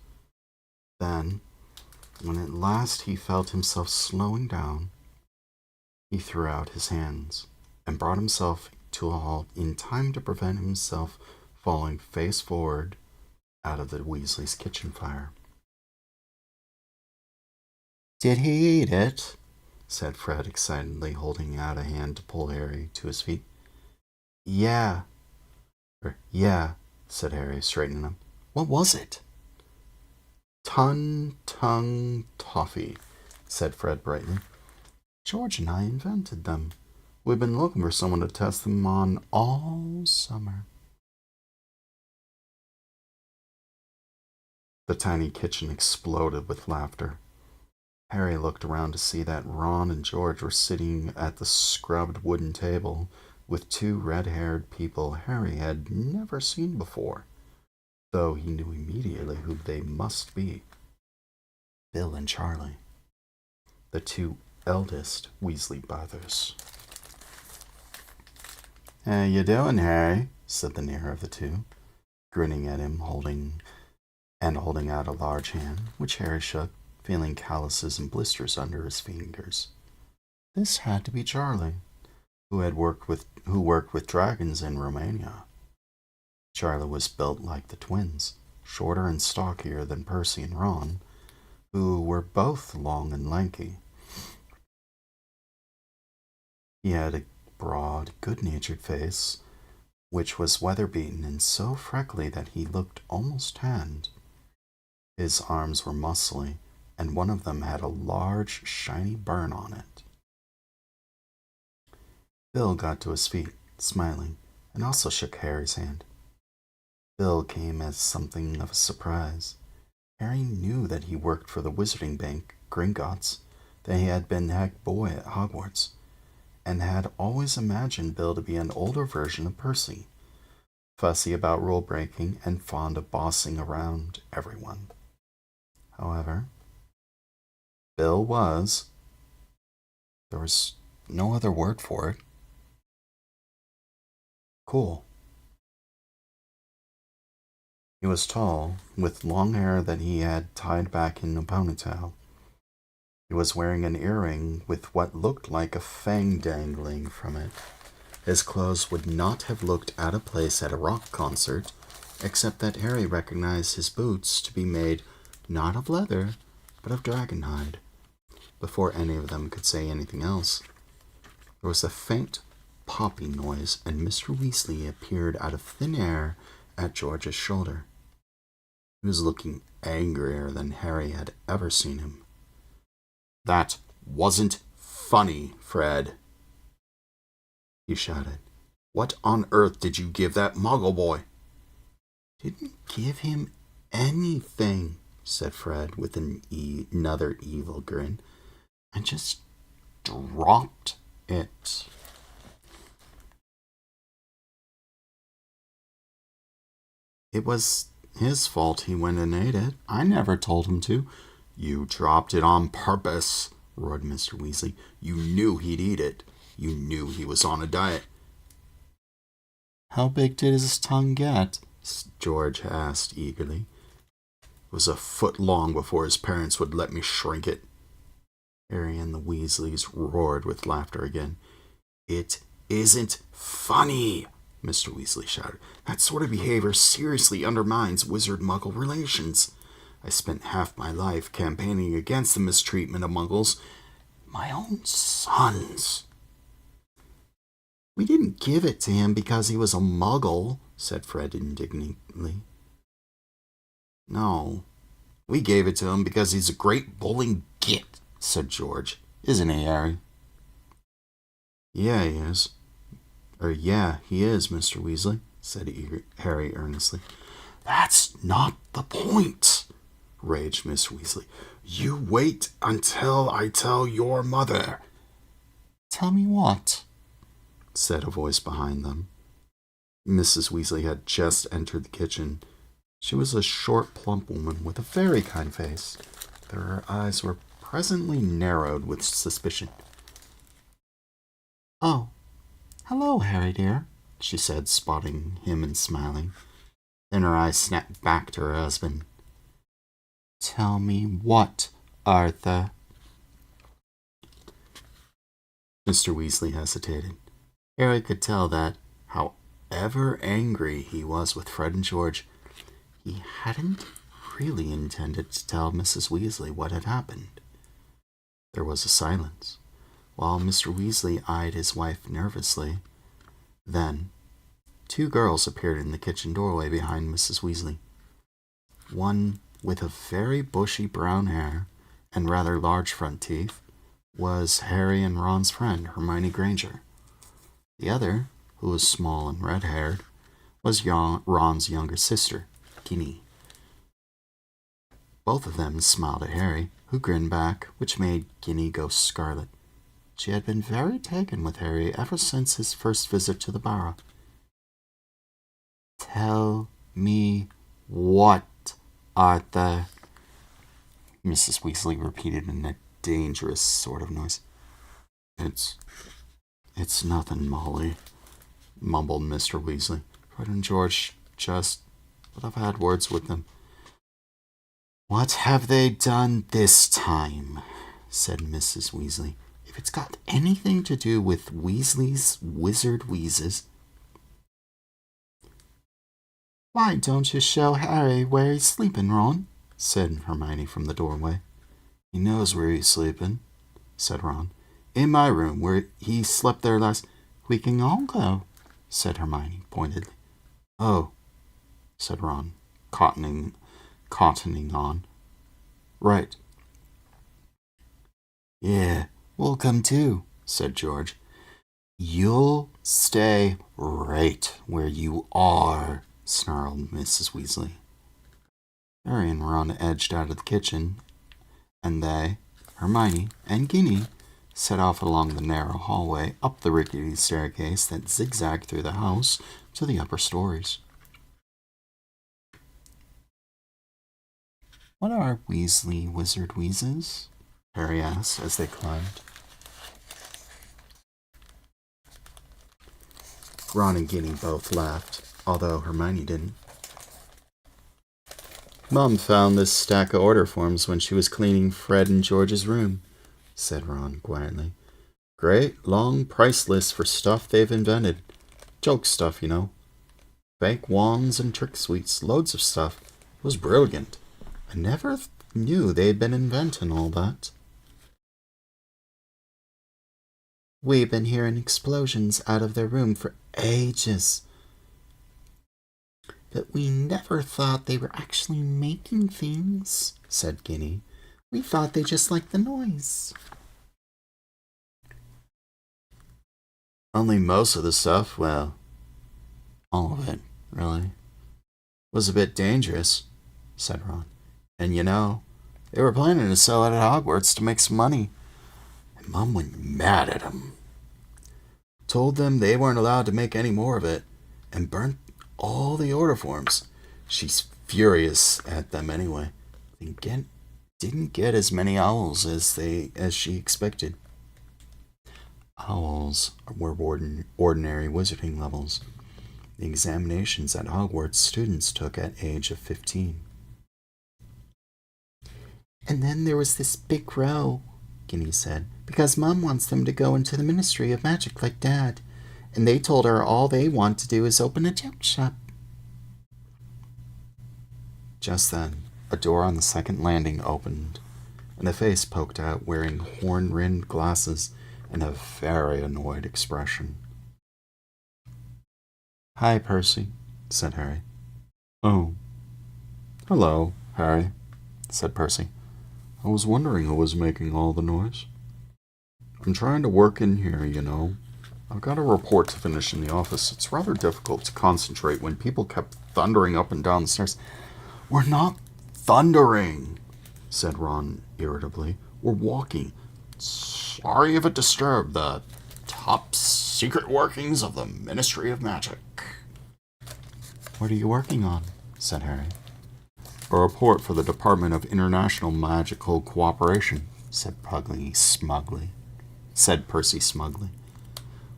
Then, when at last he felt himself slowing down, he threw out his hands and brought himself to a halt in time to prevent himself falling face forward out of the Weasley's kitchen fire. "Did he eat it?" said Fred excitedly, holding out a hand to pull Harry to his feet. Yeah, said Harry, straightening up. "What was it?" Tongue toffee, said Fred brightly. "George and I invented them. We've been looking for someone to test them on all summer." The tiny kitchen exploded with laughter. Harry looked around to see that Ron and George were sitting at the scrubbed wooden table with two red-haired people Harry had never seen before, though he knew immediately who they must be. Bill and Charlie, the two eldest Weasley brothers. "How you doing, Harry?" said the nearer of the two, grinning at him, holding out a large hand, which Harry shook, feeling calluses and blisters under his fingers. This had to be Charlie, who worked with dragons in Romania. Charlie was built like the twins, shorter and stockier than Percy and Ron, who were both long and lanky. He had a broad, good-natured face, which was weather-beaten and so freckly that he looked almost tanned. His arms were muscly, and one of them had a large, shiny burn on it. Bill got to his feet, smiling, and also shook Harry's hand. Bill came as something of a surprise. Harry knew that he worked for the Wizarding Bank, Gringotts, that he had been head boy at Hogwarts, and had always imagined Bill to be an older version of Percy, fussy about rule-breaking and fond of bossing around everyone. However, Bill was, there was no other word for it, cool. He was tall, with long hair that he had tied back in a ponytail. He was wearing an earring with what looked like a fang dangling from it. His clothes would not have looked out of place at a rock concert, except that Harry recognized his boots to be made not of leather, but of dragon hide. Before any of them could say anything else, there was a faint popping noise, and Mr. Weasley appeared out of thin air at George's shoulder. He was looking angrier than Harry had ever seen him. "That wasn't funny, Fred," he shouted. "What on earth did you give that Muggle boy?" "Didn't give him anything," said Fred with another evil grin. "I just dropped it." "It was his fault he went and ate it. I never told him to." "You dropped it on purpose," roared Mr. Weasley. "You knew he'd eat it. You knew he was on a diet." "How big did his tongue get?" George asked eagerly. "It was a foot long before his parents would let me shrink it." Harry and the Weasleys roared with laughter again. "It isn't funny," Mr. Weasley shouted. "That sort of behavior seriously undermines wizard-muggle relations. I spent half my life campaigning against the mistreatment of muggles. My own sons." We didn't give it to him because he was a muggle, said Fred indignantly. No, we gave it to him because he's a great bowling git, said George. Isn't he, Harry? Yeah, he is. Yeah, he is, Mr. Weasley, said Harry earnestly. That's not the point, raged Miss Weasley. You wait until I tell your mother. Tell me what? Said a voice behind them. Mrs. Weasley had just entered the kitchen. She was a short, plump woman with a very kind face. Her eyes were presently narrowed with suspicion. Oh, hello, Harry dear, she said, spotting him and smiling. Then her eyes snapped back to her husband. Tell me what, Arthur? Mr. Weasley hesitated. Harry could tell that, however angry he was with Fred and George, he hadn't really intended to tell Mrs. Weasley what had happened. There was a silence, while Mr. Weasley eyed his wife nervously. Then, two girls appeared in the kitchen doorway behind Mrs. Weasley. One with a very bushy brown hair and rather large front teeth was Harry and Ron's friend, Hermione Granger. The other, who was small and red-haired, was Ron's younger sister, Ginny. Both of them smiled at Harry, who grinned back, which made Ginny go scarlet. She had been very taken with Harry ever since his first visit to the Burrow. Tell me what, Arthur? Mrs. Weasley repeated in a dangerous sort of noise. It's nothing, Molly, mumbled Mr. Weasley. Fred and George but I've had words with them. What have they done this time? Said Mrs. Weasley. If it's got anything to do with Weasley's wizard wheezes. Why don't you show Harry where he's sleeping, Ron? Said Hermione from the doorway. He knows where he's sleeping, said Ron. In my room, where he slept there last. We can all go, said Hermione pointedly. Oh, said Ron, cottoning on. Right. Yeah, we'll come too, said George. You'll stay right where you are, snarled Mrs. Weasley. Harry and Ron edged out of the kitchen, and they, Hermione, and Ginny set off along the narrow hallway up the rickety staircase that zigzagged through the house to the upper stories. What are Weasley wizard wheezes? Harry asked as they climbed. Ron and Ginny both laughed, although Hermione didn't. Mom found this stack of order forms when she was cleaning Fred and George's room, said Ron quietly. Great, long price list for stuff they've invented. Joke stuff, you know. Fake wands and trick suites, loads of stuff. It was brilliant. I never knew they'd been inventing all that. We've been hearing explosions out of their room for ages. But we never thought they were actually making things, said Ginny. We thought they just liked the noise. Only most of the stuff, well, all of it, really, was a bit dangerous, said Ron. And you know, they were planning to sell it at Hogwarts to make some money. And Mom went mad at them. Told them they weren't allowed to make any more of it, and burnt all the order forms. She's furious at them anyway. They didn't get as many owls as she expected. Owls were ordinary wizarding levels. The examinations at Hogwarts students took at age of 15. And then there was this big row, Ginny said, because Mom wants them to go into the Ministry of Magic like Dad, and they told her all they want to do is open a gem shop. Just then, a door on the second landing opened, and a face poked out wearing horn-rimmed glasses and a very annoyed expression. Hi, Percy, said Harry. Oh. Hello, Harry, said Percy. I was wondering who was making all the noise. I'm trying to work in here, you know. I've got a report to finish in the office. It's rather difficult to concentrate when people kept thundering up and down the stairs. We're not thundering, said Ron irritably. We're walking. Sorry if it disturbed the top secret workings of the Ministry of Magic. What are you working on? Said Harry. A report for the Department of International Magical Cooperation, said Percy smugly.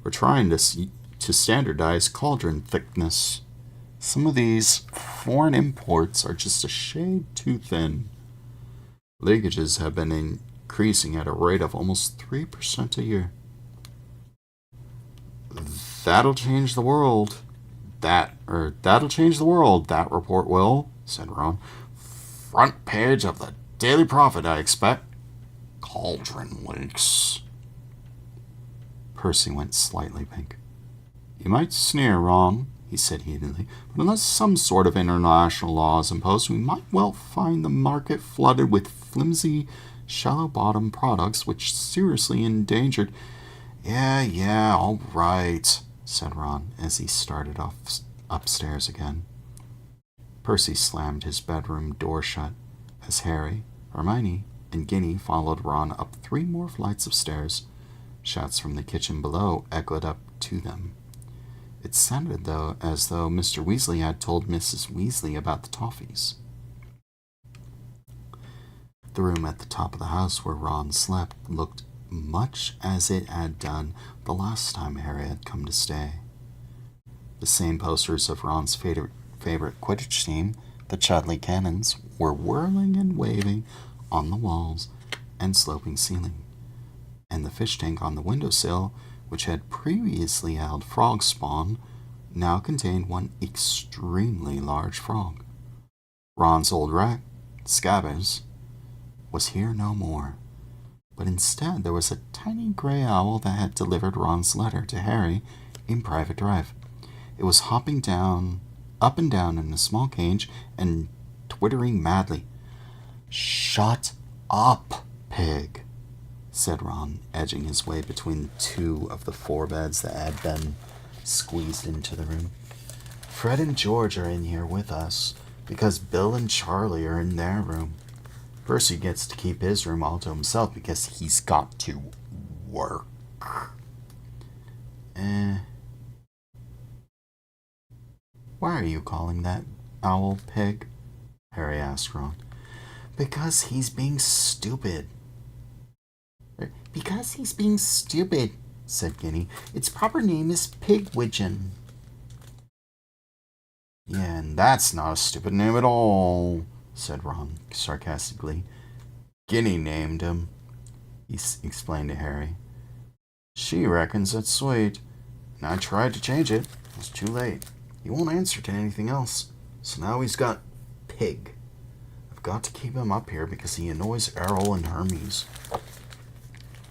We're trying to standardize cauldron thickness. Some of these foreign imports are just a shade too thin. Leakages have been increasing at a rate of almost 3% a year. That'll change the world. That'll change the world, that report will, said Ron. Front page of the Daily Prophet, I expect. Cauldron leaks. Percy went slightly pink. You might sneer, Ron, he said heatedly, but unless some sort of international law is imposed, we might well find the market flooded with flimsy, shallow-bottom products which seriously endangered... Yeah, all right, said Ron as he started off upstairs again. Percy slammed his bedroom door shut as Harry, Hermione, and Ginny followed Ron up 3 more flights of stairs. Shouts from the kitchen below echoed up to them. It sounded, as though Mr. Weasley had told Mrs. Weasley about the toffees. The room at the top of the house where Ron slept looked much as it had done the last time Harry had come to stay. The same posters of Ron's favorite Quidditch team, the Chudley Cannons, were whirling and waving on the walls and sloping ceiling, and the fish tank on the windowsill, which had previously held frog spawn, now contained one extremely large frog. Ron's old rat, Scabbers, was here no more, but instead there was a tiny gray owl that had delivered Ron's letter to Harry in private drive. It was hopping up and down in a small cage and twittering madly. "Shut up, pig," said Ron, edging his way between 2 of the 4 beds that had been squeezed into the room. "Fred and George are in here with us, because Bill and Charlie are in their room. Percy gets to keep his room all to himself because he's got to work." Why are you calling that owl pig? Harry asked Ron. Because he's being stupid. Because he's being stupid, said Ginny. Its proper name is Pigwidgeon. Yeah, and that's not a stupid name at all, said Ron sarcastically. Ginny named him, he explained to Harry. She reckons it's sweet, and I tried to change it. It was too late. He won't answer to anything else, so now he's got Pig. I've got to keep him up here because he annoys Errol and Hermes.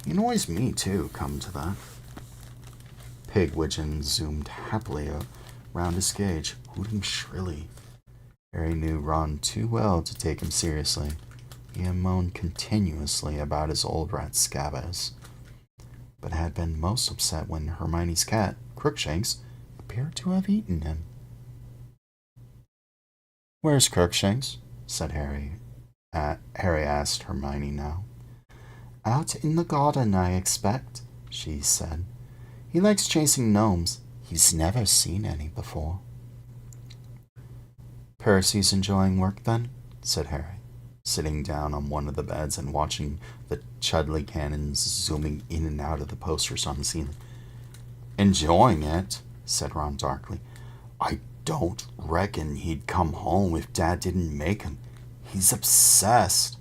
He annoys me too, come to that. Pigwidgeon zoomed happily around his cage, hooting shrilly. Harry knew Ron too well to take him seriously. He had moaned continuously about his old rat Scabbers, but had been most upset when Hermione's cat, Crookshanks, appeared to have eaten him. Where's Crookshanks? Said Harry. Harry asked Hermione now. Out in the garden, I expect, she said. He likes chasing gnomes. He's never seen any before. Percy's enjoying work, then? Said Harry, sitting down on one of the beds and watching the Chudley cannons zooming in and out of the posters on the ceiling. Enjoying it? Said Ron darkly. I don't reckon he'd come home if Dad didn't make him. He's obsessed.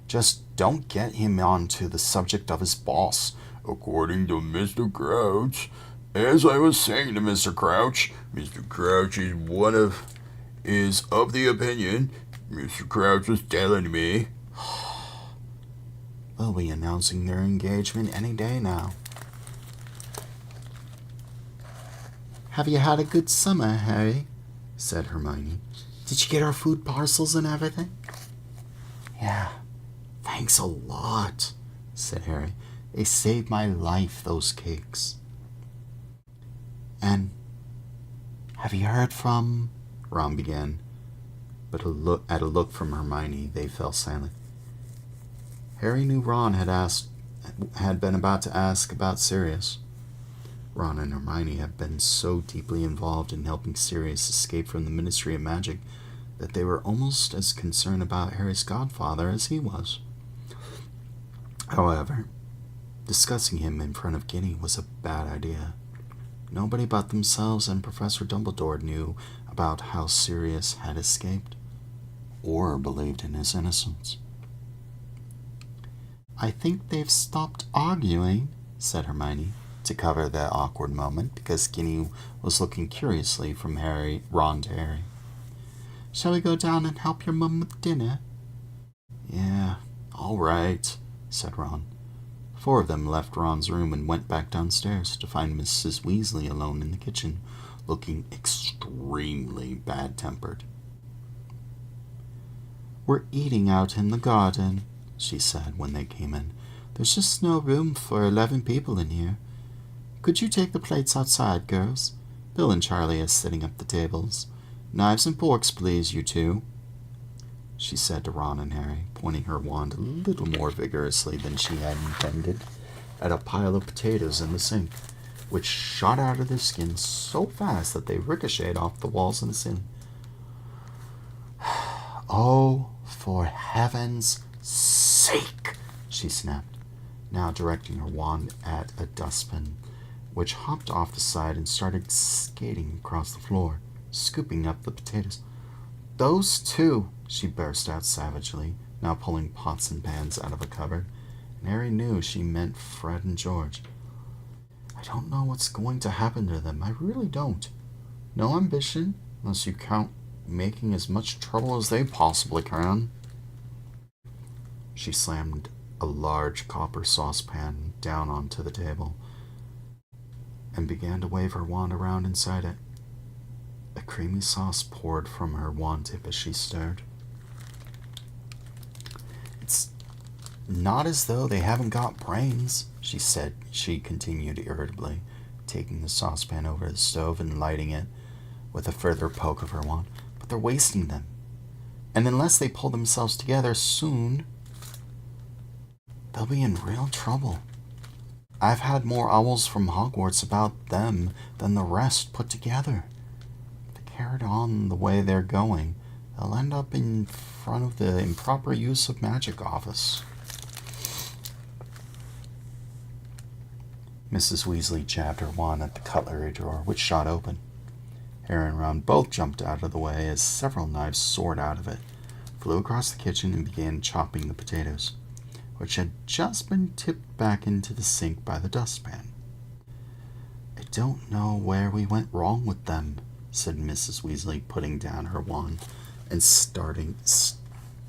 Just don't get him onto the subject of his boss. According to Mr. Crouch, as I was saying to Mr. Crouch, Mr. Crouch is of the opinion. Mr. Crouch was telling me. They'll be announcing their engagement any day now. Have you had a good summer, Harry? Said Hermione. Did you get our food parcels and everything? Yeah, thanks a lot, said Harry. They saved my life, those cakes. And have you heard from... Ron began, but at a look from Hermione, they fell silent. Harry knew Ron had been about to ask about Sirius. Ron and Hermione have been so deeply involved in helping Sirius escape from the Ministry of Magic that they were almost as concerned about Harry's godfather as he was. However, discussing him in front of Ginny was a bad idea. Nobody but themselves and Professor Dumbledore knew about how Sirius had escaped, or believed in his innocence. I think they've stopped arguing, said Hermione, to cover that awkward moment, because Ginny was looking curiously from Ron to Harry. Shall we go down and help your mum with dinner? Yeah, all right, said Ron. 4 of them left Ron's room and went back downstairs to find Mrs. Weasley alone in the kitchen, looking extremely bad-tempered. We're eating out in the garden, she said when they came in. There's just no room for 11 people in here. Could you take the plates outside, girls? Bill and Charlie are setting up the tables. Knives and forks, please, you two, she said to Ron and Harry, pointing her wand a little more vigorously than she had intended at a pile of potatoes in the sink, which shot out of their skins so fast that they ricocheted off the walls and the ceiling. Oh, for heaven's sake, she snapped, now directing her wand at a dustbin, which hopped off the side and started skating across the floor, scooping up the potatoes. Those 2, she burst out savagely, now pulling pots and pans out of a cupboard, and Harry knew she meant Fred and George. I don't know what's going to happen to them, I really don't. No ambition, unless you count making as much trouble as they possibly can. She slammed a large copper saucepan down onto the table and began to wave her wand around inside it. A creamy sauce poured from her wand tip as she stirred. It's not as though they haven't got brains, she said. She continued irritably, taking the saucepan over the stove and lighting it with a further poke of her wand. But they're wasting them. And unless they pull themselves together soon, they'll be in real trouble. I've had more owls from Hogwarts about them than the rest put together. If they carried on the way they're going, they'll end up in front of the improper use of magic office. Mrs. Weasley jabbed her wand at the cutlery drawer, which shot open. Harry and Ron both jumped out of the way as several knives soared out of it, flew across the kitchen, and began chopping the potatoes, which had just been tipped back into the sink by the dustpan. I don't know where we went wrong with them, said Mrs. Weasley, putting down her wand and starting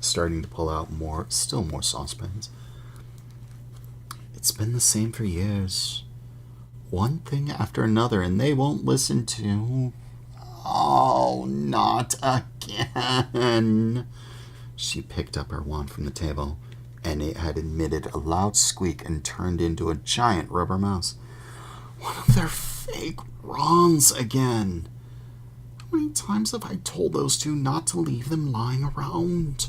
to pull out still more saucepans. It's been the same for years. One thing after another, and they won't listen to... Oh, not again. She picked up her wand from the table, and it had emitted a loud squeak and turned into a giant rubber mouse. One of their fake Rons again. How many times have I told those 2 not to leave them lying around?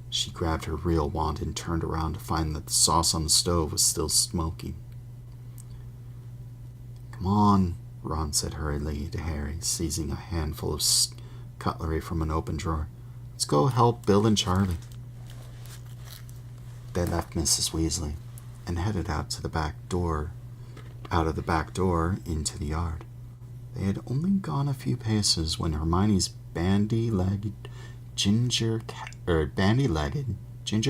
She grabbed her real wand and turned around to find that the sauce on the stove was still smoking. Come on, Ron said hurriedly to Harry, seizing a handful of cutlery from an open drawer. Let's go help Bill and Charlie. They left Mrs. Weasley and headed out of the back door into the yard. They had only gone a few paces when Hermione's bandy-legged ginger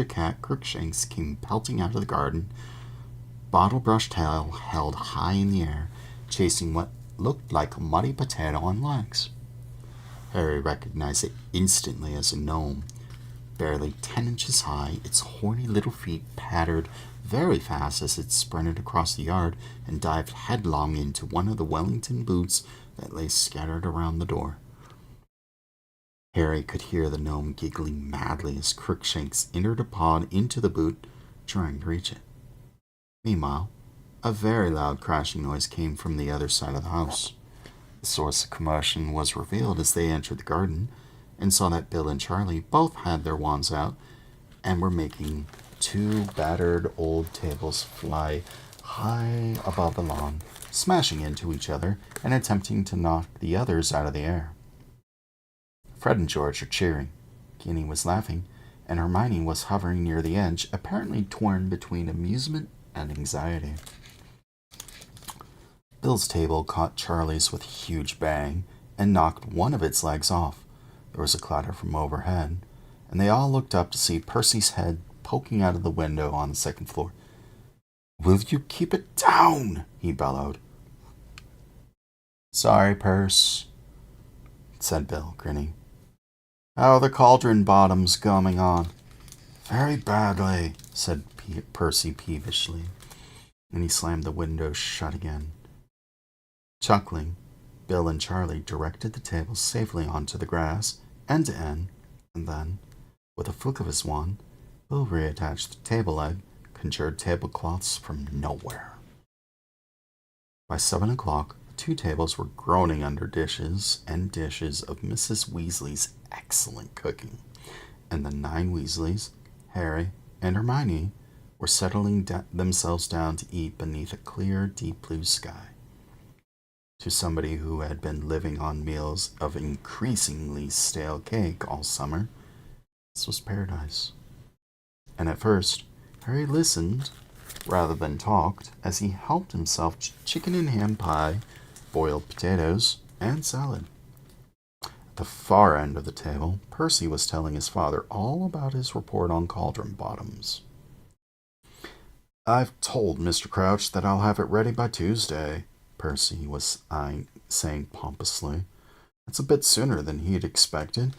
cat Crookshanks came pelting out of the garden, bottle-brush tail held high in the air, chasing what looked like a muddy potato on legs. Harry recognized it instantly as a gnome, Barely 10 inches high, its horny little feet pattered very fast as it sprinted across the yard and dived headlong into one of the Wellington boots that lay scattered around the door. Harry could hear the gnome giggling madly as Crookshanks entered a paw into the boot, trying to reach it. Meanwhile, a very loud crashing noise came from the other side of the house. The source of commotion was revealed as they entered the garden and saw that Bill and Charlie both had their wands out and were making two battered old tables fly high above the lawn, smashing into each other and attempting to knock the others out of the air. Fred and George were cheering. Ginny was laughing, and Hermione was hovering near the edge, apparently torn between amusement and anxiety. Bill's table caught Charlie's with a huge bang and knocked one of its legs off. There was a clatter from overhead, and they all looked up to see Percy's head poking out of the window on the second floor. "Will you keep it down?" he bellowed. "Sorry, Perce," said Bill, grinning. "How are the cauldron bottoms going on?" "Very badly," said Percy peevishly, and he slammed the window shut again. Chuckling, Bill and Charlie directed the table safely onto the grass, end to end, and then, with a flick of his wand, Bill reattached the table leg, conjured tablecloths from nowhere. By 7 o'clock, the two tables were groaning under dishes and dishes of Mrs. Weasley's excellent cooking, and the 9 Weasleys, Harry, and Hermione were settling themselves down to eat beneath a clear, deep blue sky. To somebody who had been living on meals of increasingly stale cake all summer, this was paradise. And at first, Harry listened rather than talked as he helped himself to chicken and ham pie, boiled potatoes, and salad. At the far end of the table, Percy was telling his father all about his report on cauldron bottoms. "I've told Mr. Crouch that I'll have it ready by Tuesday," Percy was saying pompously. "It's a bit sooner than he'd expected,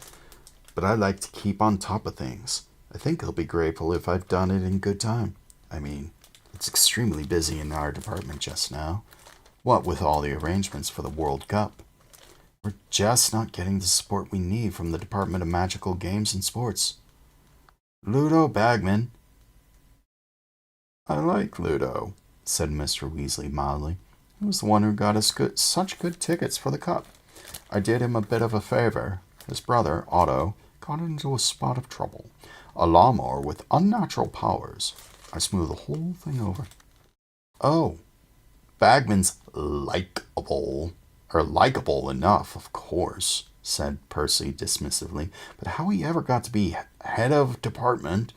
but I like to keep on top of things. I think he'll be grateful if I've done it in good time. I mean, it's extremely busy in our department just now, what with all the arrangements for the World Cup. We're just not getting the support we need from the Department of Magical Games and Sports. Ludo Bagman." "I like Ludo," said Mr. Weasley mildly. "He was the one who got us such good tickets for the cup. I did him a bit of a favor. His brother, Otto, got into a spot of trouble. A lawnmower with unnatural powers. I smoothed the whole thing over." "Oh, Bagman's likable enough, of course," said Percy dismissively. "But how he ever got to be head of department,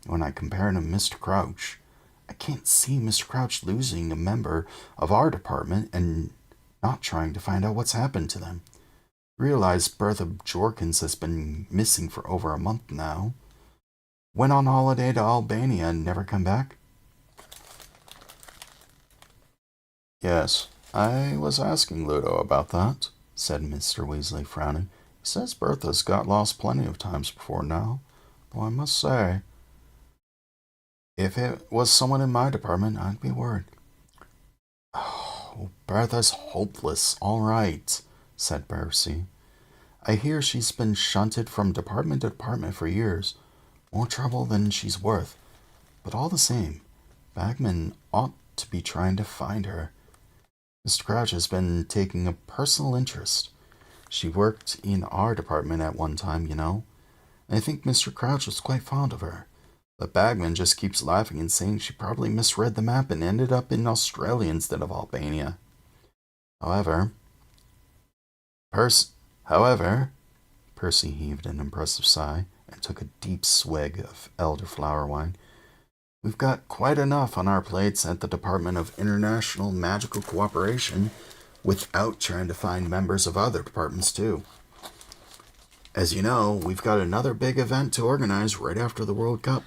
when I compare him to Mr. Crouch, I can't see Mr. Crouch losing a member of our department and not trying to find out what's happened to them. Realize Bertha Jorkins has been missing for over a month now. Went on holiday to Albania and never come back." "Yes, I was asking Ludo about that," said Mr. Weasley, frowning. "He says Bertha's got lost plenty of times before now, though I must say, if it was someone in my department, I'd be worried." "Oh, Bertha's hopeless, all right," said Percy. "I hear she's been shunted from department to department for years. More trouble than she's worth. But all the same, Bagman ought to be trying to find her. Mr. Crouch has been taking a personal interest. She worked in our department at one time, you know. I think Mr. Crouch was quite fond of her. But Bagman just keeps laughing and saying she probably misread the map and ended up in Australia instead of Albania. However, Percy heaved an impressive sigh and took a deep swig of elderflower wine. "We've got quite enough on our plates at the Department of International Magical Cooperation without trying to find members of other departments, too. As you know, we've got another big event to organize right after the World Cup."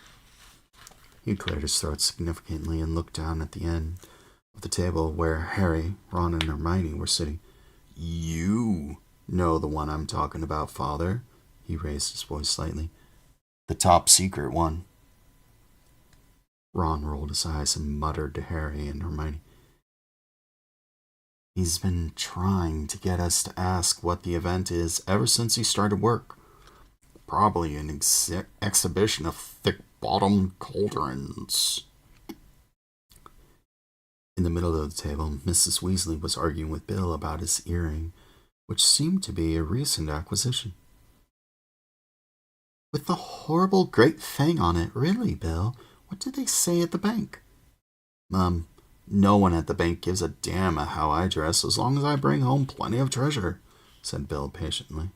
He cleared his throat significantly and looked down at the end of the table where Harry, Ron, and Hermione were sitting. "You know the one I'm talking about, Father." He raised his voice slightly. The top secret one. Ron rolled his eyes and muttered to Harry and Hermione. He's been trying to get us to ask what the event is ever since he started work. Probably an exhibition of thick-bottomed cauldrons. In the middle of the table, Mrs. Weasley was arguing with Bill about his earring, which seemed to be a recent acquisition. With the horrible great thing on it, really, Bill? What did they say at the bank? Mum, no one at the bank gives a damn how I dress as long as I bring home plenty of treasure, said Bill patiently.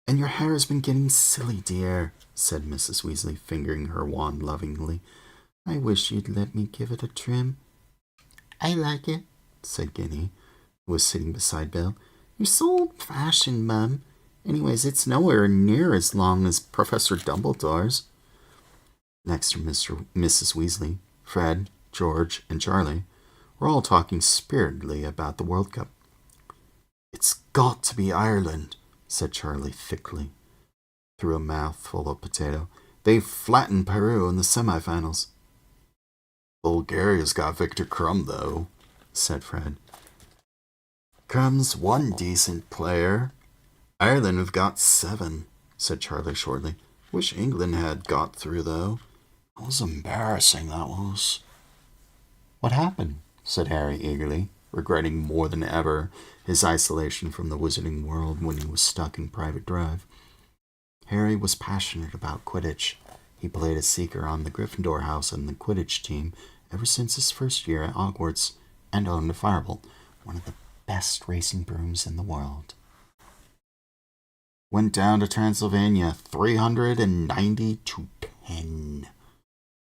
And your hair has been getting silly, dear, said Mrs. Weasley, fingering her wand lovingly. I wish you'd let me give it a trim. I like it, said Ginny, who was sitting beside Bill. You're so old-fashioned, Mum. Anyways, it's nowhere near as long as Professor Dumbledore's. Next to Mrs. Weasley, Fred, George, and Charlie were all talking spiritedly about the World Cup. It's got to be Ireland, said Charlie thickly, through a mouthful of potato. They've flattened Peru in the semifinals. Bulgaria's got Victor Krum, though, said Fred. Krum's one decent player. Ireland have got 7, said Charlie shortly. Wish England had got through, though. It was embarrassing, that was. What happened? Said Harry eagerly, regretting more than ever his isolation from the wizarding world when he was stuck in Private Drive. Harry was passionate about Quidditch. He played as Seeker on the Gryffindor house and the Quidditch team ever since his first year at Hogwarts, and owned a Firebolt, one of the best racing brooms in the world. Went down to Transylvania 390 to 10,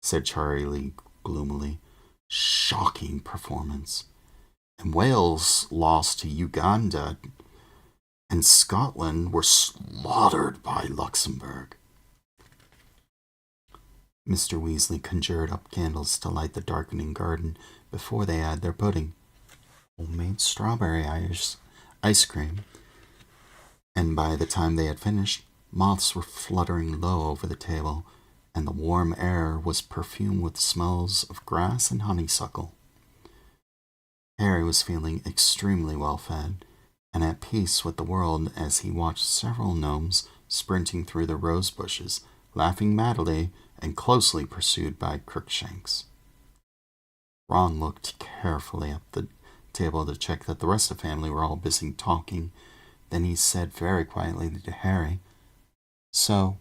said Charlie gloomily. Shocking performance. And Wales lost to Uganda, and Scotland were slaughtered by Luxembourg. Mr. Weasley conjured up candles to light the darkening garden before they had their pudding. Homemade strawberry ice cream. And by the time they had finished, moths were fluttering low over the table, and the warm air was perfumed with smells of grass and honeysuckle. Harry was feeling extremely well fed, and at peace with the world as he watched several gnomes sprinting through the rose bushes, laughing madly and closely pursued by Crookshanks. Ron looked carefully up the table to check that the rest of the family were all busy talking. Then he said very quietly to Harry, So,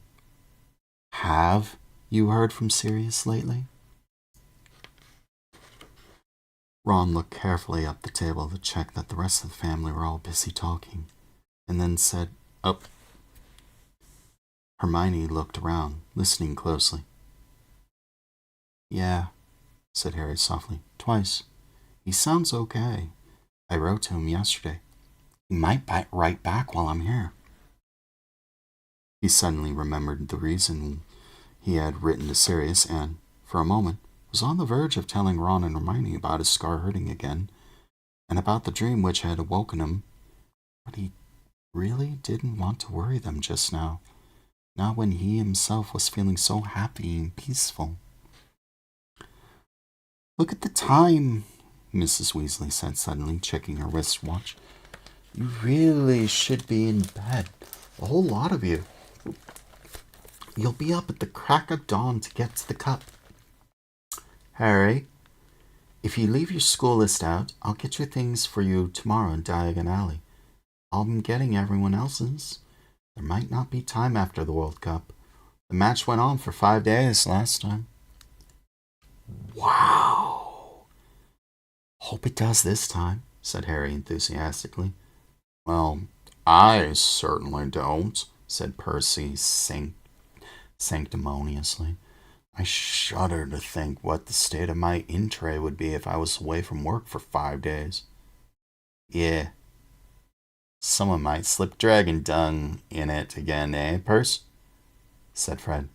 have you heard from Sirius lately? Ron looked carefully up the table to check that the rest of the family were all busy talking, and then said, Up. Hermione looked around, listening closely. Yeah, said Harry softly, twice. He sounds okay. I wrote to him yesterday. He might write back while I'm here. He suddenly remembered the reason he had written to Sirius and, for a moment, was on the verge of telling Ron and Hermione about his scar hurting again, and about the dream which had awoken him, but he really didn't want to worry them just now, not when he himself was feeling so happy and peaceful. Look at the time, Mrs. Weasley said suddenly, checking her wristwatch. You really should be in bed, a whole lot of you. You'll be up at the crack of dawn to get to the cup. Harry, if you leave your school list out, I'll get your things for you tomorrow in Diagon Alley. I'll be getting everyone else's. There might not be time after the World Cup. The match went on for 5 days last time. Wow! Hope it does this time, said Harry enthusiastically. Well, I certainly don't, said Percy sanctimoniously. I shudder to think what the state of my in-tray would be if I was away from work for 5 days. Yeah. Someone might slip dragon dung in it again, eh, Percy? Said Fred.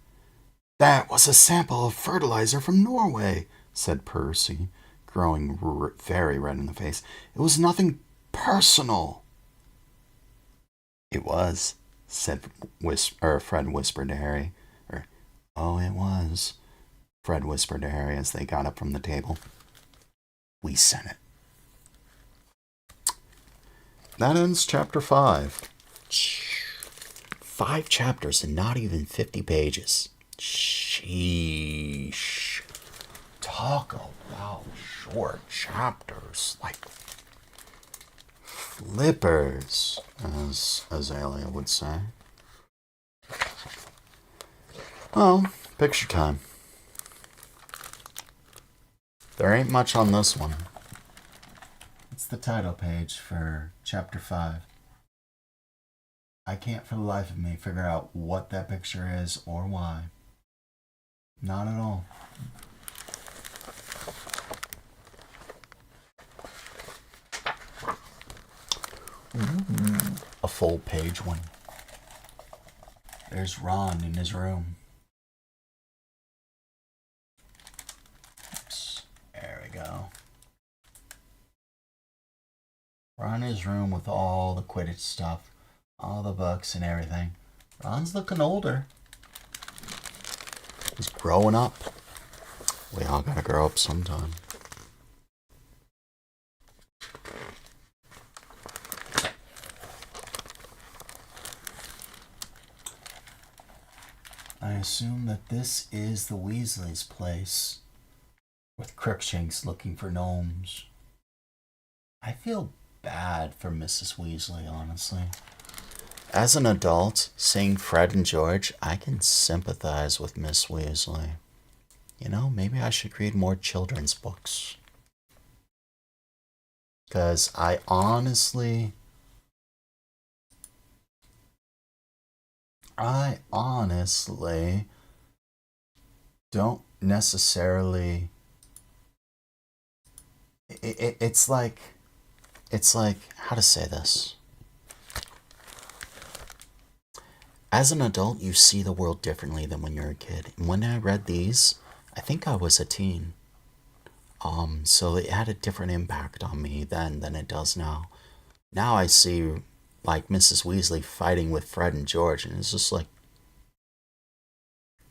That was a sample of fertilizer from Norway, said Percy, growing very red in the face. It was nothing personal. It was, Fred whispered to Harry. Oh, it was, Fred whispered to Harry as they got up from the table. We sent it. That ends chapter 5. 5 chapters and not even 50 pages. Sheesh. Talk about short chapters. Like flippers, as Azalea would say. Well, picture time. There ain't much on this one. It's the title page for chapter 5. I can't for the life of me figure out what that picture is or why. Not at all. A full page one. There's Ron in his room. Oops. There we go. Ron in his room with all the Quidditch stuff, all the books and everything. Ron's looking older. He's growing up. We all gotta grow up sometime. I assume that this is the Weasley's place, with Crookshanks looking for gnomes. I feel bad for Mrs. Weasley, honestly. As an adult, seeing Fred and George, I can sympathize with Miss Weasley. You know, maybe I should read more children's books. Because I honestly don't necessarily. It's like, how to say this? As an adult, you see the world differently than when you're a kid. And when I read these, I think I was a teen. So it had a different impact on me then than it does now. Now I see, like, Mrs. Weasley fighting with Fred and George, and it's just like,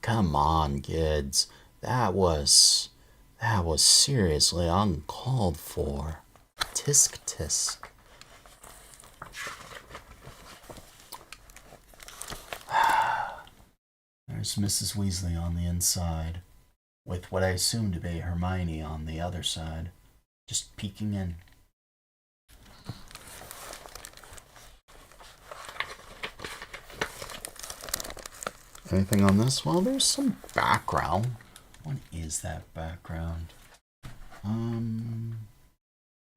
come on, kids. That was seriously uncalled for. Tisk tisk. There's Mrs. Weasley on the inside, with what I assume to be Hermione on the other side, just peeking in. Anything on this? Well, there's some background. What is that background?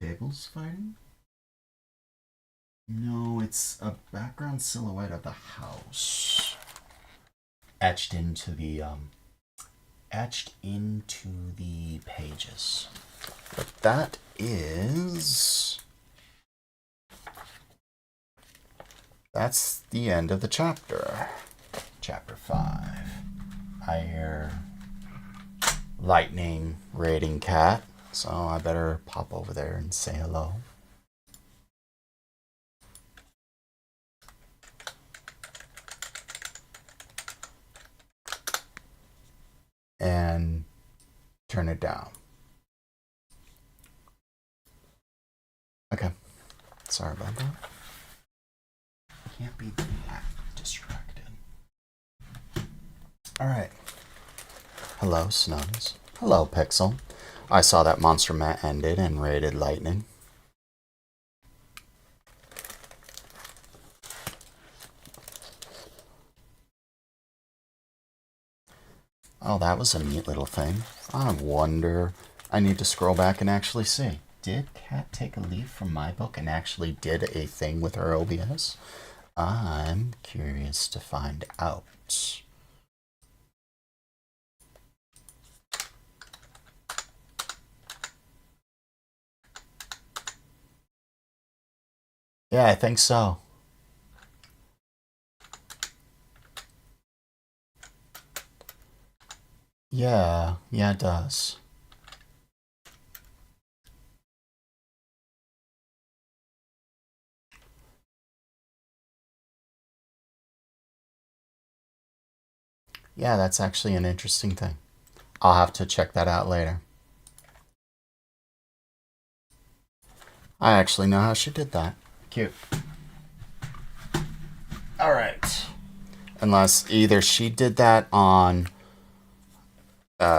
Tables fighting? No, it's a background silhouette of the house. Etched into the pages. But that's the end of the chapter. Chapter 5. I hear lightning raiding cat, so I better pop over there and say hello. And turn it down. Okay. Sorry about that. Can't be that distracted. Alright. Hello, Snugs. Hello, Pixel. I saw that Monster Mat ended and raided lightning. Oh, that was a neat little thing. I wonder. I need to scroll back and actually see. Did Kat take a leaf from my book and actually did a thing with her OBS? I'm curious to find out. Yeah, I think so. Yeah, it does. Yeah, that's actually an interesting thing. I'll have to check that out later. I actually know how she did that. Cute. Alright. Unless either she did that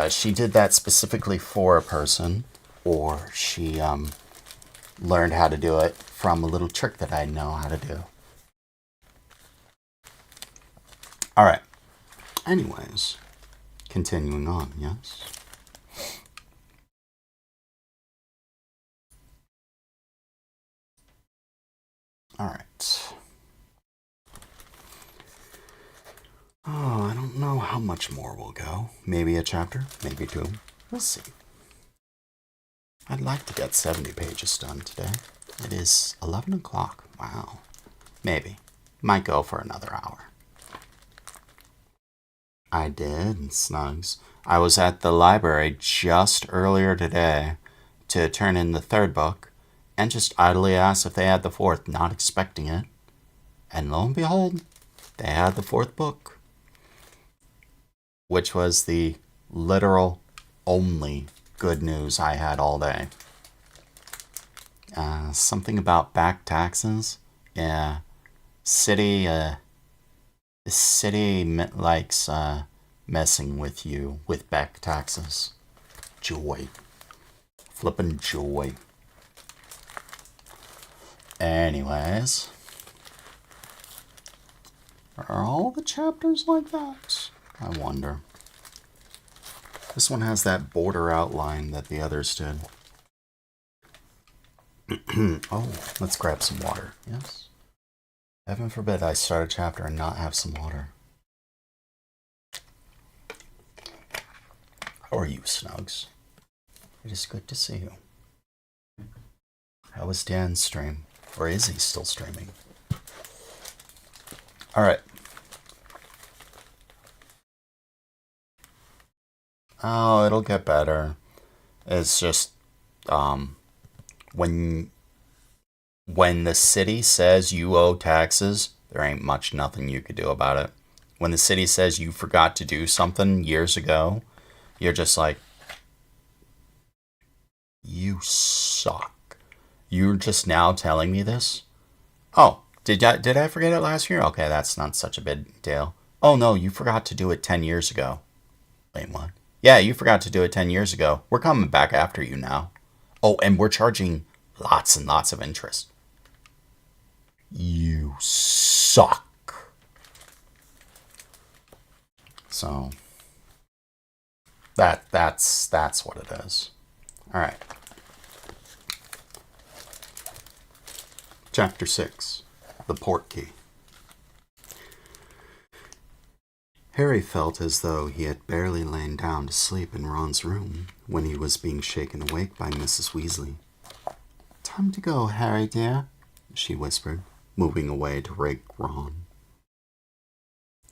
she did that specifically for a person, or she learned how to do it from a little trick that I know how to do. Alright. Anyways, continuing on, yes? Alright. Oh, I don't know how much more we'll go. Maybe a chapter, maybe two. We'll see. I'd like to get 70 pages done today. It is 11 o'clock. Wow. Maybe. Might go for another hour. I did, Snugs. I was at the library just earlier today to turn in the third book and just idly asked if they had the fourth, not expecting it. And lo and behold, they had the fourth book, which was the literal only good news I had all day. Something about back taxes. Yeah. The city likes messing with you with back taxes. Joy. Flippin' joy. Anyways. Are all the chapters like that? I wonder. This one has that border outline that the others did. Oh, let's grab some water. Yes. Heaven forbid I start a chapter and not have some water. How are you, Snugs? It is good to see you. How was Dan's stream? Or is he still streaming? Alright. Oh, it'll get better. It's just, when the city says you owe taxes, there ain't nothing you could do about it. When the city says you forgot to do something years ago, you're just like, you suck. You're just now telling me this? Oh, did I forget it last year? Okay, that's not such a big deal. Oh no, you forgot to do it 10 years ago. Wait, what? Yeah, you forgot to do it 10 years ago. We're coming back after you now. Oh, and we're charging lots and lots of interest. You suck. So that's what it is. All right. Chapter 6. The Portkey. Harry felt as though he had barely lain down to sleep in Ron's room when he was being shaken awake by Mrs. Weasley. "Time to go, Harry dear," she whispered, moving away to rake Ron.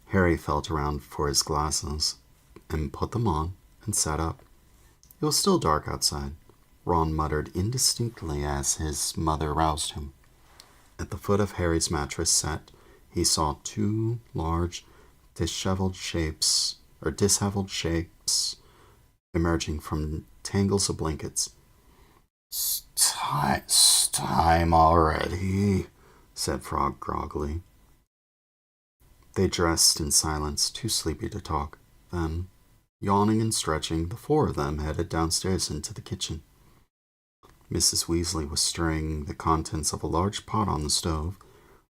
Harry felt around for his glasses and put them on and sat up. It was still dark outside. Ron muttered indistinctly as his mother roused him. At the foot of Harry's mattress set, he saw two large, disheveled shapes emerging from tangles of blankets. It's time already," said Frog groggily. They dressed in silence, too sleepy to talk. Then, yawning and stretching, the four of them headed downstairs into the kitchen. Mrs. Weasley was stirring the contents of a large pot on the stove,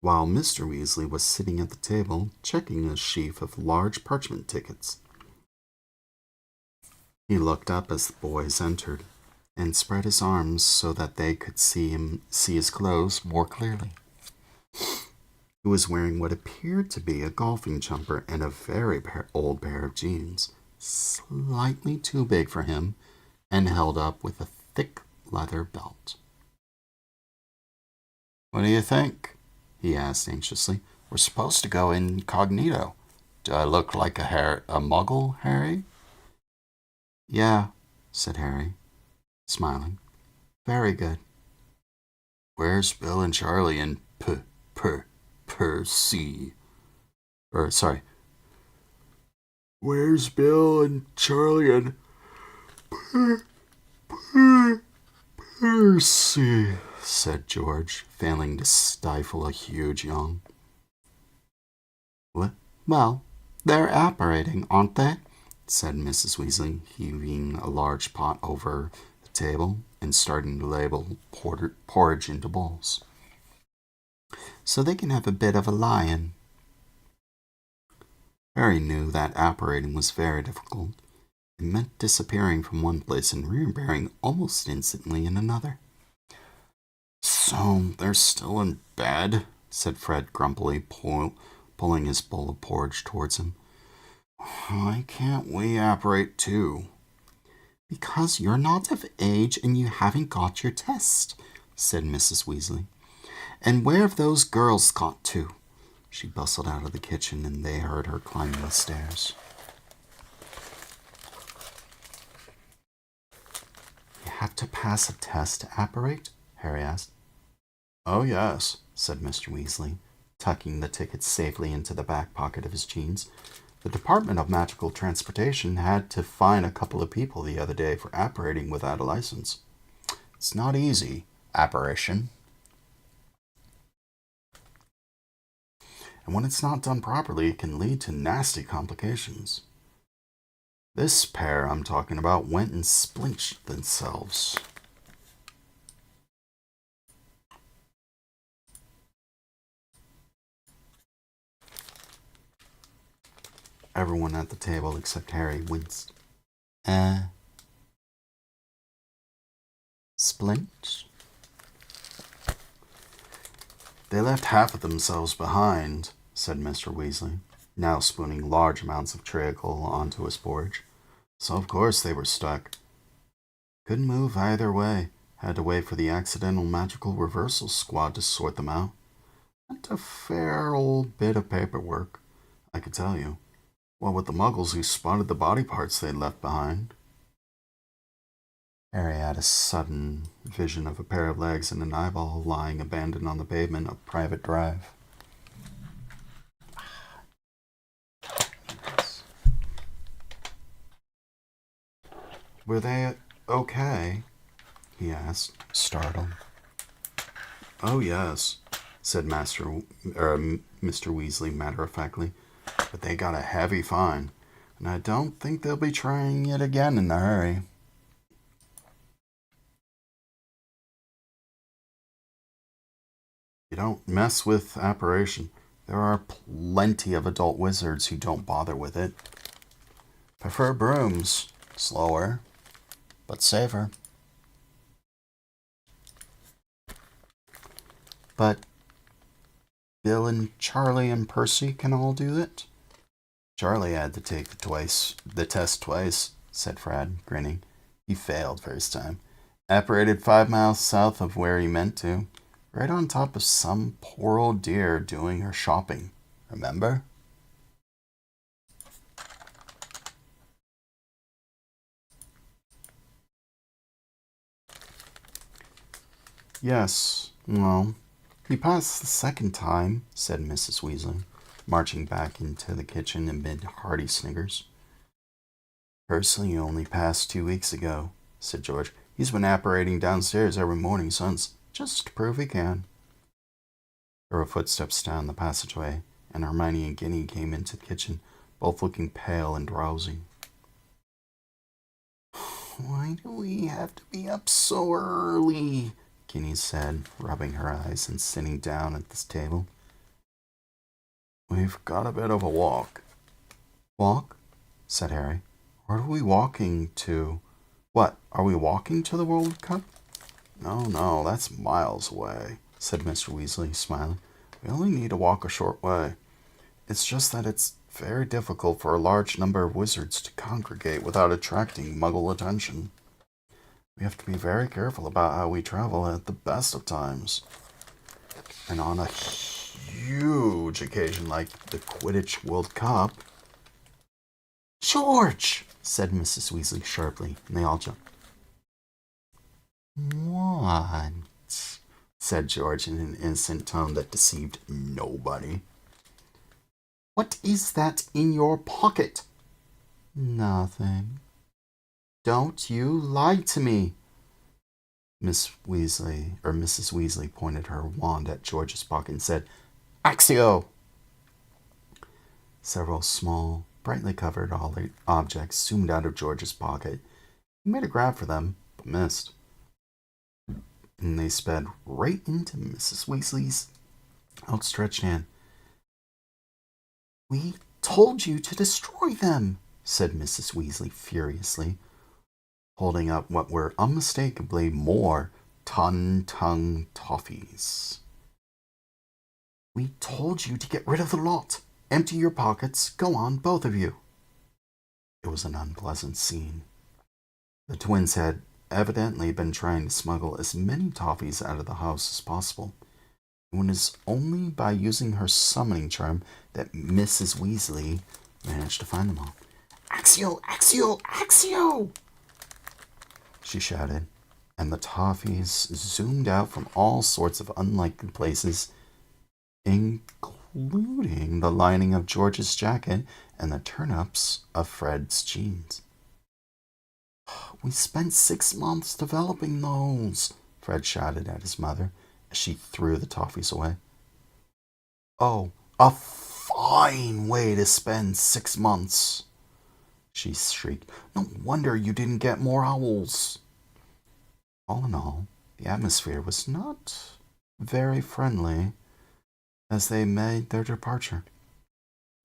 while Mr. Weasley was sitting at the table checking a sheaf of large parchment tickets. He looked up as the boys entered and spread his arms so that they could see his clothes more clearly. He was wearing what appeared to be a golfing jumper and a very old pair of jeans, slightly too big for him, and held up with a thick leather belt. "What do you think?" he asked anxiously. "We're supposed to go incognito. Do I look like a muggle, Harry?" "Yeah," said Harry, smiling. "Very good." "Where's Bill and Charlie and Percy?" Where's Bill and Charlie and Percy? Said George, failing to stifle a huge yawn. Well, they're apparating, aren't they? Said Mrs. Weasley, heaving a large pot over the table and starting to label porridge into bowls. So they can have a bit of a lie-in. Harry knew that apparating was very difficult. It meant disappearing from one place and reappearing almost instantly in another. So they're still in bed, said Fred grumpily, pulling his bowl of porridge towards him. Why can't we apparate too? Because you're not of age and you haven't got your test, said Mrs. Weasley. And where have those girls got to? She bustled out of the kitchen and they heard her climbing the stairs. You have to pass a test to apparate? Harry asked. Oh, yes, said Mr. Weasley, tucking the ticket safely into the back pocket of his jeans. The Department of Magical Transportation had to fine a couple of people the other day for apparating without a license. It's not easy, apparition. And when it's not done properly, it can lead to nasty complications. This pair I'm talking about went and splinched themselves. Everyone at the table except Harry winced. Splinch? They left half of themselves behind, said Mr. Weasley, now spooning large amounts of treacle onto his porridge. So of course they were stuck. Couldn't move either way. Had to wait for the accidental magical reversal squad to sort them out. That's a fair old bit of paperwork, I could tell you. What with the muggles who spotted the body parts they'd left behind. Harry had a sudden vision of a pair of legs and an eyeball lying abandoned on the pavement of Private Drive. Were they okay? He asked, startled. Oh, yes, said Mr. Weasley matter-of-factly. But they got a heavy fine, and I don't think they'll be trying it again in a hurry. You don't mess with apparition. There are plenty of adult wizards who don't bother with it. Prefer brooms. Slower, but safer. But Bill and Charlie and Percy can all do it? Charlie had to take the test twice, said Fred, grinning. He failed first time. Apparated 5 miles south of where he meant to. Right on top of some poor old dear doing her shopping. Remember? Yes, well, he passed the second time, said Mrs. Weasley, marching back into the kitchen amid hearty sniggers. Percy only passed 2 weeks ago, said George. He's been apparating downstairs every morning since, just to prove he can. There were footsteps down the passageway, and Hermione and Ginny came into the kitchen, both looking pale and drowsy. Why do we have to be up so early? Ginny said, rubbing her eyes and sitting down at this table. We've got a bit of a walk. Walk? Said Harry. Where are we walking to? What, are we walking to the World Cup? No, that's miles away, said Mr. Weasley, smiling. We only need to walk a short way. It's just that it's very difficult for a large number of wizards to congregate without attracting Muggle attention. We have to be very careful about how we travel at the best of times. And on a huge occasion like the Quidditch World Cup... George! Said Mrs. Weasley sharply, and they all jumped. What? Said George in an innocent tone that deceived nobody. What is that in your pocket? Nothing. Don't you lie to me. Mrs. Weasley pointed her wand at George's pocket and said, Accio! Several small, brightly covered objects zoomed out of George's pocket. He made a grab for them, but missed. And they sped right into Mrs. Weasley's outstretched hand. We told you to destroy them, said Mrs. Weasley furiously, holding up what were unmistakably more Tongue toffees. We told you to get rid of the lot. Empty your pockets. Go on, both of you. It was an unpleasant scene. The twins had evidently been trying to smuggle as many toffees out of the house as possible. It was only by using her summoning charm that Mrs. Weasley managed to find them all. Accio! Accio! Accio! She shouted, and the toffees zoomed out from all sorts of unlikely places, including the lining of George's jacket and the turn-ups of Fred's jeans. We spent 6 months developing those, Fred shouted at his mother as she threw the toffees away. Oh, a fine way to spend 6 months, she shrieked. No wonder you didn't get more owls. All in all, the atmosphere was not very friendly as they made their departure.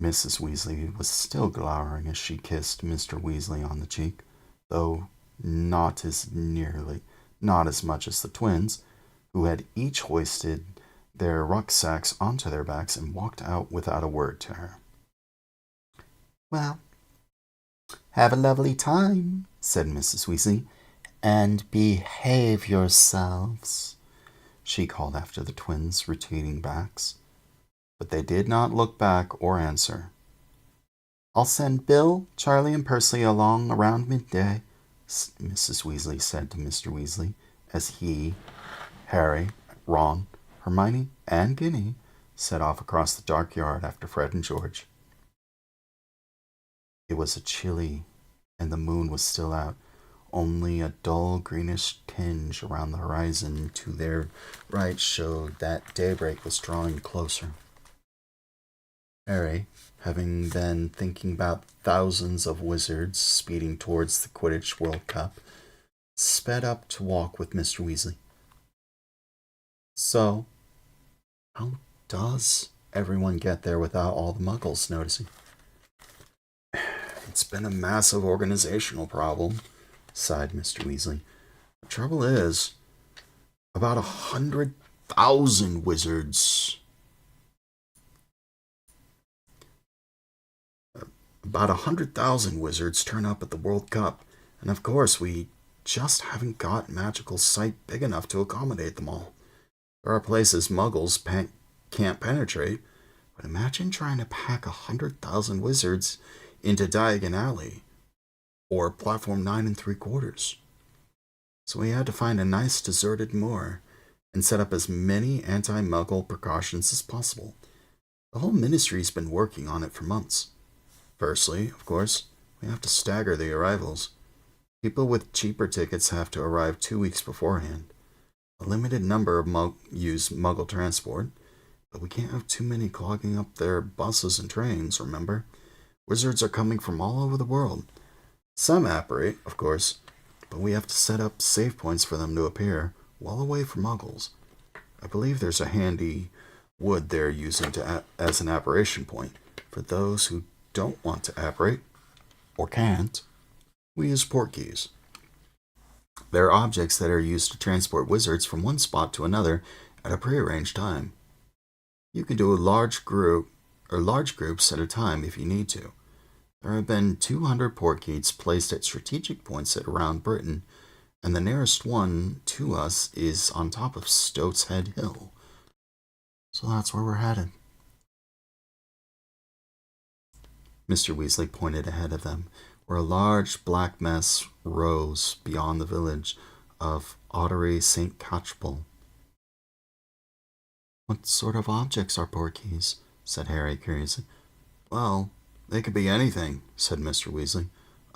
Mrs. Weasley was still glowering as she kissed Mr. Weasley on the cheek, though not as much as the twins, who had each hoisted their rucksacks onto their backs and walked out without a word to her. Well, have a lovely time, said Mrs. Weasley, and behave yourselves, she called after the twins' retreating backs. But they did not look back or answer. I'll send Bill, Charlie, and Percy along around midday, Mrs. Weasley said to Mr. Weasley, as he, Harry, Ron, Hermione, and Ginny set off across the dark yard after Fred and George. It was a chilly, and the moon was still out. Only a dull greenish tinge around the horizon to their right showed that daybreak was drawing closer. Harry, having been thinking about thousands of wizards speeding towards the Quidditch World Cup, sped up to walk with Mr. Weasley. So, how does everyone get there without all the muggles noticing? It's been a massive organizational problem, sighed Mr. Weasley. The trouble is, about 100,000 wizards. About 100,000 wizards turn up at the World Cup, and of course we just haven't got magical sight big enough to accommodate them all. There are places muggles can't penetrate, but imagine trying to pack 100,000 wizards into Diagon Alley, or Platform 9 3/4. So we had to find a nice deserted moor and set up as many anti-muggle precautions as possible. The whole ministry's been working on it for months. Firstly, of course, we have to stagger the arrivals. People with cheaper tickets have to arrive 2 weeks beforehand. A limited number of use Muggle transport, but we can't have too many clogging up their buses and trains, remember? Wizards are coming from all over the world. Some apparate, of course, but we have to set up save points for them to appear, well away from Muggles. I believe there's a handy wood they're using as an apparition point. For those who don't want to apparate, or can't, we use portkeys. They're objects that are used to transport wizards from one spot to another at a prearranged time. You can do large groups at a time if you need to. There have been 200 portkeys placed at strategic points around Britain, and the nearest one to us is on top of Stoat's Head Hill. So that's where we're headed. Mr. Weasley pointed ahead of them, where a large black mess rose beyond the village of Ottery St. Catchpole. What sort of objects are portkeys? Said Harry curiously. Well, they could be anything, said Mr. Weasley.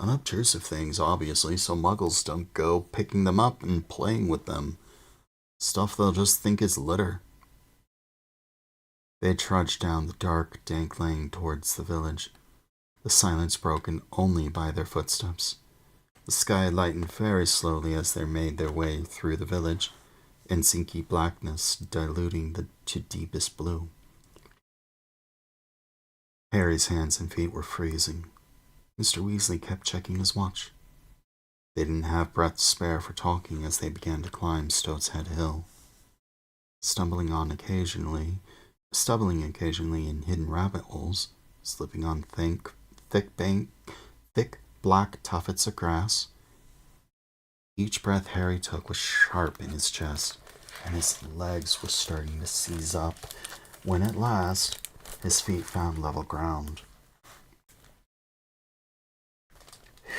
Unobtrusive things, obviously, so muggles don't go picking them up and playing with them. Stuff they'll just think is litter. They trudged down the dark, dank lane towards the village, the silence broken only by their footsteps. The sky lightened very slowly as they made their way through the village, inky blackness diluting to deepest blue. Harry's hands and feet were freezing. Mr. Weasley kept checking his watch. They didn't have breath to spare for talking as they began to climb Stoat's Head Hill. Stumbling occasionally in hidden rabbit holes, slipping on thick black tuffets of grass. Each breath Harry took was sharp in his chest, and his legs were starting to seize up when at last his feet found level ground.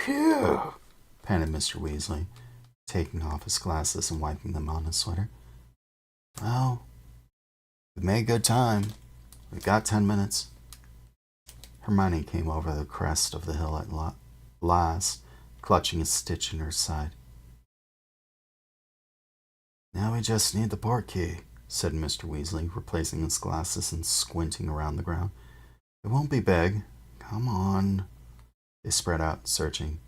"Phew!" panted Mr. Weasley, taking off his glasses and wiping them on his sweater. "Well, we've made good time. We've got 10 minutes. Hermione came over the crest of the hill at last, clutching a stitch in her side. "Now we just need the port key," said Mr. Weasley, replacing his glasses and squinting around the ground. "It won't be big. Come on." They spread out, searching.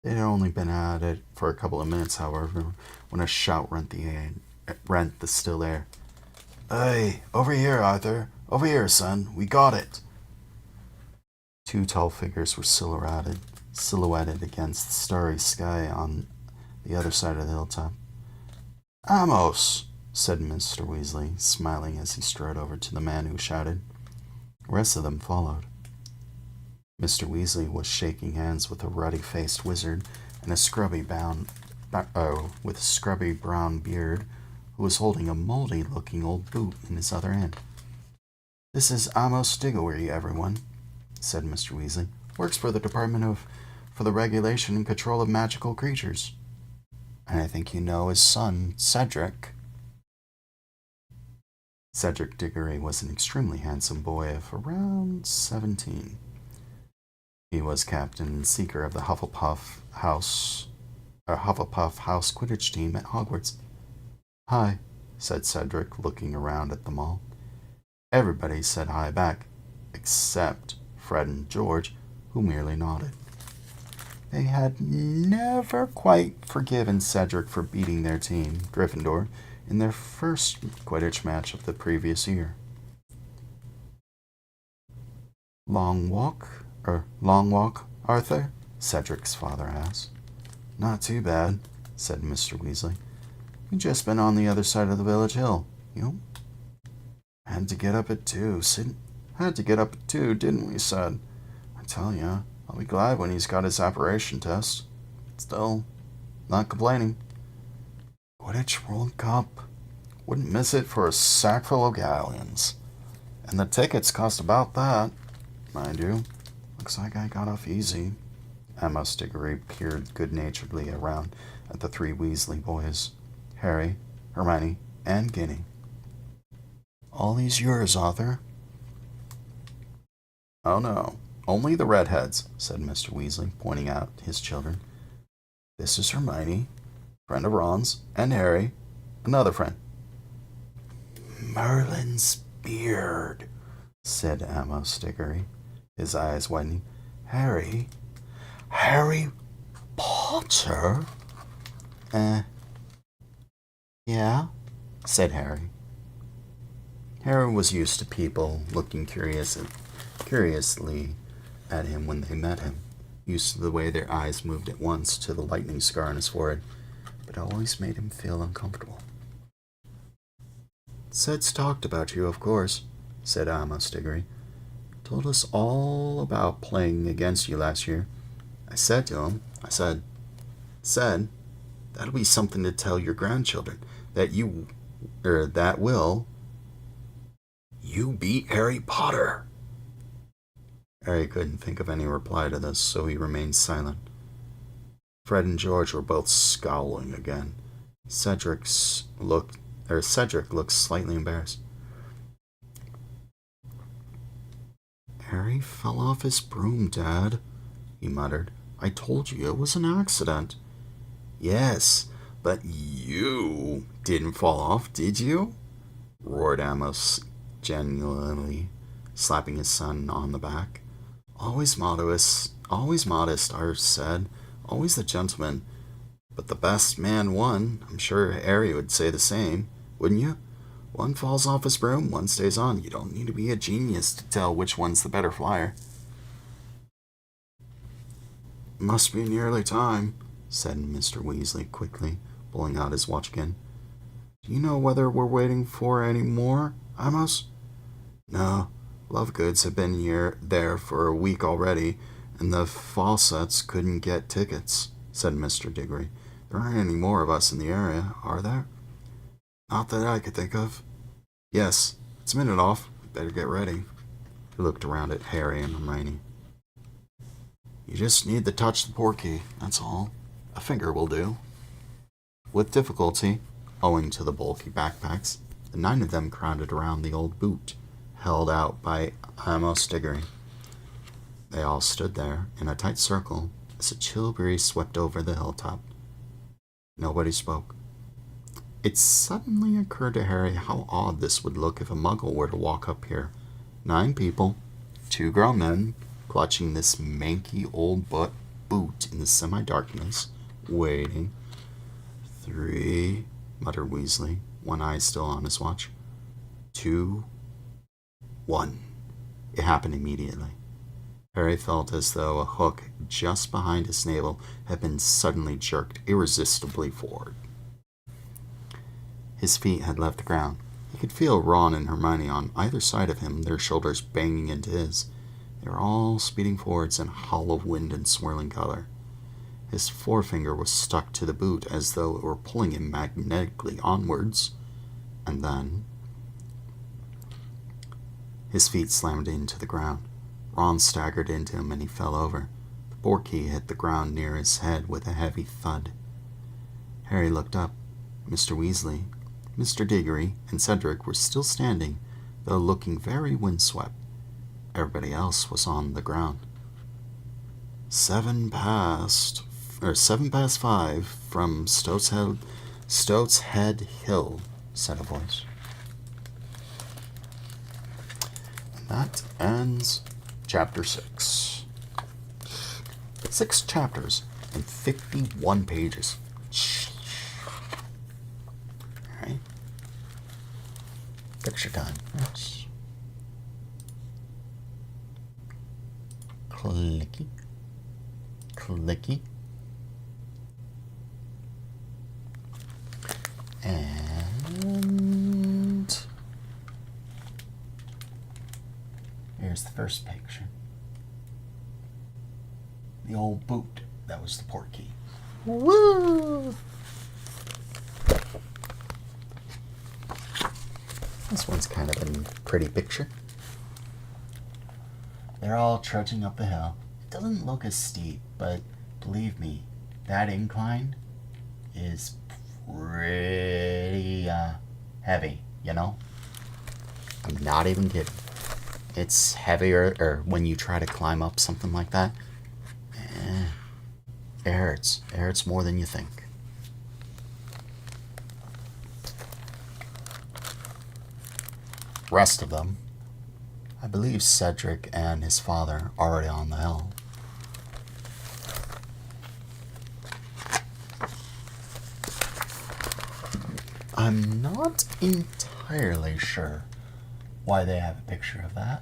They had only been at it for a couple of minutes, however, when a shout rent the still air. "Hey, over here, Arthur. Over here, son. We got it." Two tall figures were silhouetted against the starry sky on the other side of the hilltop. "Amos," said Mr. Weasley, smiling as he strode over to the man who shouted. The rest of them followed. Mr. Weasley was shaking hands with a ruddy-faced wizard and a scrubby brown beard who was holding a moldy-looking old boot in his other hand. "This is Amos Diggory, everyone," said Mr. Weasley. "Works for the Department for the Regulation and Control of Magical Creatures. And I think you know his son, Cedric." Cedric Diggory was an extremely handsome boy of around 17. He was captain and seeker of the Hufflepuff House Quidditch team at Hogwarts. "Hi," said Cedric, looking around at them all. Everybody said hi back, except Fred and George, who merely nodded. They had never quite forgiven Cedric for beating their team, Gryffindor, in their first Quidditch match of the previous year. Long walk, Arthur?" Cedric's father asked. "Not too bad," said Mr. Weasley. "We've just been on the other side of the village hill, Had to get up at 2, didn't we, Ced? I tell ya, I'll be glad when he's got his apparition test. Still, not complaining. Quidditch World Cup. Wouldn't miss it for a sackful of galleons. And the tickets cost about that, mind you. Looks like I got off easy." Amos Diggory peered good-naturedly around at the 3 Weasley boys, Harry, Hermione, and Ginny. "All these yours, Arthur?" "Oh no, only the redheads," said Mr. Weasley, pointing out his children. "This is Hermione, friend of Ron's, and Harry, another friend." "Merlin's beard," said Amos Diggory, his eyes widening. Harry Potter?" Yeah," said Harry. Harry was used to people looking curiously at him when they met him, used to the way their eyes moved at once to the lightning scar on his forehead, but it always made him feel uncomfortable. "Ced's talked about you, of course," said Amos Diggory. "Told us all about playing against you last year. I said to him, Ced, that'll be something to tell your grandchildren, that you beat Harry Potter." Harry couldn't think of any reply to this, so he remained silent. Fred and George were both scowling again. Cedric looked slightly embarrassed. "Harry fell off his broom, Dad," he muttered, I told you it was an accident. Yes, but you didn't fall off, did you? Roared Amos, genuinely, slapping his son on the back. Always modest, Art said. Always the gentleman. But the best man won. I'm sure Harry would say the same, wouldn't you? One falls off his broom, one stays on. You don't need to be a genius to tell which one's the better flyer. Must be nearly time, said Mr. Weasley quickly, pulling out his watch again. Do you know whether we're waiting for any more, Amos? No. Lovegoods have been there for a week already, and the Fawcetts couldn't get tickets, said Mr. Diggory. There aren't any more of us in the area, are there? Not that I could think of. Yes, it's a minute off. We better get ready. He looked around at Harry and Hermione. You just need to touch the portkey, that's all. A finger will do. With difficulty, owing to the bulky backpacks, the 9 of them crowded around the old boot, held out by Amos Diggory. They all stood there in a tight circle as a chill breeze swept over the hilltop. Nobody spoke. It suddenly occurred to Harry how odd this would look if a muggle were to walk up here. 9 people, 2 grown men, clutching this manky old boot in the semi-darkness, waiting. 3, muttered Weasley, one eye still on his watch. 2, 1. It happened immediately. Harry felt as though a hook just behind his navel had been suddenly jerked irresistibly forward. His feet had left the ground. He could feel Ron and Hermione on either side of him, their shoulders banging into his. They were all speeding forwards in a howl of wind and swirling color. His forefinger was stuck to the boot as though it were pulling him magnetically onwards. And then his feet slammed into the ground. Ron staggered into him and he fell over. The portkey hit the ground near his head with a heavy thud. Harry looked up. Mr. Weasley, Mr. Diggory, and Cedric were still standing, though looking very windswept. Everybody else was on the ground. 7 past 5 from Stoat's Head Hill, said a voice. And that ends Chapter 6. 6 chapters and 51 pages. Alright. Picture time. Yes. Clicky. Clicky. And here's the first picture. The old boot. That was the portkey. Woo! This one's kind of a pretty picture. They're all trudging up the hill. It doesn't look as steep, but believe me, that incline is pretty heavy, you know? I'm not even kidding. It's heavier, or when you try to climb up something like that, it hurts. It hurts more than you think. Rest of them, I believe Cedric and his father are already on the hill. I'm not entirely sure why they have a picture of that.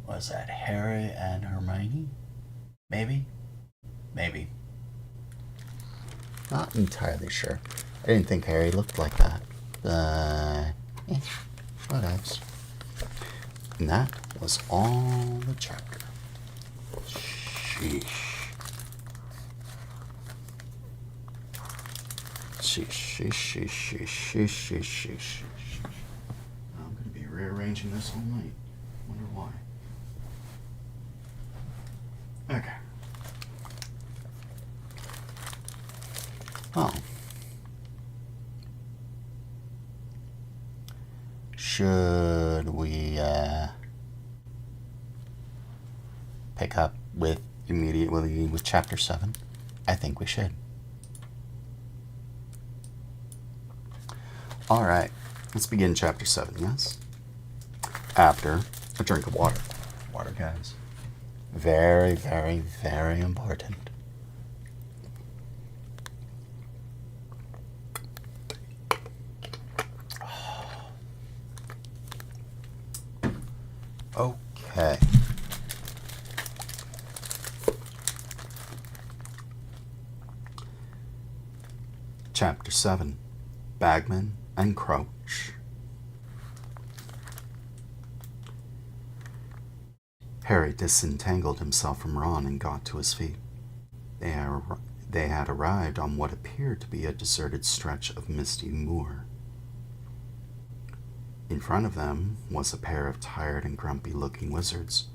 Was that Harry and Hermione? Maybe? Maybe. Not entirely sure. I didn't think Harry looked like that. What else? And that was all the chapter. Sheesh. Sheesh. I'm going to be rearranging this all night. Wonder why. Okay. Well. Should we pick up with immediately with Chapter 7? I think we should. Alright, let's begin Chapter 7, yes? After a drink of water. Water, guys. Very, very, very important. Okay. Chapter 7, Bagman and Crouch. Harry disentangled himself from Ron and got to his feet. They had arrived on what appeared to be a deserted stretch of misty moor. In front of them was a pair of tired and grumpy-looking wizards,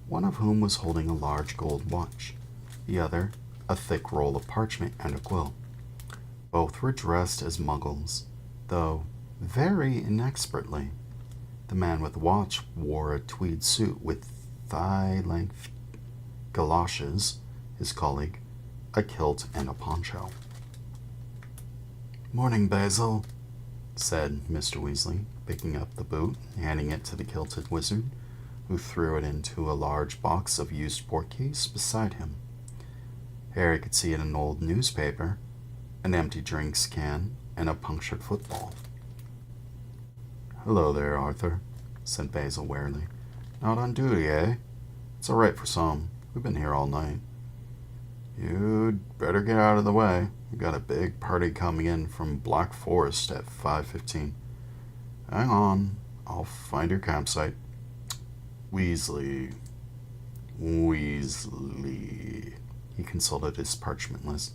one of whom was holding a large gold watch, the other a thick roll of parchment and a quill. Both were dressed as muggles, though very inexpertly. The man with the watch wore a tweed suit with thigh-length galoshes, his colleague a kilt and a poncho. "Morning, Basil," said Mr. Weasley, picking up the boot and handing it to the kilted wizard, who threw it into a large box of used portcase beside him. Harry could see an old newspaper, an empty drinks can, and a punctured football. "Hello there, Arthur," said Basil wearily. "Not on duty, eh? It's all right for some. We've been here all night." "You'd better get out of the way. We've got a big party coming in from Black Forest at 5:15. Hang on, I'll find your campsite. Weasley. He consulted his parchment list.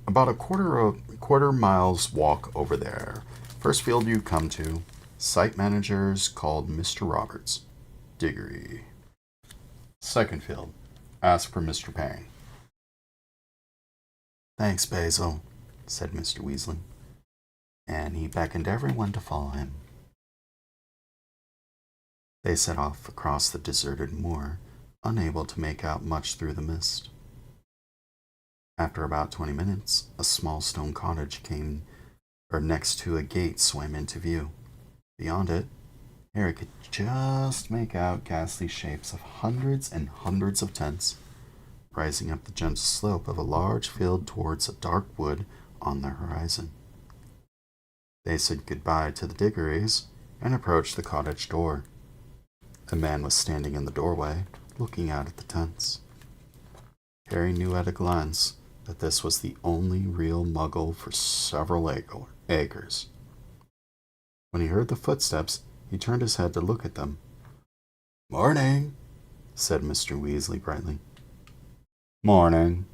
"About a quarter mile's walk over there. First field you come to. Site manager's called Mr. Roberts. Diggory. Second field. Ask for Mr. Payne." "Thanks, Basil," said Mr. Weasley, and he beckoned everyone to follow him. They set off across the deserted moor, unable to make out much through the mist. After about 20 minutes, a small stone cottage next to a gate swam into view. Beyond it, Harry could just make out ghastly shapes of hundreds and hundreds of tents, rising up the gentle slope of a large field towards a dark wood on the horizon. They said goodbye to the Diggories and approached the cottage door. A man was standing in the doorway, looking out at the tents. Harry knew at a glance that this was the only real muggle for several acres. When he heard the footsteps, he turned his head to look at them. "Morning," said Mr. Weasley brightly. "Morning,"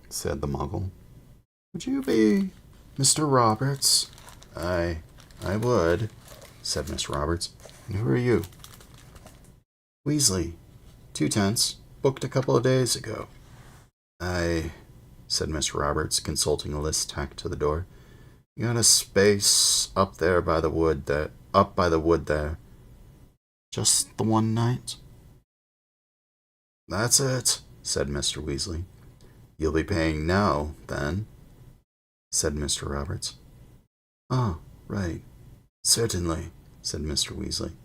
said the muggle. "Would you be Mr. Roberts?" I would," said Mr. Roberts. "And who are you?" "Weasley. 2 tents. Booked a couple of days ago." "I," said Mr. Roberts, consulting a list tacked to the door. "You got a space up by the wood there. Just the one night?" "That's it," said Mr. Weasley. "You'll be paying now, then," said Mr. Roberts. "Oh, right. Certainly," said Mr. Weasley.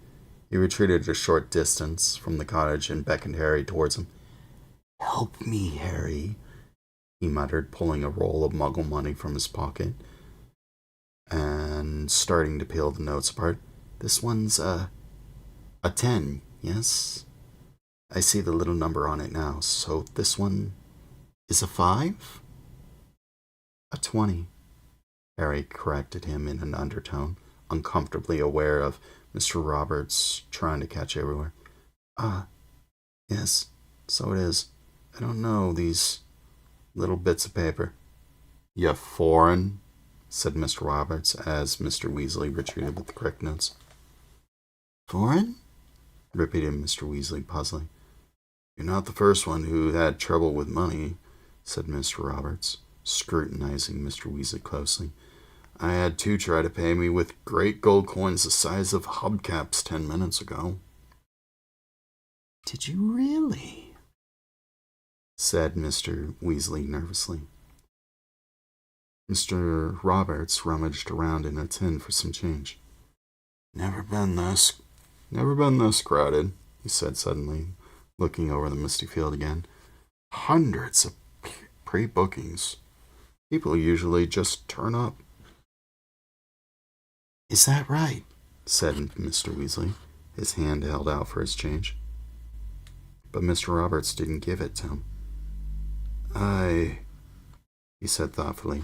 He retreated a short distance from the cottage and beckoned Harry towards him. "Help me, Harry," he muttered, pulling a roll of muggle money from his pocket and starting to peel the notes apart. "This one's a 10, yes? I see the little number on it now. So this one is a 5? A 20. Harry corrected him in an undertone, uncomfortably aware of Mr. Roberts trying to catch everywhere. "Ah, yes, so it is. I don't know these little bits of paper." "You foreign?" said Mr. Roberts as Mr. Weasley retreated with the correct notes. "Foreign?" repeated Mr. Weasley, puzzling. "You're not the first one who had trouble with money," said Mr. Roberts, scrutinizing Mr. Weasley closely. "I had 2 try to pay me with great gold coins the size of hubcaps 10 minutes ago." "Did you really?" said Mr. Weasley nervously. Mr. Roberts rummaged around in a tin for some change. Never been this crowded, he said suddenly, looking over the misty field again. Hundreds of pre-bookings. People usually just turn up. Is that right? Said Mr. Weasley, his hand held out for his change. But Mr. Roberts didn't give it to him. He said thoughtfully,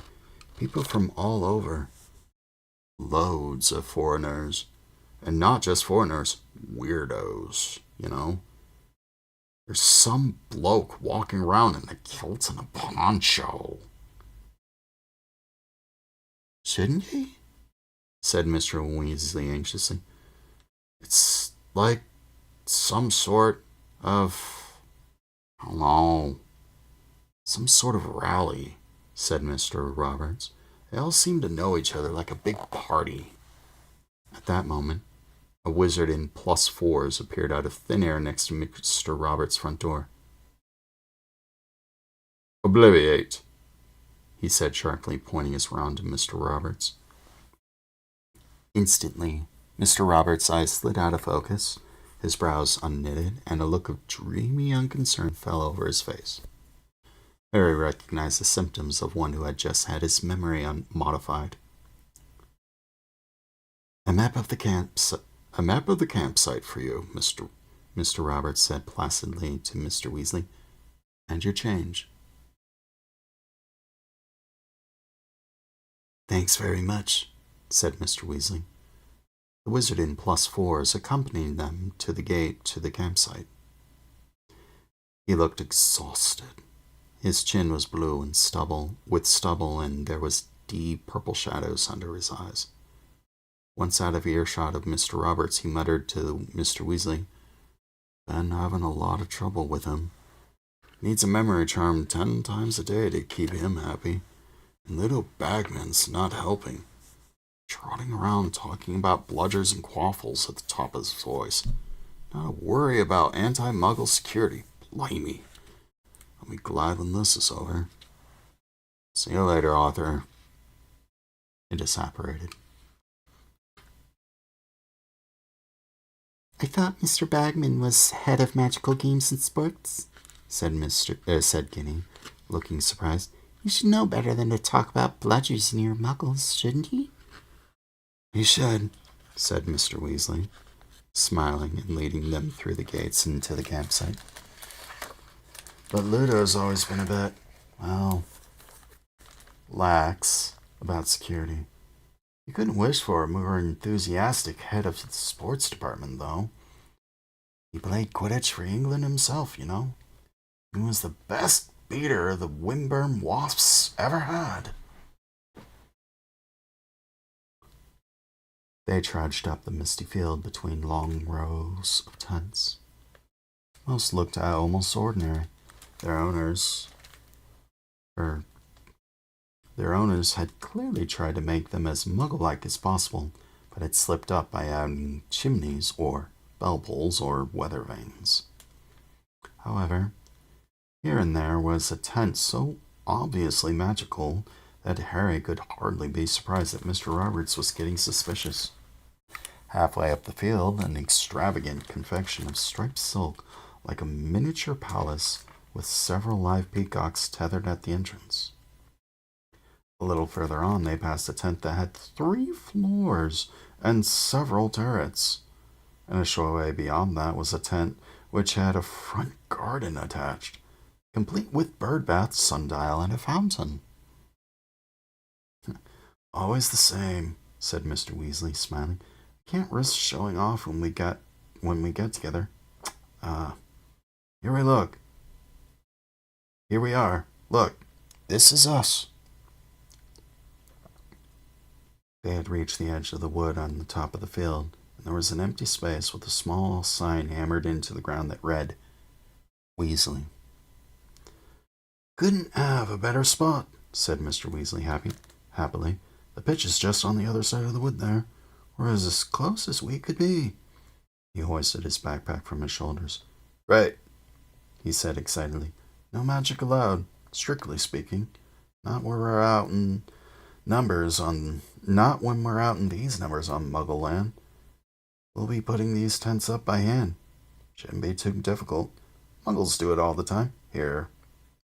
people from all over. Loads of foreigners. And not just foreigners, weirdos, you know. There's some bloke walking around in a kilt and a poncho. Shouldn't he? Said Mr. Weasley anxiously. It's like some sort of, I don't know, some sort of rally, said Mr. Roberts. They all seem to know each other like a big party. At that moment, a wizard in +4s appeared out of thin air next to Mr. Roberts' front door. Obliviate, he said sharply, pointing his wand to Mr. Roberts. Instantly, Mr. Roberts' eyes slid out of focus, his brows unknitted, and a look of dreamy unconcern fell over his face. Harry recognized the symptoms of one who had just had his memory modified. A map of the campsite for you, Mr. Roberts said placidly to Mr. Weasley. And your change. Thanks very much, said Mr. Weasley. The wizard in +4s accompanied them to the gate to the campsite. He looked exhausted. His chin was blue and with stubble, and there was deep purple shadows under his eyes. Once out of earshot of Mr. Roberts, he muttered to Mr. Weasley, Been having a lot of trouble with him. Needs a memory charm 10 times a day to keep him happy. And little Bagman's not helping. Trotting around talking about bludgers and quaffles at the top of his voice. Not a worry about anti-muggle security. Blimey. I'll be glad when this is over. See you later, Arthur. It disapparated. I thought Mr. Bagman was head of magical games and sports, said Ginny, looking surprised. He should know better than to talk about bludgers near muggles, shouldn't he? He should, said Mr. Weasley, smiling and leading them through the gates into the campsite. But Ludo's always been a bit, lax about security. You couldn't wish for a more enthusiastic head of the sports department, though. He played Quidditch for England himself, you know. He was the best beater the Wimburn Wasps ever had. They trudged up the misty field between long rows of tents. Most looked almost ordinary. Their owners had clearly tried to make them as muggle-like as possible, but had slipped up by adding chimneys or bell pulls or weather vanes. However, here and there was a tent so obviously magical that Harry could hardly be surprised that Mr. Roberts was getting suspicious. Halfway up the field, an extravagant confection of striped silk, like a miniature palace, with several live peacocks tethered at the entrance. A little further on, they passed a tent that had 3 floors and several turrets. And a short way beyond that was a tent which had a front garden attached, complete with bird bath, sundial, and a fountain. Always the same, said Mr. Weasley, smiling. Can't risk showing off when we get together. Here we are. Look, this is us. They had reached the edge of the wood on the top of the field, and there was an empty space with a small sign hammered into the ground that read, Weasley. Couldn't have a better spot, said Mr. Weasley happily. The pitch is just on the other side of the wood there. We're as close as we could be. He hoisted his backpack from his shoulders. Right, he said excitedly. No magic allowed, strictly speaking. Not when we're out in not when we're out in these numbers on Muggle land. We'll be putting these tents up by hand. Shouldn't be too difficult. Muggles do it all the time. Here,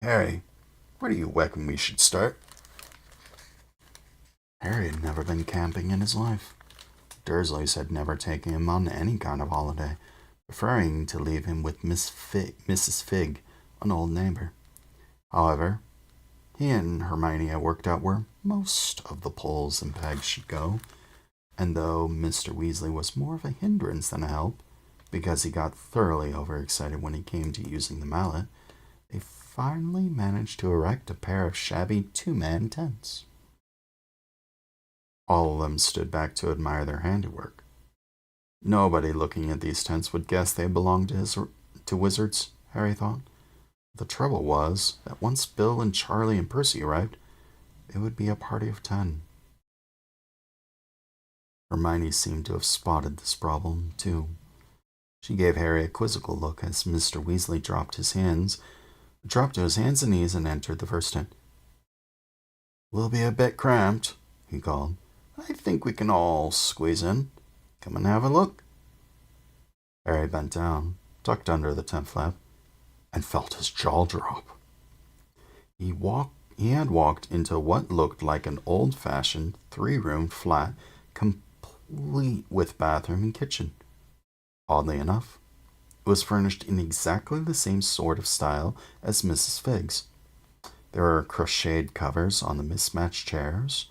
Harry, where do you reckon we should start? Harry had never been camping in his life. Dursleys had never taken him on any kind of holiday, preferring to leave him with Mrs. Figg, an old neighbor. However, he and Hermione had worked out where most of the poles and pegs should go, and though Mr. Weasley was more of a hindrance than a help, because he got thoroughly overexcited when he came to using the mallet, they finally managed to erect a pair of shabby two-man tents. All of them stood back to admire their handiwork. Nobody looking at these tents would guess they belonged to wizards, Harry thought. The trouble was that once Bill and Charlie and Percy arrived, it would be a party of 10. Hermione seemed to have spotted this problem, too. She gave Harry a quizzical look as Mr. Weasley dropped to his hands and knees and entered the first tent. "We'll be a bit cramped," he called. "I think we can all squeeze in. Come and have a look." Harry bent down, tucked under the tent flap, and felt his jaw drop. He had walked into what looked like an old-fashioned 3-room flat, complete with bathroom and kitchen. Oddly enough, it was furnished in exactly the same sort of style as Mrs. Figg's. There were crocheted covers on the mismatched chairs,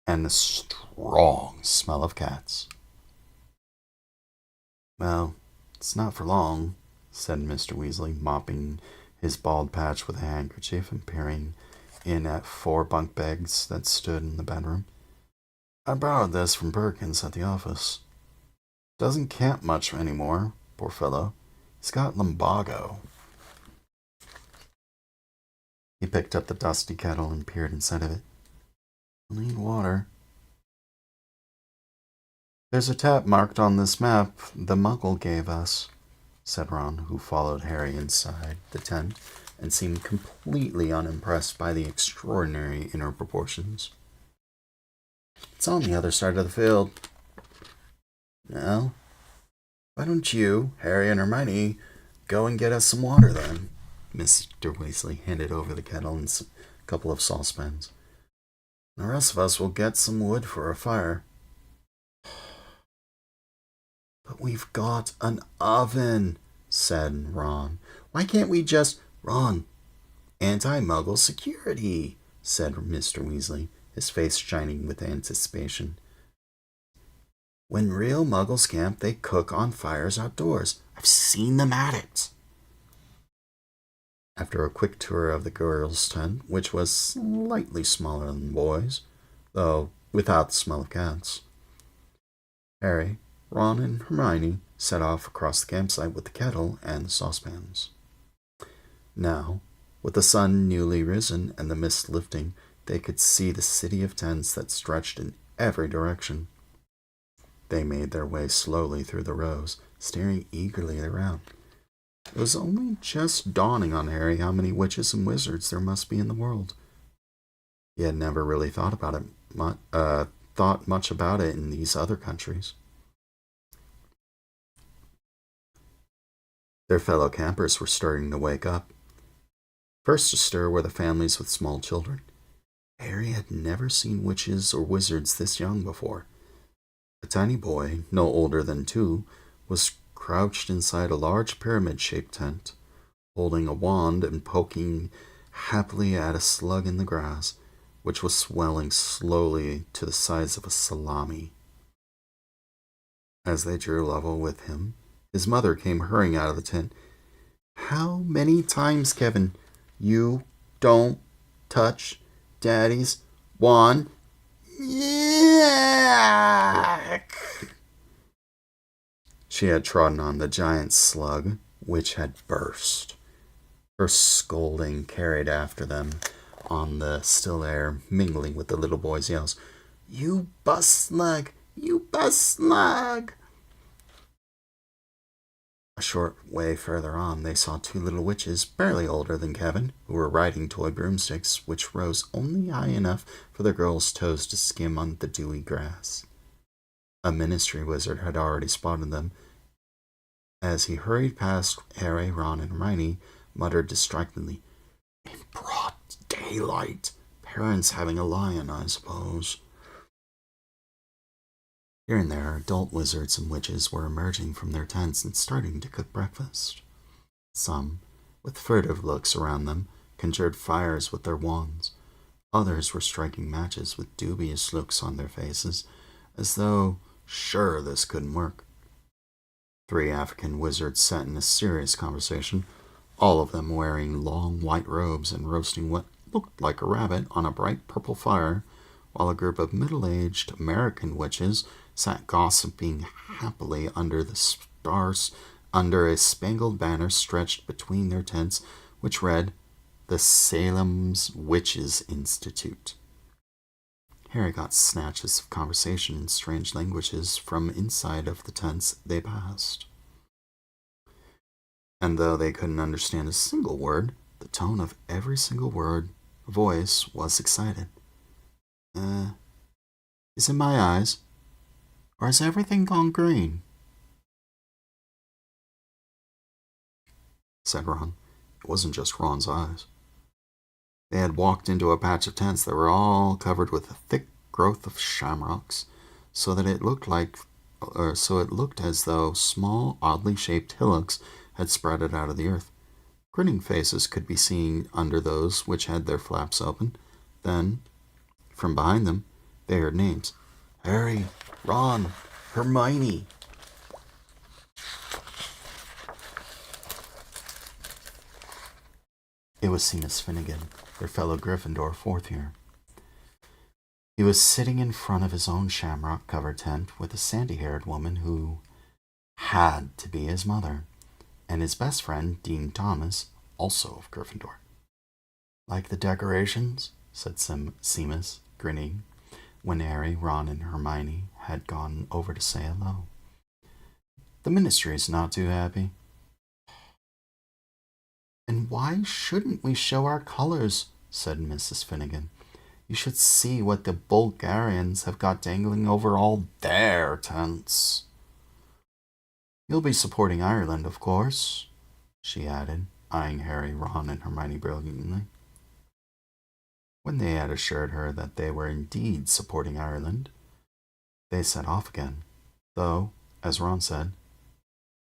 and a strong smell of cats. "Well, it's not for long," said Mr. Weasley, mopping his bald patch with a handkerchief and peering in at 4 bunk beds that stood in the bedroom. "I borrowed this from Perkins at the office. Doesn't camp much anymore, poor fellow. He's got lumbago." He picked up the dusty kettle and peered inside of it. "We'll need water." "There's a tap marked on this map the Muggle gave us," said Ron, who followed Harry inside the tent and seemed completely unimpressed by the extraordinary inner proportions. "It's on the other side of the field." "Well, why don't you, Harry and Hermione, go and get us some water then?" Mr. Weasley handed over the kettle and a couple of saucepans. "The rest of us will get some wood for a fire." "But we've got an oven," said Ron. "Why can't we just—" "Ron, anti-Muggle security," said Mr. Weasley, his face shining with anticipation. "When real Muggles camp, they cook on fires outdoors. I've seen them at it." After a quick tour of the girls' tent, which was slightly smaller than the boys', though without the smell of cats, Harry, Ron, and Hermione set off across the campsite with the kettle and the saucepans. Now, with the sun newly risen and the mist lifting, they could see the city of tents that stretched in every direction. They made their way slowly through the rows, staring eagerly around. It was only just dawning on Harry how many witches and wizards there must be in the world. He had never really thought much about it in these other countries. Their fellow campers were starting to wake up. First to stir were the families with small children. Harry had never seen witches or wizards this young before. A tiny boy, no older than 2, was crouched inside a large pyramid-shaped tent, holding a wand and poking happily at a slug in the grass, which was swelling slowly to the size of a salami. As they drew level with him, his mother came hurrying out of the tent. "How many times, Kevin? You don't touch Daddy's wand." "Yuck!" She had trodden on the giant slug, which had burst. Her scolding carried after them on the still air, mingling with the little boy's yells. "You bust slug! You bust slug!" A short way further on, they saw two little witches, barely older than Kevin, who were riding toy broomsticks, which rose only high enough for the girls' toes to skim on the dewy grass. A ministry wizard had already spotted them. As he hurried past Harry, Ron, and Hermione, muttered distractedly, "In broad daylight. Parents having a lion, I suppose." Here and there, adult wizards and witches were emerging from their tents and starting to cook breakfast. Some, with furtive looks around them, conjured fires with their wands. Others were striking matches with dubious looks on their faces, as though sure this couldn't work. 3 African wizards sat in a serious conversation, all of them wearing long white robes and roasting what looked like a rabbit on a bright purple fire, while a group of middle-aged American witches sat gossiping happily under the stars under a spangled banner stretched between their tents, which read, "The Salem's Witches Institute." Harry got snatches of conversation in strange languages from inside of the tents they passed. And though they couldn't understand a single word, the tone of every single voice was excited. Is it my eyes? Or has everything gone green?" said Ron. It wasn't just Ron's eyes. They had walked into a patch of tents that were all covered with a thick growth of shamrocks, so it looked as though small, oddly shaped hillocks had sprouted out of the earth. Grinning faces could be seen under those which had their flaps open. Then, from behind them, they heard names. "Harry, Ron, Hermione." It was Seamus Finnegan, their fellow Gryffindor fourth year. He was sitting in front of his own shamrock-covered tent with a sandy-haired woman who had to be his mother, and his best friend, Dean Thomas, also of Gryffindor. "Like the decorations?" said Seamus, grinning, when Harry, Ron, and Hermione had gone over to say hello. "The ministry's not too happy." "And why shouldn't we show our colors?" said Mrs. Finnegan. "You should see what the Bulgarians have got dangling over all their tents." "You'll be supporting Ireland, of course," she added, eyeing Harry, Ron, and Hermione brilliantly. When they had assured her that they were indeed supporting Ireland, they set off again, though, as Ron said,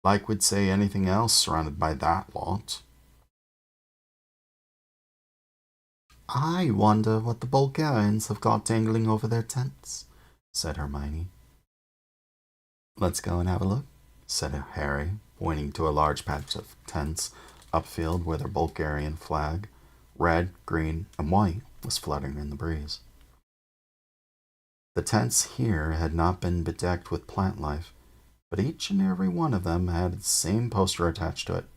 like we'd say anything else surrounded by that lot. "I wonder what the Bulgarians have got dangling over their tents," said Hermione. "Let's go and have a look," said Harry, pointing to a large patch of tents upfield where their Bulgarian flag, red, green, and white, was fluttering in the breeze. The tents here had not been bedecked with plant life, but each and every one of them had the same poster attached to it.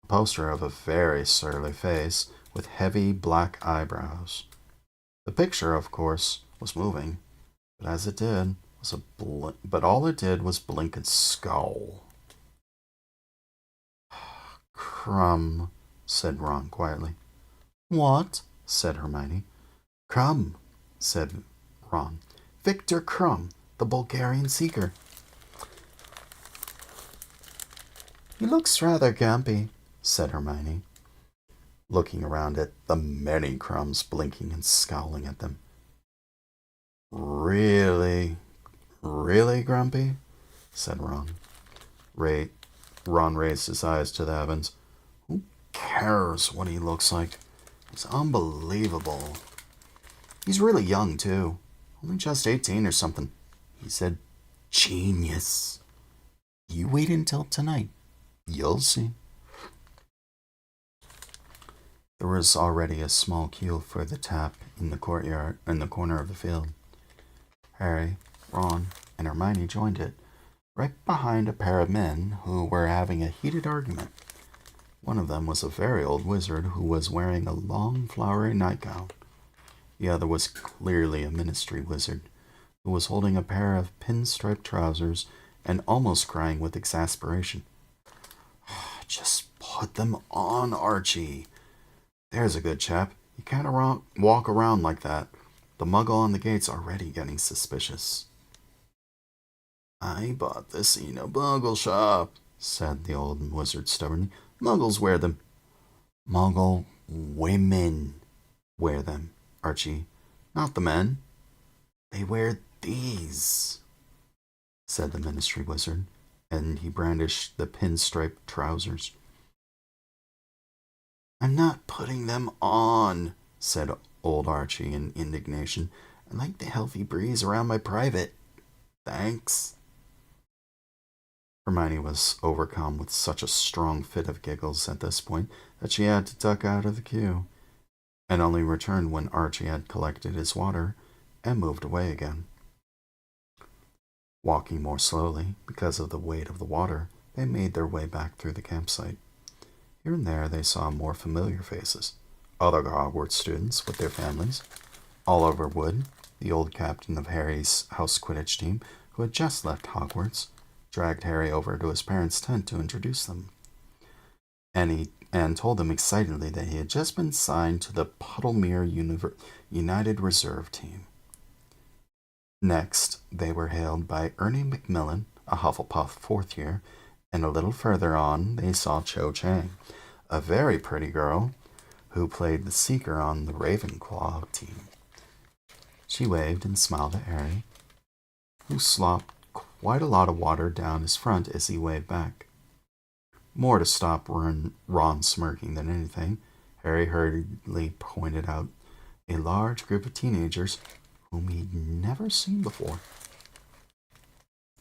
A poster of a very surly face with heavy black eyebrows. The picture, of course, was moving, but all it did was blink and scowl. "Crumb," said Ron quietly. "What?" said Hermione. "Crumb," said Ron. "Victor Crumb, the Bulgarian seeker." "He looks rather grumpy," said Hermione, looking around at the many crumbs blinking and scowling at them. Really grumpy?" said Ron. Ron raised his eyes to the heavens. "Who cares what he looks like? It's unbelievable. He's really young, too. Only just 18 or something. He's a genius. You wait until tonight. You'll see." There was already a small queue for the tap in the courtyard in the corner of the field. Harry, Ron, and Hermione joined it, right behind a pair of men who were having a heated argument. One of them was a very old wizard who was wearing a long, flowery nightgown. The other was clearly a ministry wizard, who was holding a pair of pinstripe trousers and almost crying with exasperation. Just put them on, Archie. There's a good chap. You can't walk around like that. The muggle on the gate's already getting suspicious. I bought this in a muggle shop, said the old wizard stubbornly. Muggles wear them. Muggle women wear them, Archie. Not the men. They wear these, said the ministry wizard, and he brandished the pinstripe trousers. I'm not putting them on, said old Archie in indignation. I like the healthy breeze around my private. Thanks. Hermione was overcome with such a strong fit of giggles at this point that she had to duck out of the queue, and only returned when Archie had collected his water and moved away again. Walking more slowly because of the weight of the water, they made their way back through the campsite. Here and there they saw more familiar faces, other Hogwarts students with their families. Oliver Wood, the old captain of Harry's house Quidditch team, who had just left Hogwarts, dragged Harry over to his parents' tent to introduce them. And told them excitedly that he had just been signed to the Puddlemere United Reserve team. Next, they were hailed by Ernie Macmillan, a Hufflepuff fourth year, and a little further on they saw Cho Chang, a very pretty girl who played the Seeker on the Ravenclaw team. She waved and smiled at Harry, who slopped quite a lot of water down his front as he waved back. More to stop Ron smirking than anything, Harry hurriedly pointed out a large group of teenagers whom he'd never seen before.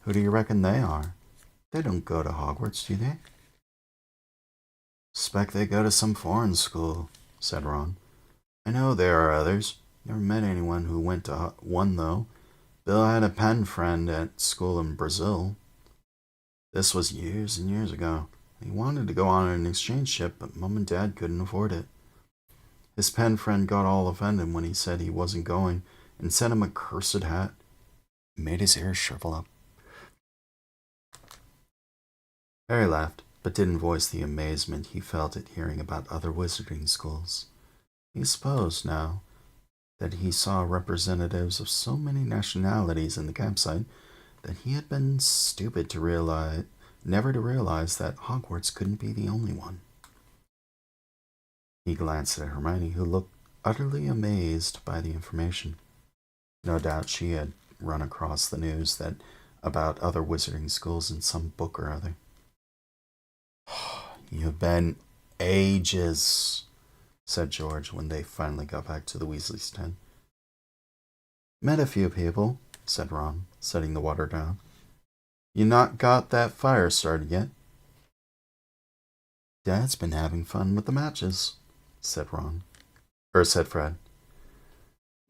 Who do you reckon they are? They don't go to Hogwarts, do they? Expect they go to some foreign school, said Ron. I know there are others. Never met anyone who went to one, though. Bill had a pen friend at school in Brazil. This was years and years ago. He wanted to go on an exchange ship, but Mom and Dad couldn't afford it. His pen friend got all offended when he said he wasn't going and sent him a cursed hat. It made his hair shrivel up. Harry laughed, but didn't voice the amazement he felt at hearing about other wizarding schools. He supposed, now, that he saw representatives of so many nationalities in the campsite, that he had been stupid to never to realize that Hogwarts couldn't be the only one. He glanced at Hermione, who looked utterly amazed by the information. No doubt she had run across the news about other wizarding schools in some book or other. You've been ages, said George when they finally got back to the Weasleys' tent. Met a few people, said Ron, setting the water down. You not got that fire started yet? Dad's been having fun with the matches, said Fred.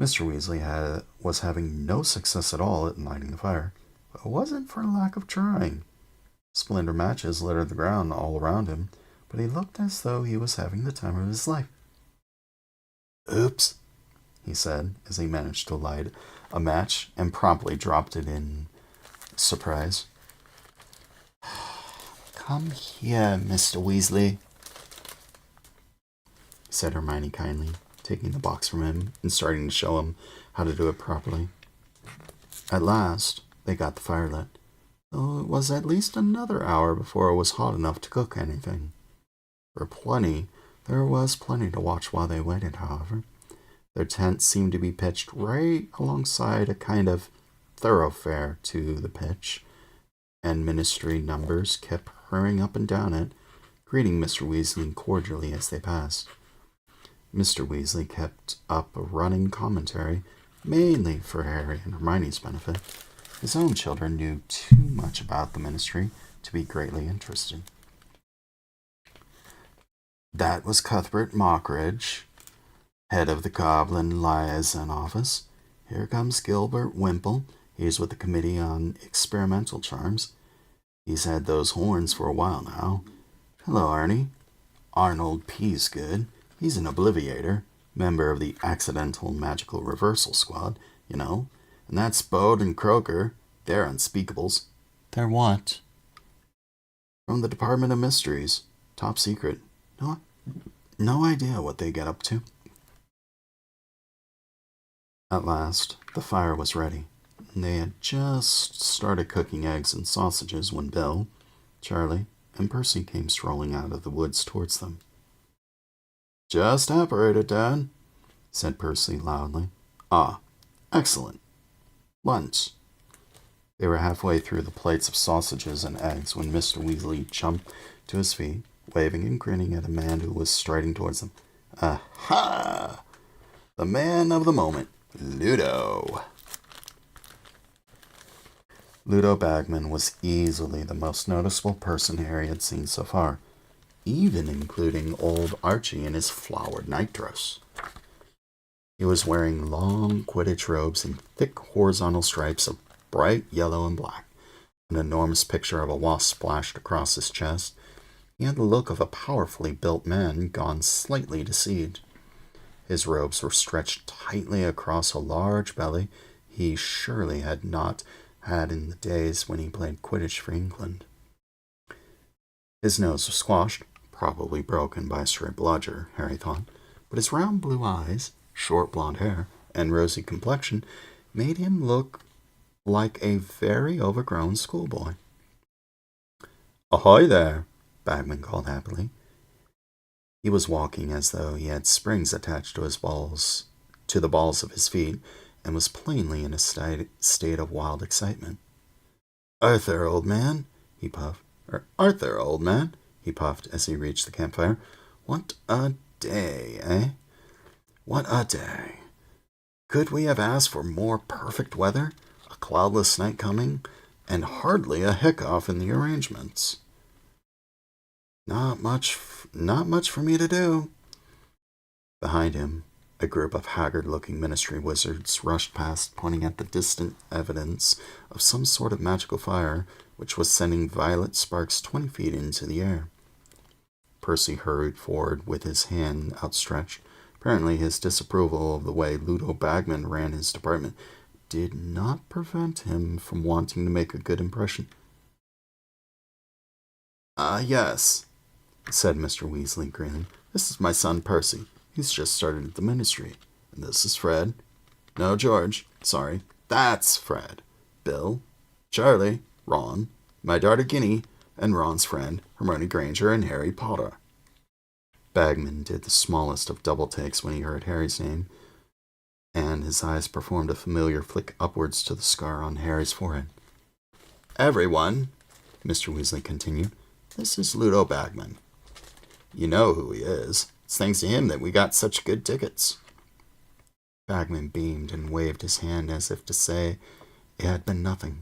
Mr. Weasley was having no success at all at lighting the fire, but it wasn't for lack of trying. Splinter matches littered the ground all around him, but he looked as though he was having the time of his life. Oops, he said as he managed to light a match and promptly dropped it in surprise. Come here, Mr. Weasley, said Hermione kindly, taking the box from him and starting to show him how to do it properly. At last, they got the fire lit, though it was at least another hour before it was hot enough to cook anything. There was plenty to watch while they waited, however. Their tent seemed to be pitched right alongside a kind of thoroughfare to the pitch, and ministry numbers kept hurrying up and down it, greeting Mr. Weasley cordially as they passed. Mr. Weasley kept up a running commentary, mainly for Harry and Hermione's benefit. His own children knew too much about the ministry to be greatly interested. That was Cuthbert Mockridge, head of the Goblin Liaison Office. Here comes Gilbert Wimple. He's with the Committee on Experimental Charms. He's had those horns for a while now. Hello, Arnie. Arnold Peasgood. He's an Obliviator, member of the Accidental Magical Reversal Squad, you know. And that's Bode and Croaker. They're unspeakables. They're what? From the Department of Mysteries. Top secret. No idea what they get up to. At last, the fire was ready. They had just started cooking eggs and sausages when Bill, Charlie, and Percy came strolling out of the woods towards them. Just operated, Dad, said Percy loudly. Ah, excellent. Lunch. They were halfway through the plates of sausages and eggs when Mr. Weasley jumped to his feet, waving and grinning at a man who was striding towards them. Aha! The man of the moment, Ludo. Ludo Bagman was easily the most noticeable person Harry had seen so far, even including old Archie in his flowered nightdress. He was wearing long Quidditch robes and thick horizontal stripes of bright yellow and black. An enormous picture of a wasp splashed across his chest. He had the look of a powerfully built man gone slightly to seed. His robes were stretched tightly across a large belly he surely had not had in the days when he played Quidditch for England. His nose was squashed, probably broken by a stray bludger, Harry thought, but his round blue eyes, short blonde hair, and rosy complexion made him look like a very overgrown schoolboy. Ahoy there, Bagman called happily. He was walking as though he had springs attached to the balls of his feet, and was plainly in a state of wild excitement. Arthur, old man, he puffed. Arthur, old man, he puffed as he reached the campfire. What a day, eh? What a day. Could we have asked for more perfect weather? A cloudless night coming, and hardly a hiccough in the arrangements. Not much for me to do. Behind him, a group of haggard-looking ministry wizards rushed past, pointing at the distant evidence of some sort of magical fire, which was sending violet sparks 20 feet into the air. Percy hurried forward with his hand outstretched. Apparently his disapproval of the way Ludo Bagman ran his department did not prevent him from wanting to make a good impression. Yes, said Mr. Weasley, grinning. This is my son Percy. He's just started at the ministry. And this is Fred. No, George. Sorry. That's Fred. Bill. Charlie. Ron. My daughter Ginny. And Ron's friend, Hermione Granger and Harry Potter. Bagman did the smallest of double takes when he heard Harry's name, and his eyes performed a familiar flick upwards to the scar on Harry's forehead. Everyone, Mr. Weasley continued, this is Ludo Bagman. You know who he is. It's thanks to him that we got such good tickets. Bagman beamed and waved his hand as if to say it had been nothing.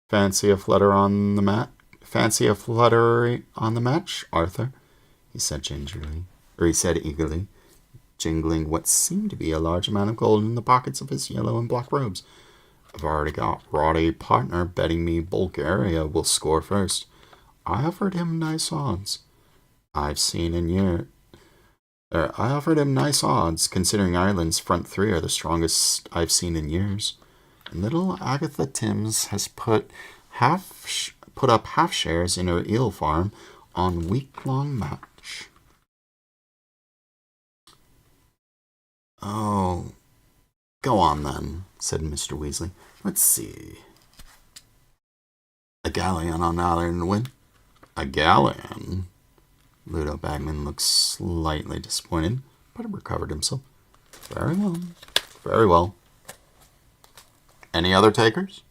Fancy a flutter on the match, Arthur? He said eagerly, jingling what seemed to be a large amount of gold in the pockets of his yellow and black robes. I've already got Roddy partner betting me Bulgaria will score first. I offered him nice odds. I offered him nice odds, considering Ireland's front three are the strongest I've seen in years. And little Agatha Timms has put up half shares in her eel farm on week-long match. Oh, go on then, said Mr. Weasley. Let's see. A galleon on Ireland win? A galleon? Ludo Bagman looked slightly disappointed, but recovered himself. Very well. Very well. Any other takers?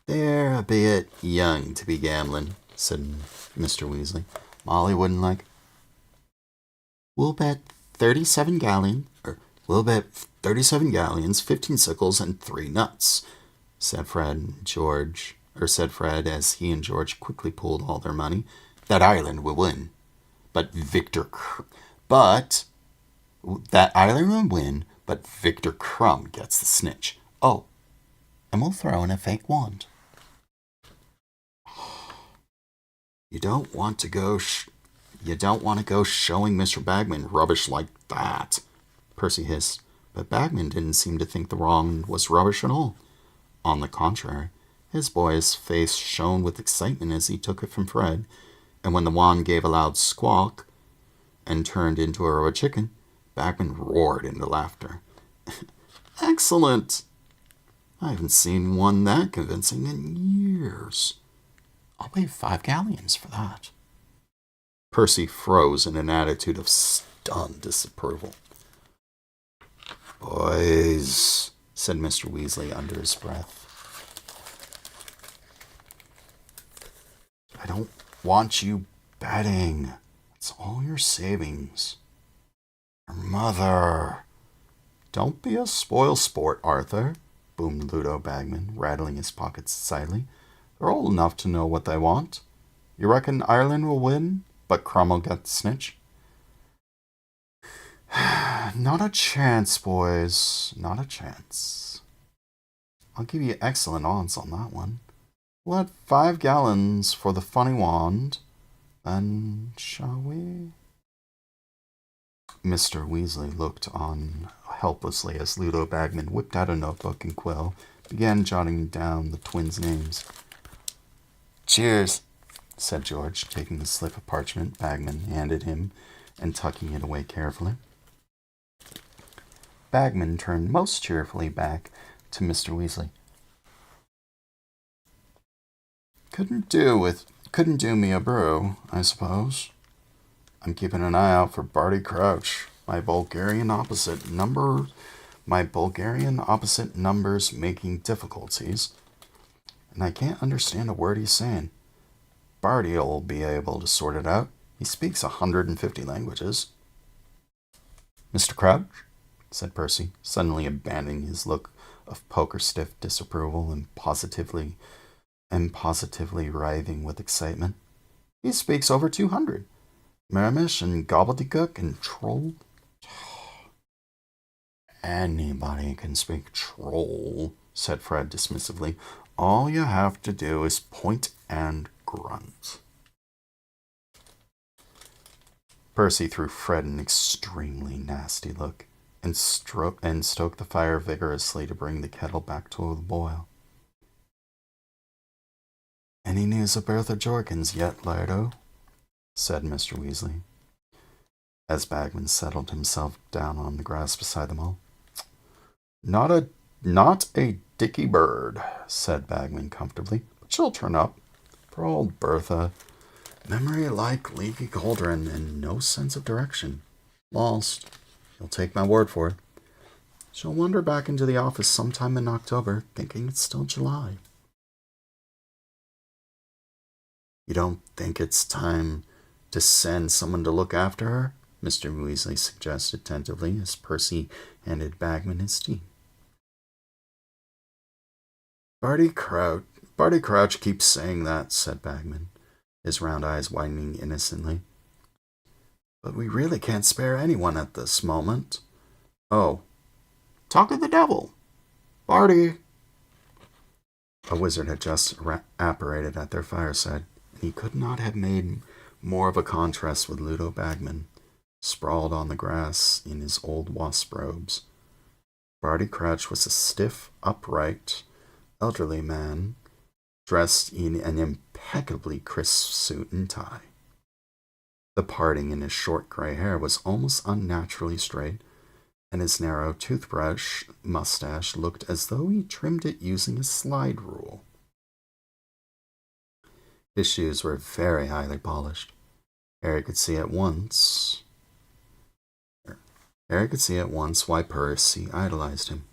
They're a bit young to be gambling, said Mr. Weasley. Molly wouldn't like. We'll bet 37 galleons, 15 sickles, and 3 nuts, said Fred as he and George quickly pooled all their money, that Ireland will win. But Victor Crumb gets the snitch. Oh, and we'll throw in a fake wand. You don't want to go showing Mr. Bagman rubbish like that, Percy hissed, but Bagman didn't seem to think the wrong was rubbish at all. On the contrary, His boy's face shone with excitement as he took it from Fred, and when the wand gave a loud squawk and turned into a row of chicken, Bagman roared into laughter. Excellent! I haven't seen one that convincing in years. I'll pay 5 galleons for that. Percy froze in an attitude of stunned disapproval. Boys, said Mr. Weasley under his breath, I don't want you betting. It's all your savings. Your mother. Don't be a spoil sport, Arthur, boomed Ludo Bagman, rattling his pockets excitedly. They're old enough to know what they want. You reckon Ireland will win, but Cromwell get the snitch? Not a chance, boys. Not a chance. I'll give you excellent odds on that one. We'll add 5 gallons for the funny wand. Then, shall we? Mr. Weasley looked on helplessly as Ludo Bagman whipped out a notebook and quill, began jotting down the twins' names. Cheers, said George, taking the slip of parchment Bagman handed him and tucking it away carefully. Bagman turned most cheerfully back to Mr. Weasley. Couldn't do me a brew, I suppose. I'm keeping an eye out for Barty Crouch, my Bulgarian opposite numbers making difficulties, and I can't understand a word he's saying. Barty'll be able to sort it out. He speaks 150 languages. Mr. Crouch, said Percy, suddenly abandoning his look of poker-stiff disapproval and positively writhing with excitement. He speaks over 200. Miramish and gobbledygook and troll. Anybody can speak troll, said Fred dismissively. All you have to do is point and grunt. Percy threw Fred an extremely nasty look and stoked the fire vigorously to bring the kettle back to a boil. Any news of Bertha Jorkins yet, Lardo? Said Mr. Weasley, as Bagman settled himself down on the grass beside them all. Not a dicky bird, said Bagman comfortably, but she'll turn up. Poor old Bertha. Memory like leaky cauldron and no sense of direction. Lost. You'll take my word for it. She'll wander back into the office sometime in October, thinking it's still July. You don't think it's time to send someone to look after her? Mr. Weasley suggested tentatively as Percy handed Bagman his tea. Barty Crouch keeps saying that, said Bagman, his round eyes widening innocently. But we really can't spare anyone at this moment. Oh, talk of the devil. Barty. A wizard had just apparated at their fireside, and he could not have made more of a contrast with Ludo Bagman, sprawled on the grass in his old wasp robes. Barty Crouch was a stiff, upright, elderly man, dressed in an impeccably crisp suit and tie. The parting in his short gray hair was almost unnaturally straight, and his narrow toothbrush mustache looked as though he trimmed it using a slide rule. His shoes were very highly polished. Harry could see at once why Percy idolized him.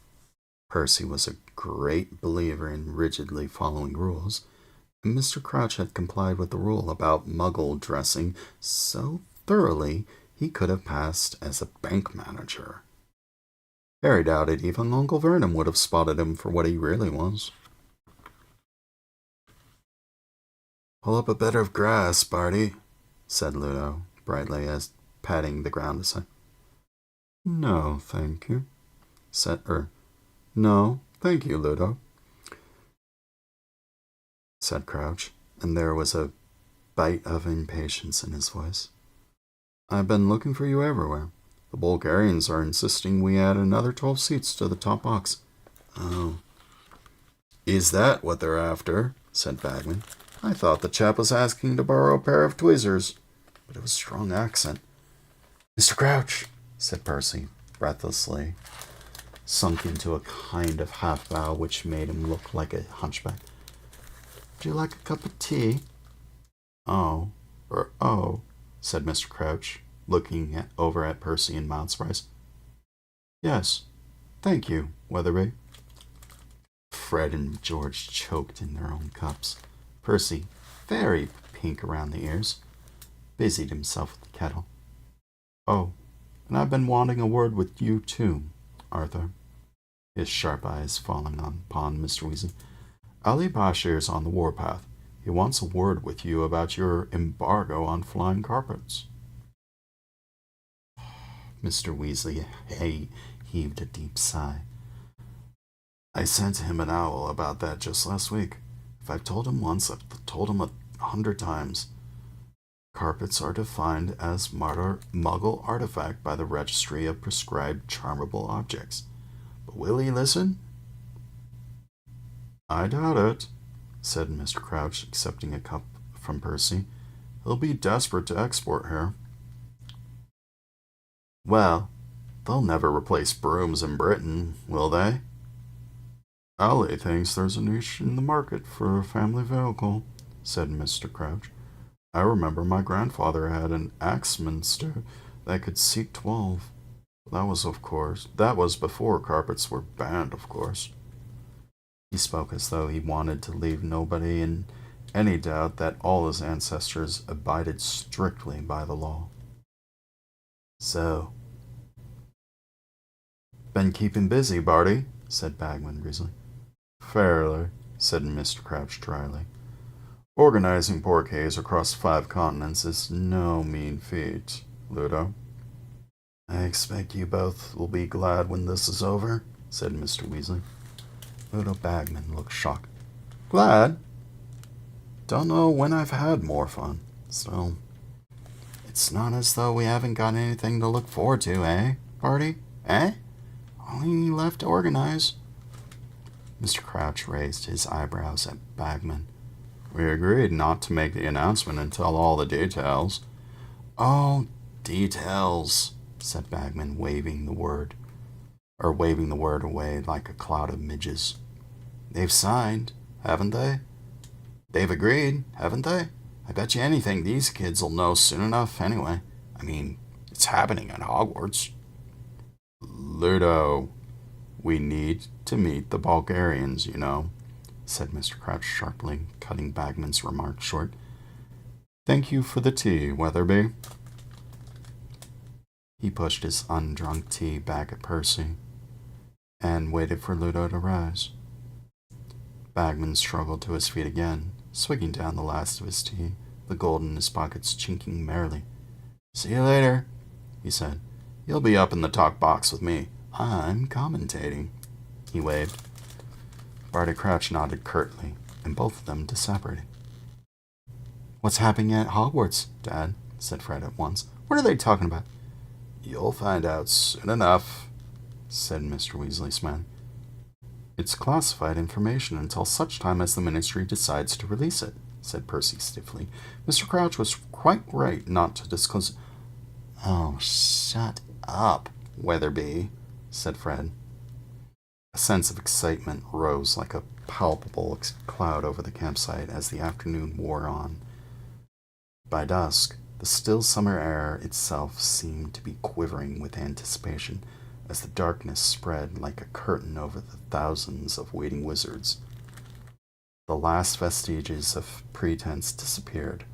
Percy was a great believer in rigidly following rules, and Mr. Crouch had complied with the rule about muggle dressing so thoroughly he could have passed as a bank manager. Harry doubted even Uncle Vernon would have spotted him for what he really was. Pull up a bed of grass, Barty, said Ludo, brightly, as patting the ground aside. No, thank you, No, thank you, Ludo, said Crouch, and there was a bite of impatience in his voice. I've been looking for you everywhere. The Bulgarians are insisting we add another 12 seats to the top box. Oh. Is that what they're after? Said Bagman. I thought the chap was asking to borrow a pair of tweezers. But it was a strong accent. Mr. Crouch, said Percy, breathlessly, sunk into a kind of half bow which made him look like a hunchback. Would you like a cup of tea? Oh, said Mr. Crouch, looking over at Percy in mild surprise. Yes, thank you, Weatherby. Fred and George choked in their own cups. Percy, very pink around the ears, busied himself with the kettle. Oh, and I've been wanting a word with you too, Arthur. His sharp eyes falling upon Mr. Weasley. Ali Bashir's on the warpath. He wants a word with you about your embargo on flying carpets. Mr. Weasley heaved a deep sigh. I sent him an owl about that just last week. If I've told him once, I've told him 100 times. Carpets are defined as Muggle artifact by the Registry of Prescribed Charmable Objects. But will he listen? I doubt it, said Mr. Crouch, accepting a cup from Percy. He'll be desperate to export here. Well, they'll never replace brooms in Britain, will they? Ali thinks there's a niche in the market for a family vehicle, said Mr. Crouch. I remember my grandfather had an Axminster that could seat 12. That was before carpets were banned, of course. He spoke as though he wanted to leave nobody in any doubt that all his ancestors abided strictly by the law. So, been keeping busy, Barty, said Bagman greasily. Fairly, said Mr. Crouch dryly. Organizing portées across 5 continents is no mean feat, Ludo. I expect you both will be glad when this is over, said Mr. Weasley. Ludo Bagman looked shocked. Glad? Don't know when I've had more fun. Still, it's not as though we haven't got anything to look forward to, eh, Barty? Eh? Only left to organize. Mr. Crouch raised his eyebrows at Bagman. We agreed not to make the announcement until all the details. Oh, details, said Bagman, waving the word away like a cloud of midges. They've signed, haven't they? They've agreed, haven't they? I bet you anything these kids will know soon enough anyway. I mean, it's happening at Hogwarts. Ludo, we need to meet the Bulgarians, you know, said Mr. Crouch sharply, cutting Bagman's remark short. Thank you for the tea, Weatherby. He pushed his undrunk tea back at Percy and waited for Ludo to rise. Bagman struggled to his feet again, swigging down the last of his tea, the gold in his pockets chinking merrily. See you later, he said. You'll be up in the talk box with me. I'm commentating. He waved. Barty Crouch nodded curtly, and both of them separated. What's happening at Hogwarts, Dad? Said Fred at once. What are they talking about? You'll find out soon enough, said Mr. Weasley, smiling. It's classified information until such time as the Ministry decides to release it, said Percy stiffly. Mr. Crouch was quite right not to disclose. Oh, shut up, Weatherby, said Fred. A sense of excitement rose like a palpable cloud over the campsite as the afternoon wore on. By dusk, the still summer air itself seemed to be quivering with anticipation as the darkness spread like a curtain over the thousands of waiting wizards. The last vestiges of pretense disappeared.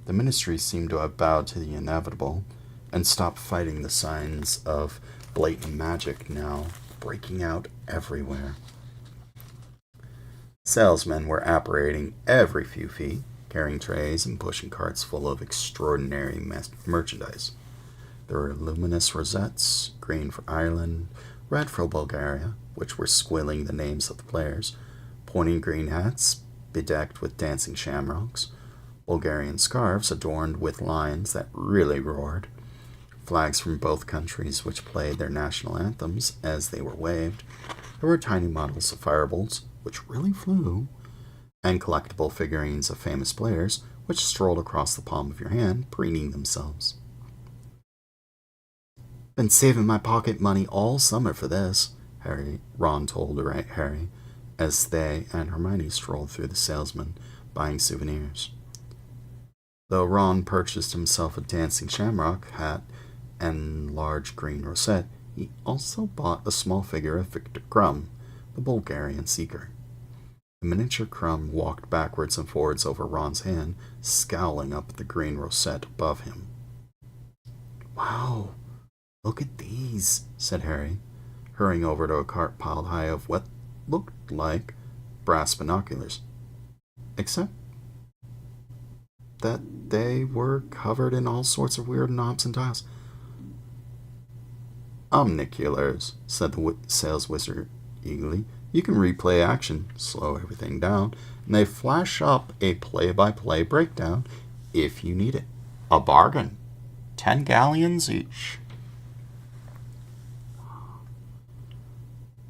The Ministry seemed to have bowed to the inevitable and stopped fighting the signs of blatant magic now breaking out everywhere. Salesmen were apparating every few feet, carrying trays and pushing carts full of extraordinary merchandise. There were luminous rosettes, green for Ireland, red for Bulgaria, which were squilling the names of the players, pointy green hats, bedecked with dancing shamrocks, Bulgarian scarves adorned with lions that really roared, flags from both countries which played their national anthems as they were waved. There were tiny models of firebolts, which really flew, and collectible figurines of famous players, which strolled across the palm of your hand, preening themselves. Been saving my pocket money all summer for this, Ron told Harry, as they and Hermione strolled through the salesman, buying souvenirs. Though Ron purchased himself a dancing shamrock hat and large green rosette, he also bought a small figure of Victor Crumb, the Bulgarian seeker. The miniature Crumb walked backwards and forwards over Ron's hand, scowling up at the green rosette above him. Wow, look at these, said Harry, hurrying over to a cart piled high of what looked like brass binoculars. Except that they were covered in all sorts of weird knobs and dials. Omniculars, said the sales wizard eagerly. You can replay action, slow everything down, and they flash up a play-by-play breakdown if you need it. A bargain. 10 galleons each.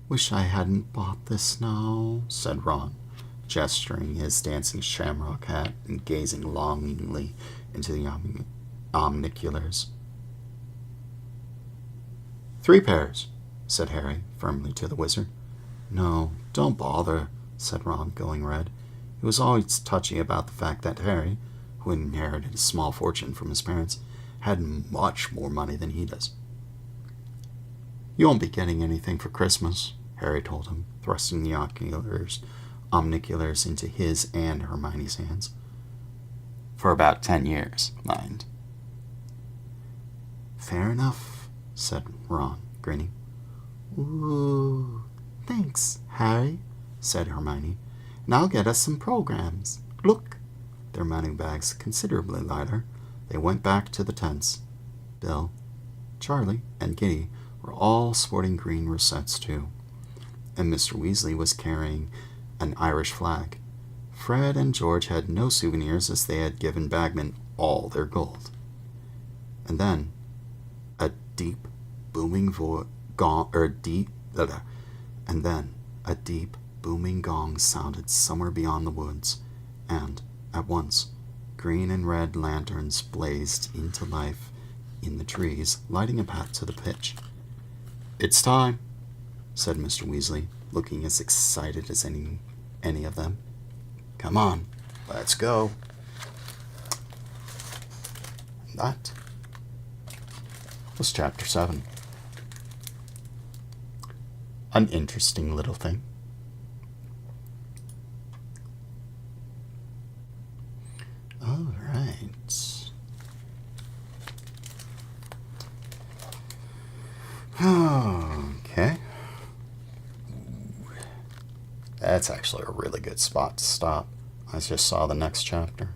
Wish I hadn't bought this now, said Ron, gesturing his dancing shamrock hat and gazing longingly into the omniculars. 3 pairs, said Harry firmly to the wizard. No, don't bother, said Ron, going red. He was always touchy about the fact that Harry, who inherited a small fortune from his parents, had much more money than he does. You won't be getting anything for Christmas, Harry told him, thrusting the omniculars into his and Hermione's hands. For about 10 years, mind. Fair enough, said Ron, grinning. Ooh, thanks, Harry, said Hermione. And I'll get us some programs. Look. Their money bags considerably lighter, they went back to the tents. Bill, Charlie, and Kitty were all sporting green rosettes too, and Mr. Weasley was carrying an Irish flag. Fred and George had no souvenirs as they had given Bagman all their gold. And then a deep booming gong sounded somewhere beyond the woods, and at once green and red lanterns blazed into life in the trees, lighting a path to the pitch. It's time, said Mr. Weasley, looking as excited as any of them. Come on, let's go. That was Chapter 7. An interesting little thing. All right. Okay. That's actually a really good spot to stop. I just saw the next chapter.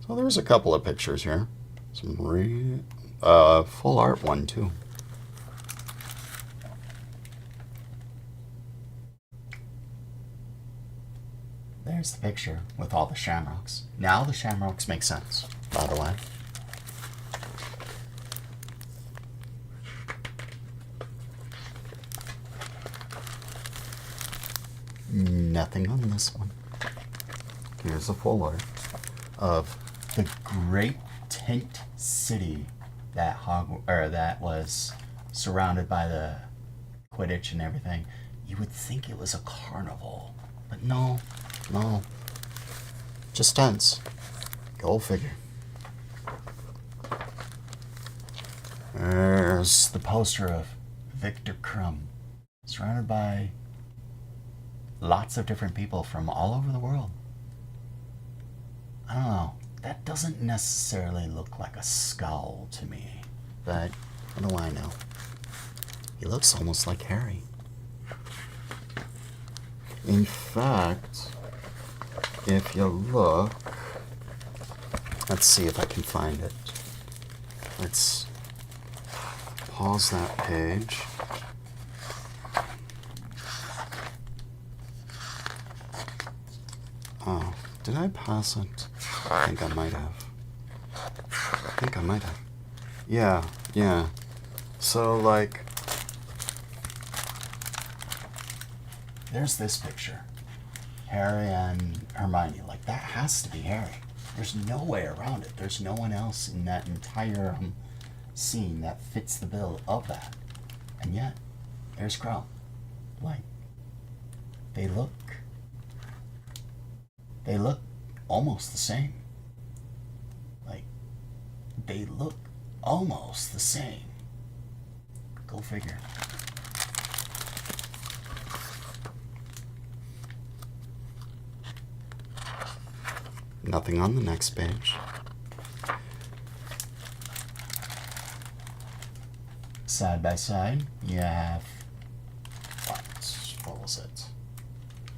So there's a couple of pictures here. Some full art one too. There's the picture with all the shamrocks. Now the shamrocks make sense, by the way. Nothing on this one. Here's a full art of the great tent city that that was surrounded by the Quidditch and everything. You would think it was a carnival, but no, just tents. Go figure. There's the poster of Victor Crumb, surrounded by lots of different people from all over the world. I don't know. That doesn't necessarily look like a skull to me. But what do I know? He looks almost like Harry. In fact, if you look, let's see if I can find it. Let's pause that page. Oh, did I pass it? I think I might have. Yeah. So, like, there's this picture. Harry and Hermione. Like, that has to be Harry. There's no way around it. There's no one else in that entire scene that fits the bill of that. And yet, there's Krum. Like, they look almost the same. Like, they look almost the same. Go figure. Nothing on the next page. Side by side, you have what was it?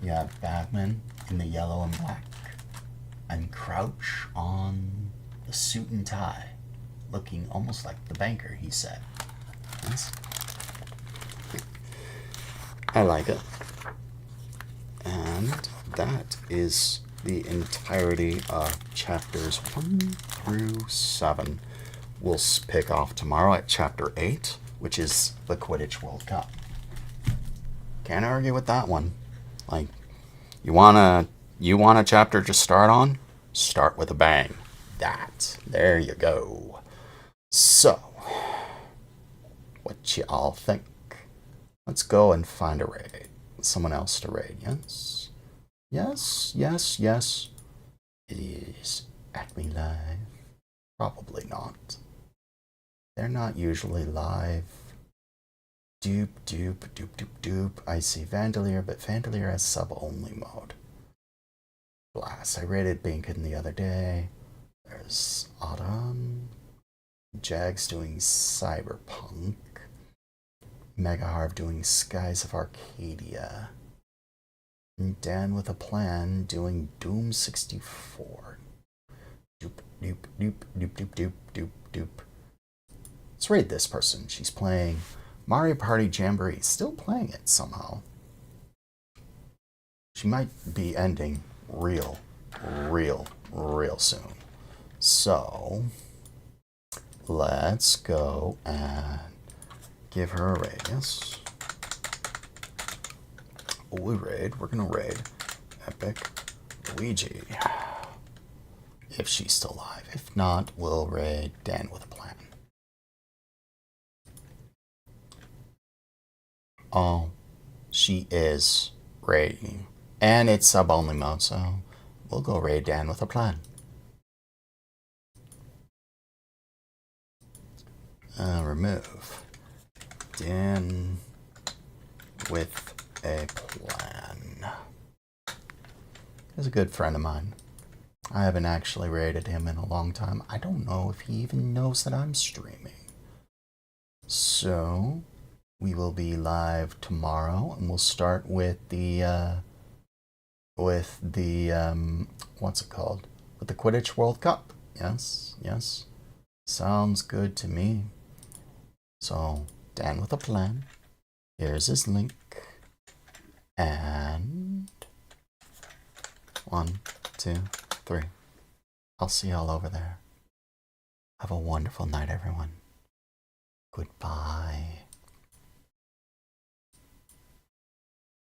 You have Batman in the yellow and black, and Crouch on the suit and tie, looking almost like the banker, he said. Yes. I like it. And that is the entirety of chapters 1 through 7. We'll pick off tomorrow at chapter 8, which is the Quidditch World Cup. Can't argue with that one. Like, you want a chapter to start on? Start with a bang. There you go. So, what you all think? Let's go and find a raid. Someone else to raid, yes? Yes. It is Acme Live. Probably not. They're not usually live. Doop. I see Vandalier, but Vandalier has sub-only mode. Blast. I raided Binkin the other day. There's Autumn. Jag's doing Cyberpunk. Megaharv doing Skies of Arcadia. And Dan with a Plan doing Doom 64. Doop. Let's raid this person. She's playing Mario Party Jamboree. Still playing it somehow. She might be ending real soon. So, let's go and give her a raid. Yes. We're gonna raid Epic Luigi. If she's still alive. If not, we'll raid Dan with a Plan. Oh, she is raiding. And it's sub-only mode, so we'll go raid Dan with a Plan. Remove Dan with a Plan. He's a good friend of mine. I haven't actually raided him in a long time. I don't know if he even knows that I'm streaming. So, we will be live tomorrow, and we'll start with the what's it called? With the Quidditch World Cup. Yes. Sounds good to me. So, Dan with a Plan. Here's his link. And 1, 2, 3. I'll see y'all over there. Have a wonderful night, everyone. Goodbye.